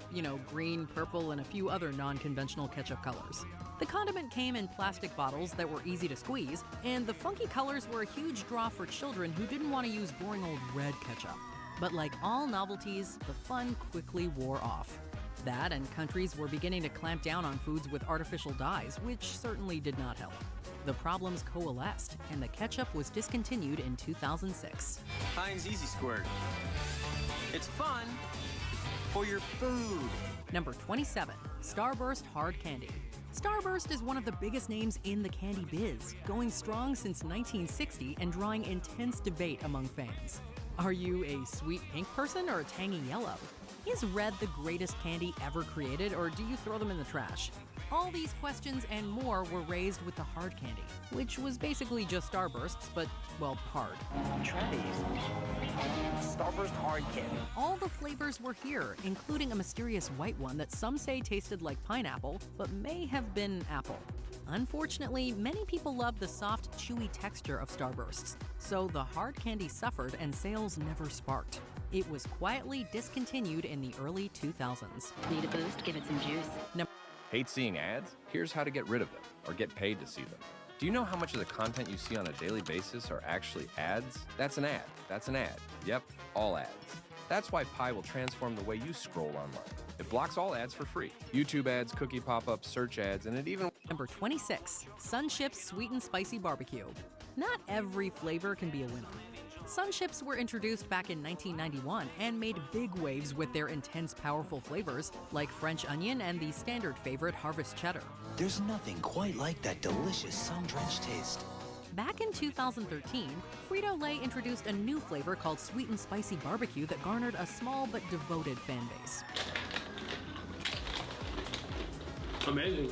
green, purple, and a few other non-conventional ketchup colors. The condiment came in plastic bottles that were easy to squeeze, and the funky colors were a huge draw for children who didn't want to use boring old red ketchup. But like all novelties, the fun quickly wore off. That and countries were beginning to clamp down on foods with artificial dyes, which certainly did not help. The problems coalesced, and the ketchup was discontinued in 2006. Heinz Easy Squirt. It's fun for your food. Number 27, Starburst Hard Candy. Starburst is one of the biggest names in the candy biz, going strong since 1960 and drawing intense debate among fans. Are you a sweet pink person or a tangy yellow? Is red the greatest candy ever created, or do you throw them in the trash? All these questions and more were raised with the hard candy, which was basically just Starbursts, but, well, hard. Try these. Starburst Hard Candy. All the flavors were here, including a mysterious white one that some say tasted like pineapple, but may have been apple. Unfortunately, many people love the soft, chewy texture of Starbursts, so the hard candy suffered and sales never sparked. It was quietly discontinued in the early 2000s. Need a boost? Give it some juice. Hate seeing ads? Here's how to get rid of them, or get paid to see them. Do you know how much of the content you see on a daily basis are actually ads? That's an ad. That's an ad. Yep, all ads. That's why Pi will transform the way you scroll online. It blocks all ads for free. YouTube ads, cookie pop-ups, search ads, and it even... Number 26, Sunchips Sweet and Spicy Barbecue. Not every flavor can be a winner. Sunchips were introduced back in 1991 and made big waves with their intense, powerful flavors, like French onion and the standard favorite Harvest Cheddar. There's nothing quite like that delicious sun-drenched taste. Back in 2013, Frito-Lay introduced a new flavor called Sweet and Spicy Barbecue that garnered a small but devoted fan base. Amazing.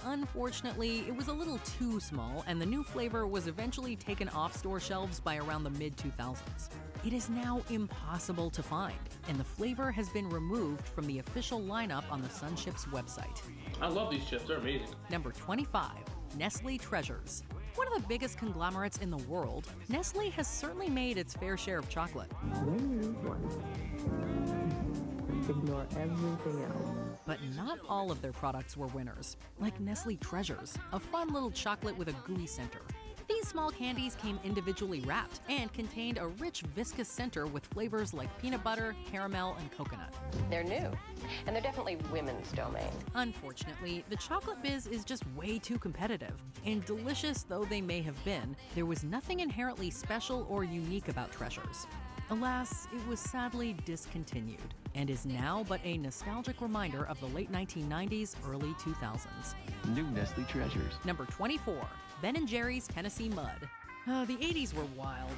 Unfortunately, it was a little too small, and the new flavor was eventually taken off store shelves by around the mid-2000s. It is now impossible to find, and the flavor has been removed from the official lineup on the Sunchips website. I love these chips, they're amazing. Number 25, Nestle Treasures. One of the biggest conglomerates in the world, Nestle has certainly made its fair share of chocolate. Ignore everything else. But not all of their products were winners, like Nestle Treasures, a fun little chocolate with a gooey center. These small candies came individually wrapped and contained a rich, viscous center with flavors like peanut butter, caramel, and coconut. They're new, and they're definitely women's domain. Unfortunately, the chocolate biz is just way too competitive, and delicious though they may have been, there was nothing inherently special or unique about Treasures. Alas, it was sadly discontinued, and is now but a nostalgic reminder of the late 1990s, early 2000s. New Nestle Treasures. Number 24, Ben & Jerry's Tennessee Mud. The 80s were wild.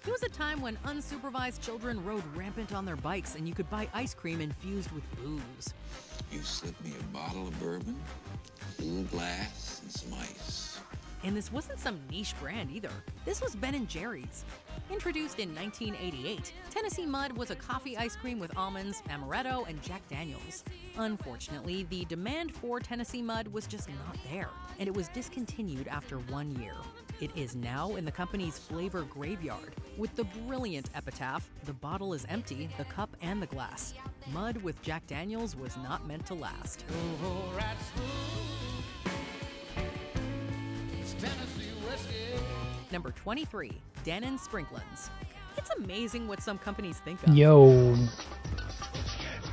It was a time when unsupervised children rode rampant on their bikes and you could buy ice cream infused with booze. You slip me a bottle of bourbon, a little glass, and some ice. And this wasn't some niche brand either. This was Ben & Jerry's. Introduced in 1988, Tennessee Mud was a coffee ice cream with almonds, amaretto, and Jack Daniels. Unfortunately, the demand for Tennessee Mud was just not there, and it was discontinued after 1 year. It is now in the company's flavor graveyard, with the brilliant epitaph, "The bottle is empty, the cup and the glass. Mud with Jack Daniels was not meant to last." Number 23, Dannon Sprinklins. It's amazing what some companies think of. Yo,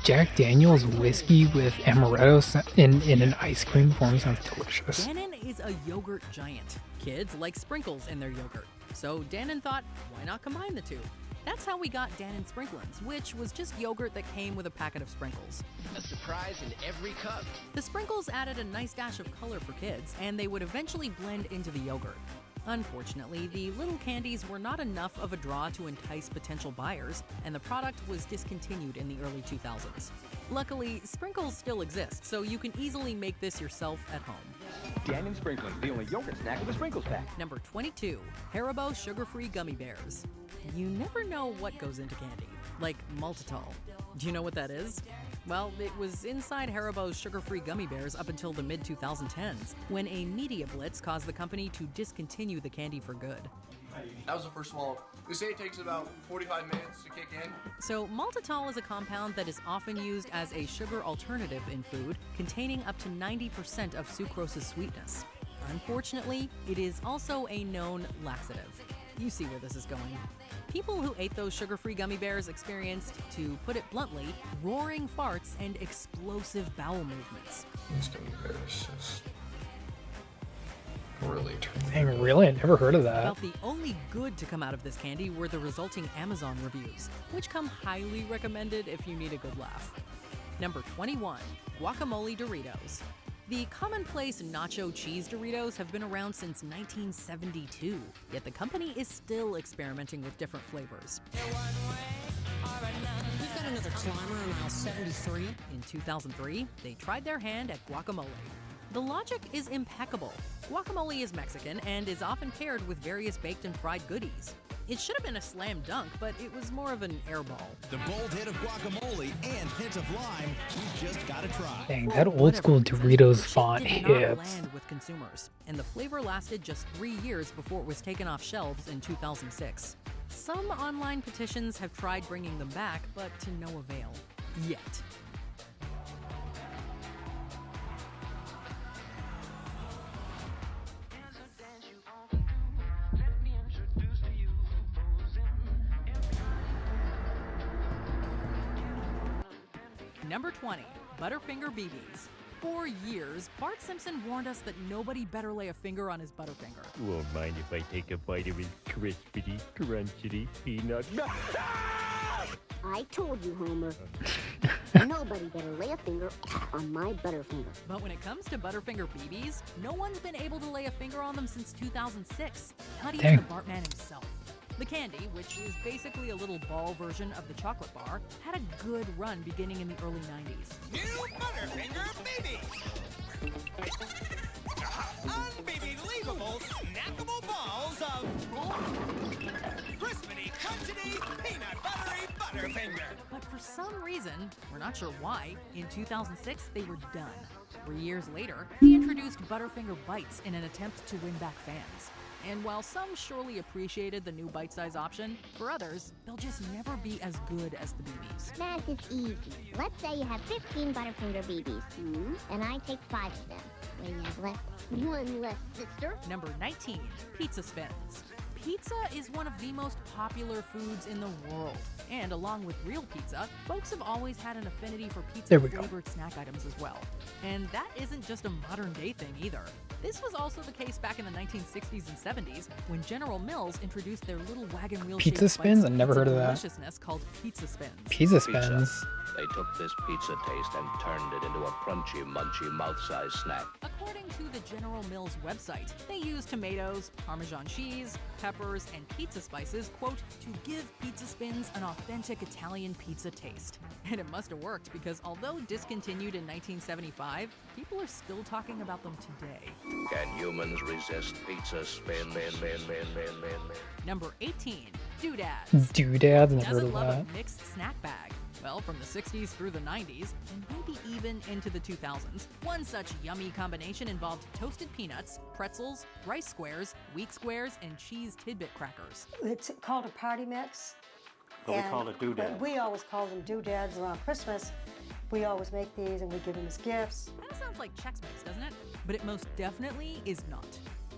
Jack Daniel's whiskey with amaretto in an ice cream form sounds delicious. Dannon is a yogurt giant. Kids like sprinkles in their yogurt. So Dannon thought, why not combine the two? That's how we got Dannon Sprinklins, which was just yogurt that came with a packet of sprinkles. A surprise in every cup. The sprinkles added a nice dash of color for kids, and they would eventually blend into the yogurt. Unfortunately, the little candies were not enough of a draw to entice potential buyers, and the product was discontinued in the early 2000s. Luckily, sprinkles still exist, so you can easily make this yourself at home. Dannon Sprinklins, the only yogurt snack with a sprinkles pack. Number 22, Haribo Sugar-Free Gummy Bears. You never know what goes into candy, like maltitol. Do you know what that is? Well, it was inside Haribo's sugar-free gummy bears up until the mid-2010s, when a media blitz caused the company to discontinue the candy for good. That was the first swallow. They say it takes about 45 minutes to kick in. So maltitol is a compound that is often used as a sugar alternative in food, containing up to 90% of sucrose's sweetness. Unfortunately, it is also a known laxative. You see where this is going. People who ate those sugar-free gummy bears experienced, to put it bluntly, roaring farts and explosive bowel movements. These gummy bears just really turn. Dang, really? I never heard of that. About the only good to come out of this candy were the resulting Amazon reviews, which come highly recommended if you need a good laugh. Number 21, Guacamole Doritos. The commonplace nacho cheese Doritos have been around since 1972, yet the company is still experimenting with different flavors. We've got another climber on aisle 73. In 2003, they tried their hand at guacamole. The logic is impeccable. Guacamole is Mexican and is often paired with various baked and fried goodies. It should have been a slam dunk, but it was more of an airball. The bold hit of guacamole and hint of lime, you just gotta try. Dang, that old school Doritos font It did not hits. land with consumers, and the flavor lasted just 3 years before it was taken off shelves in 2006. Some online petitions have tried bringing them back, but to no avail. Yet. Number 20, Butterfinger BBs. For years, Bart Simpson warned us that nobody better lay a finger on his Butterfinger. Won't mind if I take a bite of his crispity, crunchity peanut. I told you, Homer. Nobody better lay a finger on my Butterfinger. But when it comes to Butterfinger BBs, no one's been able to lay a finger on them since 2006. Not even the Bartman himself. The candy, which is basically a little ball version of the chocolate bar, had a good run beginning in the early 90s. New Butterfinger BB! Unbelievable, snackable balls of crispity, crunchity, peanut buttery Butterfinger! But for some reason, we're not sure why, in 2006 they were done. 3 years later, he introduced Butterfinger Bites in an attempt to win back fans. And while some surely appreciated the new bite-size option, for others, they'll just never be as good as the BBs. Math is easy. Let's say you have 15 Butterfinger BBs, and I take 5 of them. What do you have left? One less, sister. Number 19, Pizza Spins. Pizza is one of the most popular foods in the world. And along with real pizza, folks have always had an affinity for pizza-flavored snack items as well. And that isn't just a modern-day thing either. This was also the case back in the 1960s and 70s when General Mills introduced their little wagon wheel Pizza spins? I've never heard of that. Deliciousness called Pizza Spins. Pizza spins. They took this pizza taste and turned it into a crunchy, munchy, mouth-sized snack. According to the General Mills website, they use tomatoes, Parmesan cheese, peppers, and pizza spices, quote, to give pizza spins an authentic Italian pizza taste. And it must have worked because although discontinued in 1975, people are still talking about them today. Can humans resist pizza spin? Number 18, Doodads. Doodads, never heard Doesn't of love that. a mixed snack bag. Well, from the 60s through the 90s, and maybe even into the 2000s, one such yummy combination involved toasted peanuts, pretzels, rice squares, wheat squares, and cheese tidbit crackers. It's called a party mix. But we call it doodad. We always call them doodads around Christmas. We always make these and we give them as gifts. That sounds like Chex Mix, doesn't it? But it most definitely is not.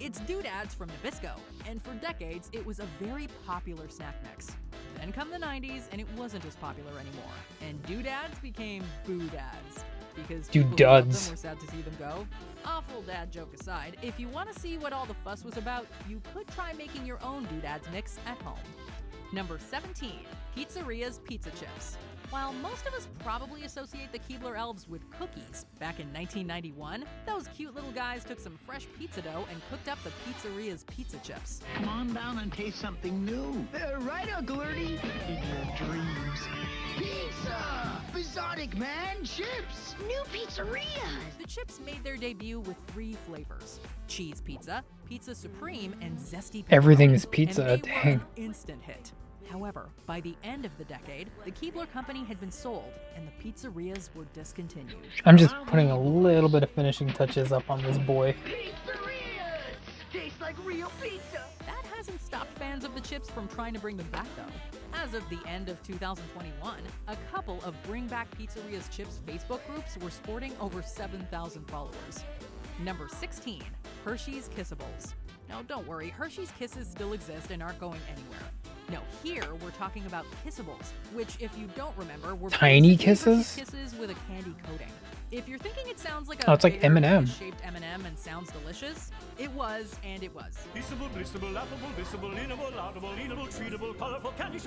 It's Doodads from Nabisco, and for decades it was a very popular snack mix. Then come the 90s, and it wasn't as popular anymore, and Doodads became Boo-Dads. Because people who loved them were sad to see them go. Awful dad joke aside, if you want to see what all the fuss was about, you could try making your own Doodads mix at home. Number 17, Pizzeria's Pizza Chips. While most of us probably associate the Keebler Elves with cookies, back in 1991, those cute little guys took some fresh pizza dough and cooked up the Pizzeria's Pizza Chips. Come on down and taste something new. Right, Uncle Ernie. In your dreams. Pizza! Bizarric, man! Chips! New pizzerias! The chips made their debut with 3 flavors: cheese pizza, pizza supreme, and zesty pepperoni. Everything is pizza, and they dang. were an instant hit. However, by the end of the decade, the Keebler Company had been sold, and the pizzerias were discontinued. I'm just putting a little bit of finishing touches up on this boy. Pizzerias! Tastes like real pizza! That hasn't stopped fans of the chips from trying to bring them back, though. As of the end of 2021, a couple of Bring Back Pizzeria's Chips Facebook groups were sporting over 7,000 followers. Number 16, Hershey's Kissables. Now, don't worry, Hershey's Kisses still exist and aren't going anywhere. No, here we're talking about Kissables, which, if you don't remember, were Tiny basically Kisses? Hershey's Kisses with a candy coating. If you're thinking it sounds like Oh, a it's like Vader M&M. shaped M&M and sounds delicious, it was, and it was. Peaceable, blissable, laughable, visible, inable, laudable, eatable, treatable, colorful candy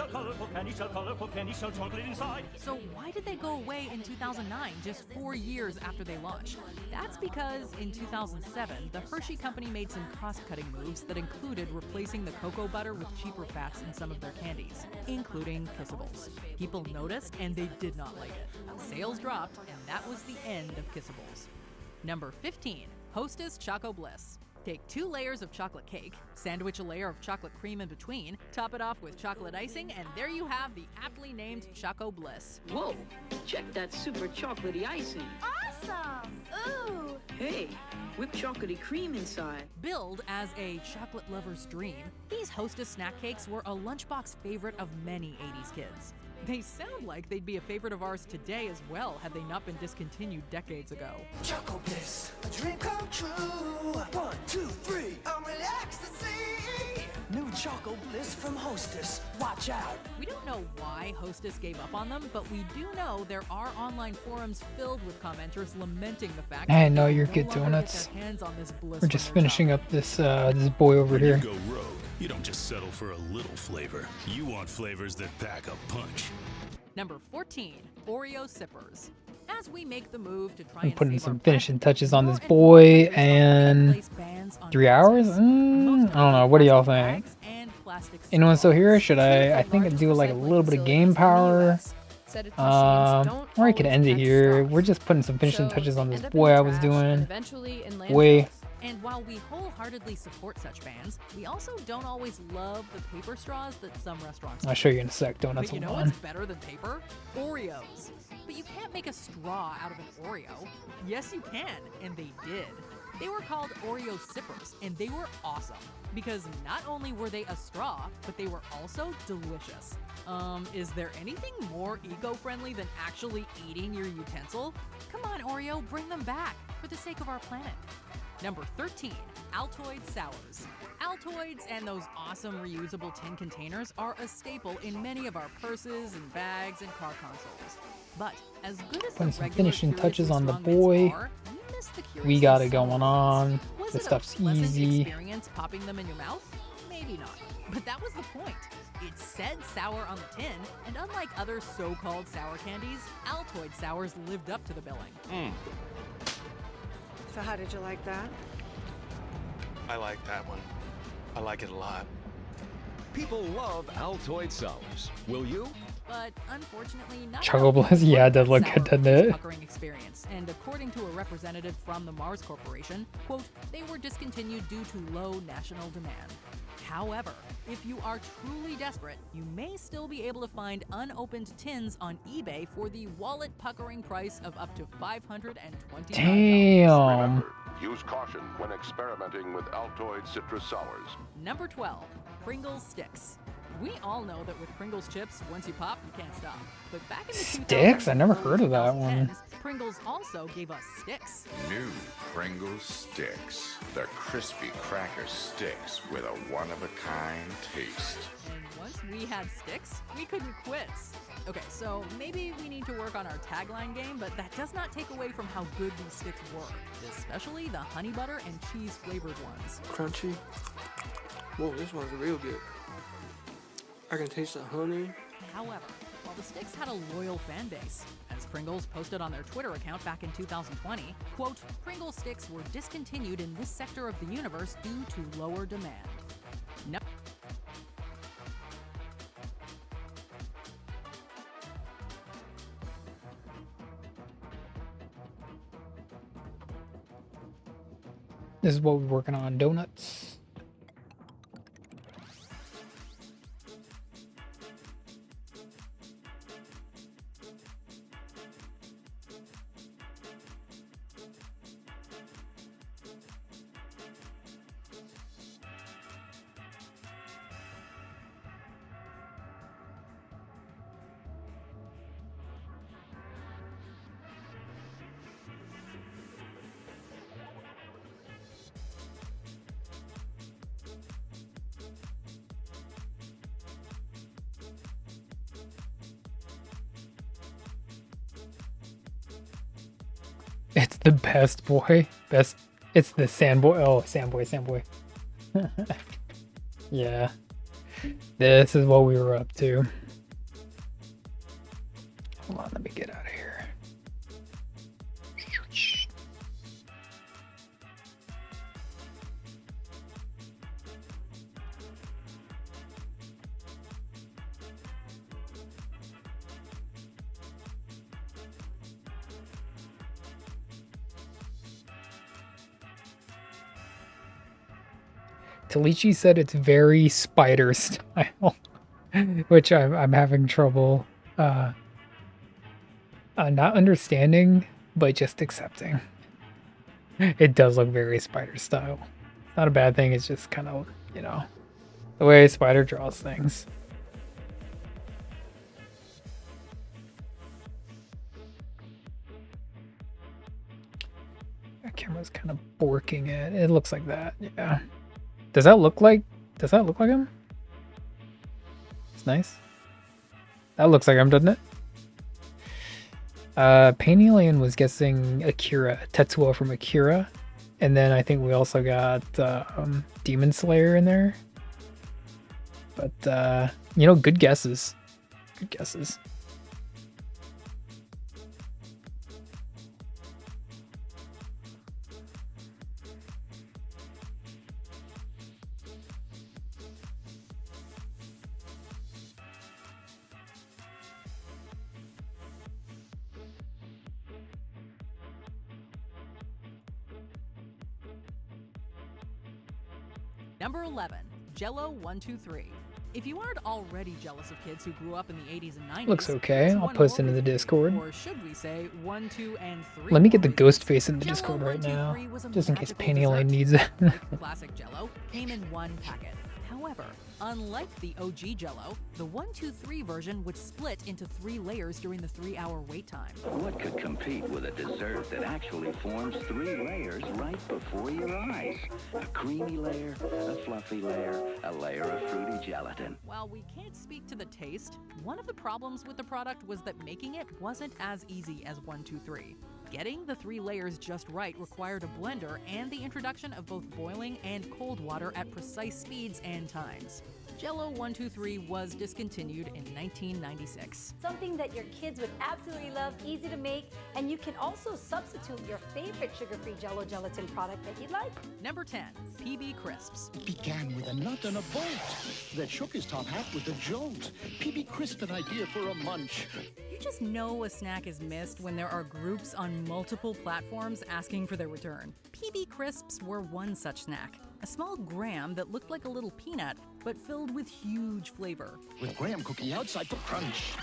shell, chocolate inside. So why did they go away in 2009, just 4 years after they launched? That's because in 2007, the Hershey Company made some cost-cutting moves that included replacing the cocoa butter with cheaper fats in some of their candies, including Kissables. People noticed and they did not like it. Sales dropped, and that was the end of Kissables. Number 15, Hostess Choco Bliss. Take 2 layers of chocolate cake, sandwich a layer of chocolate cream in between, top it off with chocolate icing, and there you have the aptly named Choco Bliss. Whoa, check that super chocolatey icing. Awesome! Ooh! Hey, whipped chocolatey cream inside. Billed as a chocolate lover's dream, these Hostess snack cakes were a lunchbox favorite of many 80s kids. They sound like they'd be a favorite of ours today as well had they not been discontinued decades ago. Choco Bliss, a dream come true. 1, 2, 3, I'm in ecstasy. New Choco Bliss from Hostess. Watch out. We don't know why Hostess gave up on them, but we do know there are online forums filled with commenters lamenting the fact I that know they you're no good longer donuts. get their hands on this bliss We're from just their finishing up this this boy over here. Go rogue. You don't just settle for a little flavor. You want flavors that pack a punch. Number 14, Oreo Sippers. As we make the move to try I'm and putting save some our finishing planet, touches on more this and boy, more countries are and place bans on 3 hours? plastics. I don't know. What do y'all think? And plastic Anyone still here? Should I think I'd do like a little bit of game power. Or I could end it here. We're just putting some finishing touches on this boy I was doing. Boy. And while we wholeheartedly support such bans, we also don't always love the paper straws that some restaurants I'll show you in a sec. Donuts, But you know hold on. what's better than paper? Oreos. But you can't make a straw out of an Oreo. Yes, you can, and they did. They were called Oreo Sippers, and they were awesome. Because not only were they a straw, but they were also delicious. Is there anything more eco-friendly than actually eating your utensil? Come on, Oreo, bring them back, for the sake of our planet. Number 13, Altoid Sours. Altoids and those awesome reusable tin containers are a staple in many of our purses and bags and car consoles. But as good as Putting the some regular finishing Purits touches and on the Strong Mints boy. are, we miss the curious we got it sour going ones? on. Was This it a stuff's pleasant easy. experience popping them in your mouth? Maybe not. But that was the point. It said sour on the tin, and unlike other so-called sour candies, Altoid sours lived up to the billing. So how did you like that? I like that one. I like it a lot. People love Altoid sours. Will you? But unfortunately, not Choco all Bliss, people yeah, want it does that look sour good, doesn't face it? puckering experience. And according to a representative from the Mars Corporation, quote, they were discontinued due to low national demand. However, if you are truly desperate, you may still be able to find unopened tins on eBay for the wallet puckering price of up to $525. Damn. Use caution when experimenting with Altoid citrus sours. Number 12, Pringles Sticks. We all know that with Pringles chips, once you pop, you can't stop. But back in the Sticks? I never heard of that one. 2010s, Pringles also gave us sticks. New Pringles Sticks. They're crispy cracker sticks with a one-of-a-kind taste. And once we had sticks, we couldn't quit. Okay, so maybe we need to work on our tagline game, but that does not take away from how good these sticks were, especially the honey butter and cheese flavored ones. Crunchy. Whoa, this one's real good. I can taste the honey. However, while the sticks had a loyal fan base, as Pringles posted on their Twitter account back in 2020, quote, Pringles sticks were discontinued in this sector of the universe due to lower demand. No. This is what we're working on, donuts. It's the best boy. It's the Sandboy. Oh, Sandboy. Yeah. This is what we were up to. Hold on, let me get out of here. Talichi said it's very spider style, which I'm having trouble not understanding, but just accepting. It does look very spider style. It's not a bad thing, it's just kind of, you know, the way Spider draws things. That camera's kind of borking it. It looks like that, yeah. Does that look like him? It's nice. That looks like him, doesn't it? Pain Alien was guessing Akira, Tetsuo from Akira. And then I think we also got Demon Slayer in there. But, you know, good guesses. Good guesses. Number 11, Jello 123. If you aren't already jealous of kids who grew up in the 80s and 90s, Looks okay. there's I'll one post it more in the reason, Discord. Or should we say 1, 2, and 3? Let me get the more ghost reasons. face in the Jell-O Discord right 1, 2, now, 3 was a just in case magical Pain Alien dessert. needs it. Classic Jell-O came in one packet. However, unlike the OG Jell-O, the 1, 2, 3 version would split into 3 layers during the 3-hour wait time. What could compete with a dessert that actually forms 3 layers right before your eyes? A creamy layer, a fluffy layer, a layer of fruity gelatin. While we can't speak to the taste, one of the problems with the product was that making it wasn't as easy as 1, 2, 3. Getting the 3 layers just right required a blender and the introduction of both boiling and cold water at precise speeds and times. Jell-O 123 was discontinued in 1996. Something that your kids would absolutely love, easy to make, and you can also substitute your favorite sugar-free Jell-O gelatin product that you like. Number 10, PB Crisps. It began with a nut and a bolt that shook his top hat with a jolt. PB Crisp, an idea for a munch. You just know a snack is missed when there are groups on multiple platforms asking for their return. PB Crisps were one such snack. A small graham that looked like a little peanut, but filled with huge flavor. With graham cookie outside for crunch.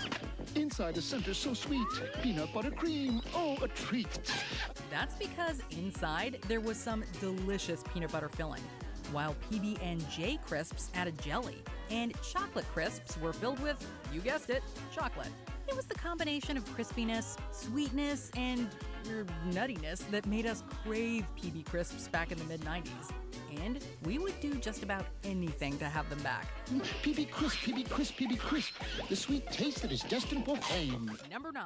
Inside the center so sweet. Peanut butter cream, oh, a treat. That's because inside there was some delicious peanut butter filling, while PB&J Crisps added jelly, and chocolate crisps were filled with, you guessed it, chocolate. It was the combination of crispiness, sweetness, and nuttiness that made us crave PB Crisps back in the mid-90s. And we would do just about anything to have them back. PB Crisp, PB Crisp, PB Crisp. The sweet taste that is destined for fame. Number 9,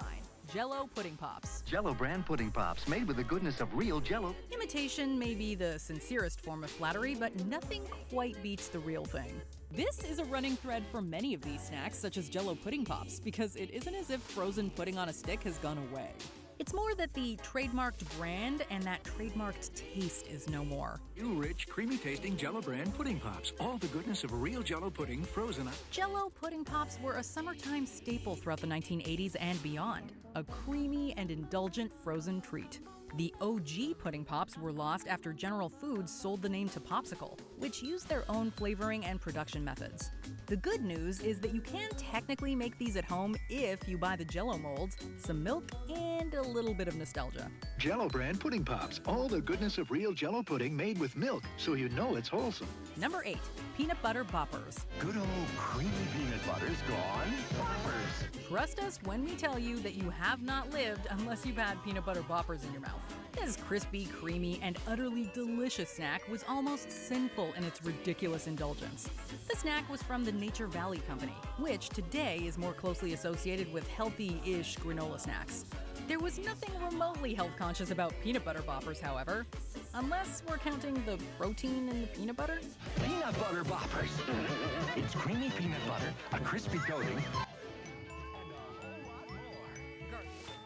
Jell-O Pudding Pops. Jell-O brand pudding pops, made with the goodness of real Jell-O. Imitation may be the sincerest form of flattery, but nothing quite beats the real thing. This is a running thread for many of these snacks, such as Jell-O Pudding Pops, because it isn't as if frozen pudding on a stick has gone away. It's more that the trademarked brand and that trademarked taste is no more. New, rich, creamy-tasting Jell-O brand pudding pops. All the goodness of real Jell-O pudding frozen. Jell-O Pudding Pops were a summertime staple throughout the 1980s and beyond. A creamy and indulgent frozen treat. The OG Pudding Pops were lost after General Foods sold the name to Popsicle, which used their own flavoring and production methods. The good news is that you can technically make these at home if you buy the Jell-O molds, some milk, and a little bit of nostalgia. Jell-O brand pudding pops. All the goodness of real Jell-O pudding made with milk, so you know it's wholesome. Number 8, Peanut Butter Boppers. Good old creamy peanut butter's gone. Boppers. Trust us when we tell you that you have not lived unless you've had peanut butter boppers in your mouth. This crispy, creamy, and utterly delicious snack was almost sinful in its ridiculous indulgence. The snack was from the Nature Valley Company, which today is more closely associated with healthy-ish granola snacks. There was nothing remotely health-conscious about peanut butter boppers, however, unless we're counting the protein in the peanut butter. Peanut butter boppers. It's creamy peanut butter, a crispy coating.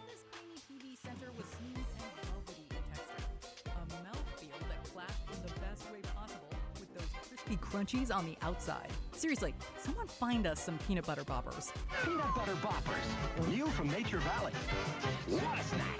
This creamy PB center was smooth and velvety in texture. A mouthfeel that clashed in the best way possible with those crispy crunchies on the outside. Seriously, someone find us some peanut butter boppers. Peanut butter boppers. New from Nature Valley. What a snack!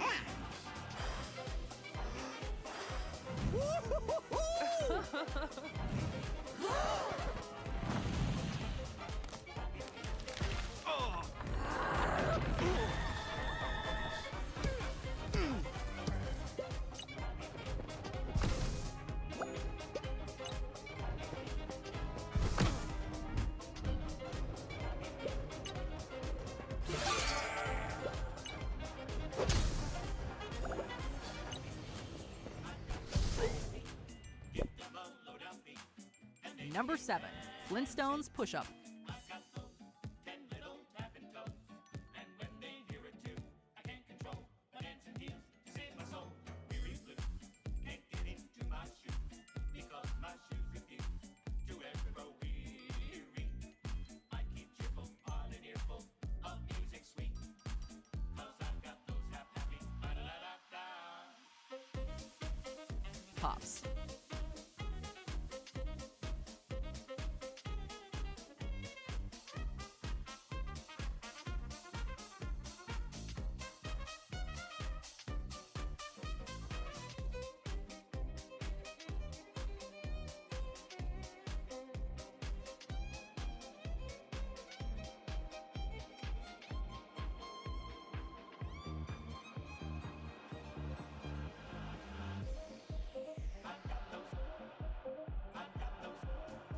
Number 7, Flintstones Push-Up. Pops.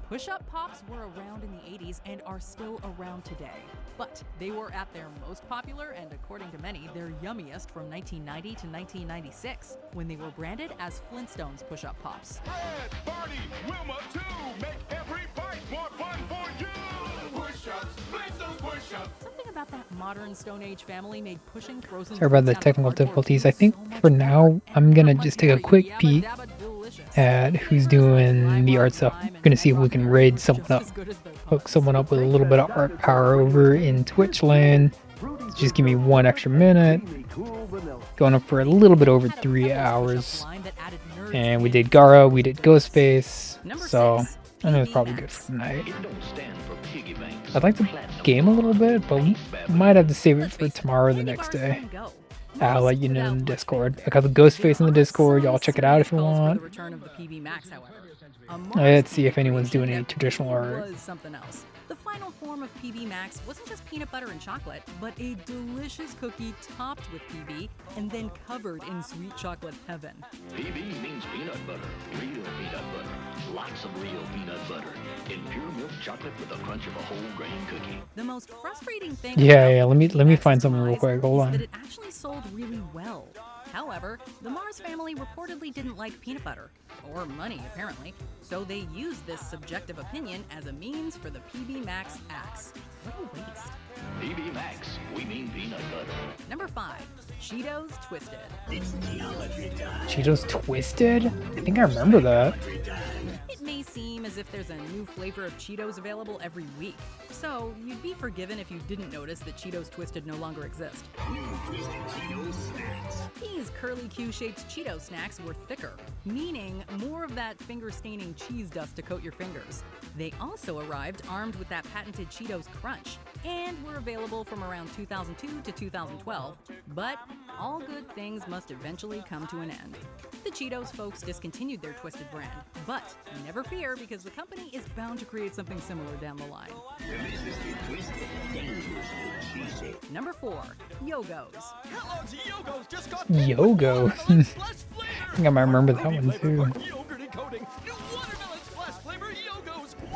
Push-Up Pops were around in the 80s and are still around today. But they were at their most popular and, according to many, their yummiest from 1990 to 1996, when they were branded as Flintstones Push-Up Pops. Fred, Barney, Wilma, too. Make every bite more fun for you. Push-ups, Flintstones push-ups. Something about about that modern Stone Age family made pushing frozen Sorry about the technical difficulties. I think for now, I'm going to just take a quick peek at who's doing the art stuff. I'm going to see if we can raid someone up. Hook someone up with a little bit of art power over in Twitch land. Just give me 1 extra minute. Going up for a little bit over 3 hours. And we did Gara, we did Ghostface. So I think it's probably good for tonight. I'd like to game a little bit, but we might have to save it for tomorrow or the next day. I'll let you know in the Discord. I got the Ghostface in the Discord. Y'all check it out if you want. Let's see if anyone's doing any traditional art. The final form of PB Max wasn't just peanut butter and chocolate, but a delicious cookie topped with PB and then covered in sweet chocolate heaven. PB means peanut butter, real peanut butter, lots of real peanut butter, in pure milk chocolate with the crunch of a whole grain cookie. The most frustrating thing let me find something real quick. Hold that on. it actually sold really well. However, the Mars family reportedly didn't like peanut butter, or money apparently, so they used this subjective opinion as a means for the PB Max axe. What a waste. PB Max, we mean peanut butter. Number 5, Cheetos Twisted. Cheetos Twisted? I think I remember that. It may seem as if there's a new flavor of Cheetos available every week, so you'd be forgiven if you didn't notice that Cheetos Twisted no longer exist. These curly Q-shaped Cheeto snacks were thicker, meaning more of that finger-staining cheese dust to coat your fingers. They also arrived armed with that patented Cheetos Crunch, and were available from around 2002 to 2012, but all good things must eventually come to an end. The Cheetos folks discontinued their Twisted brand, but never fear because the company is bound to create something similar down the line. Number 4, Yogos. Yogo. I think I might remember that one too.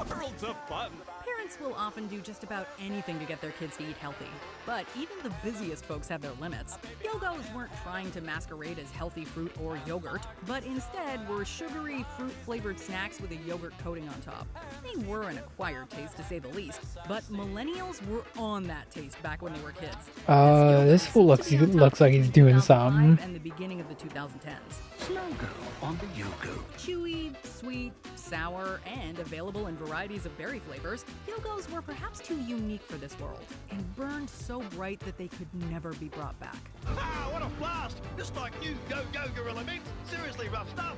Worlds of fun. Parents will often do just about anything to get their kids to eat healthy, but even the busiest folks have their limits. Yogos weren't trying to masquerade as healthy fruit or yogurt, but instead were sugary, fruit-flavored snacks with a yogurt coating on top. They were an acquired taste to say the least, but millennials were on that taste back when they were kids. This fool looks like he's doing something. And the beginning of the 2010s. Logo on the Yogo. Chewy, sweet, sour, and available in varieties of berry flavors, Yogos were perhaps too unique for this world, and burned so bright that they could never be brought back. Ah, what a blast! Just like new Go-Go Gorilla Mint. Seriously rough stuff.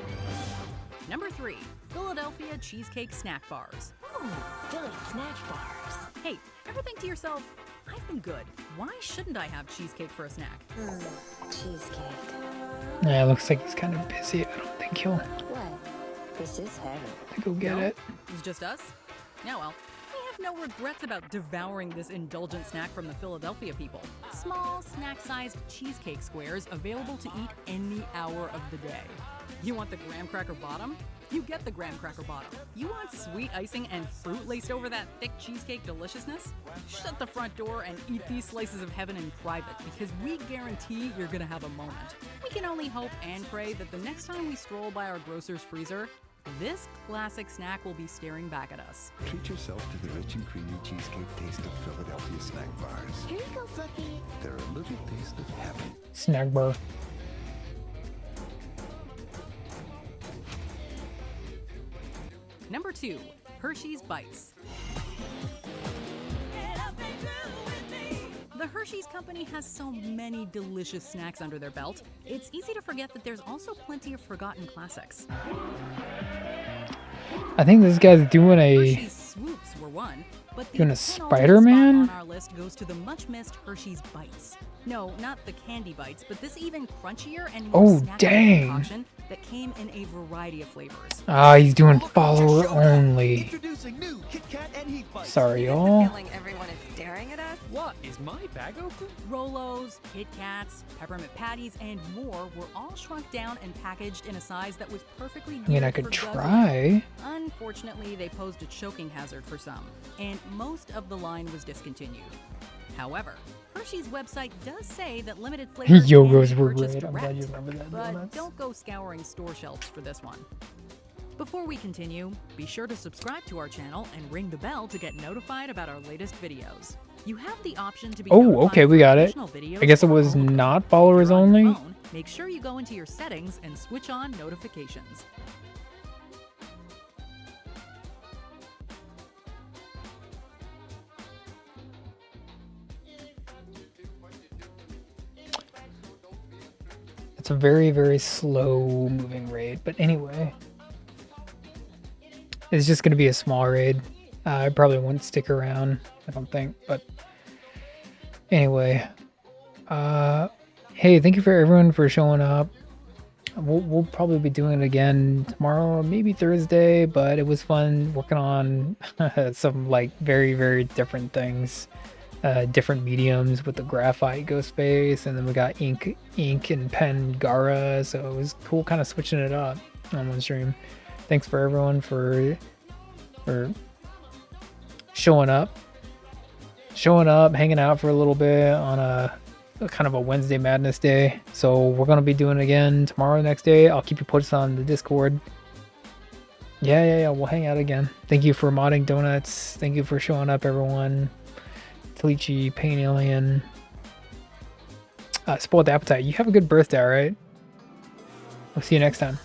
Number 3, Philadelphia Cheesecake Snack Bars. Ooh, Philly snack bars. Hey, ever think to yourself, I've been good. Why shouldn't I have cheesecake for a snack? Cheesecake. Yeah, it looks like he's kind of busy. I don't think he'll What? This is heavy. go get it. It's just us? Yeah, well, we have no regrets about devouring this indulgent snack from the Philadelphia people. Small, snack-sized cheesecake squares available to eat any hour of the day. You want the graham cracker bottom? You get the graham cracker bottom. You want sweet icing and fruit laced over that thick cheesecake deliciousness? Shut the front door and eat these slices of heaven in private, because we guarantee you're gonna have a moment. We can only hope and pray that the next time we stroll by our grocer's freezer, this classic snack will be staring back at us. Treat yourself to the rich and creamy cheesecake taste of Philadelphia snack bars. Here you go, Fluffy. They're a little taste of heaven. Snack bar. Number 2, Hershey's Bites. The Hershey's company has so many delicious snacks under their belt, it's easy to forget that there's also plenty of forgotten classics. I think this guy's doing Hershey's Swoops were one, but the doing a penultimate Spider-Man? spot on our list goes to the much-missed Hershey's Bites. No, not the candy bites, but this even crunchier and more Oh, snackable dang. concoction that came in a variety of flavors. Ah, he's doing follower only. Introducing new Kit Kat and Heat Bites. Sorry, y'all. Feeling everyone is staring at us? What? Is my bag open? Rolos, Kit Kats, peppermint patties, and more were all shrunk down and packaged in a size that was perfectly I mean, I geared could for try. guzzling. Unfortunately, they posed a choking hazard for some, and most of the line was discontinued. However, Hershey's website does say that limited flavors Yogos can be were purchased great. I'm glad direct, you remember that. but Donuts. don't go scouring store shelves for this one. Before we continue, be sure to subscribe to our channel and ring the bell to get notified about our latest videos. You have the option to be Oh, okay, we got it. I guess it was not followers only. Make sure you go into your settings and switch on notifications. It's a very, very slow moving raid, but anyway. It's just going to be a small raid. I probably won't stick around, I don't think, but anyway. Hey, thank you for everyone for showing up. We'll probably be doing it again tomorrow or maybe Thursday, but it was fun working on some like very, very different things. Different mediums with the graphite Ghostface, and then we got ink and pen Gara, so it was cool kind of switching it up on one stream. Thanks for everyone for showing up, hanging out for a little bit on a kind of a Wednesday Madness day. So we're gonna be doing it again tomorrow, next day. I'll keep you posted on the Discord. Yeah, we'll hang out again. Thank you for modding Donuts. Thank you for showing up, everyone. Talichi, Pain Alien, Spoiled Appetite. You have a good birthday, alright? We'll see you next time.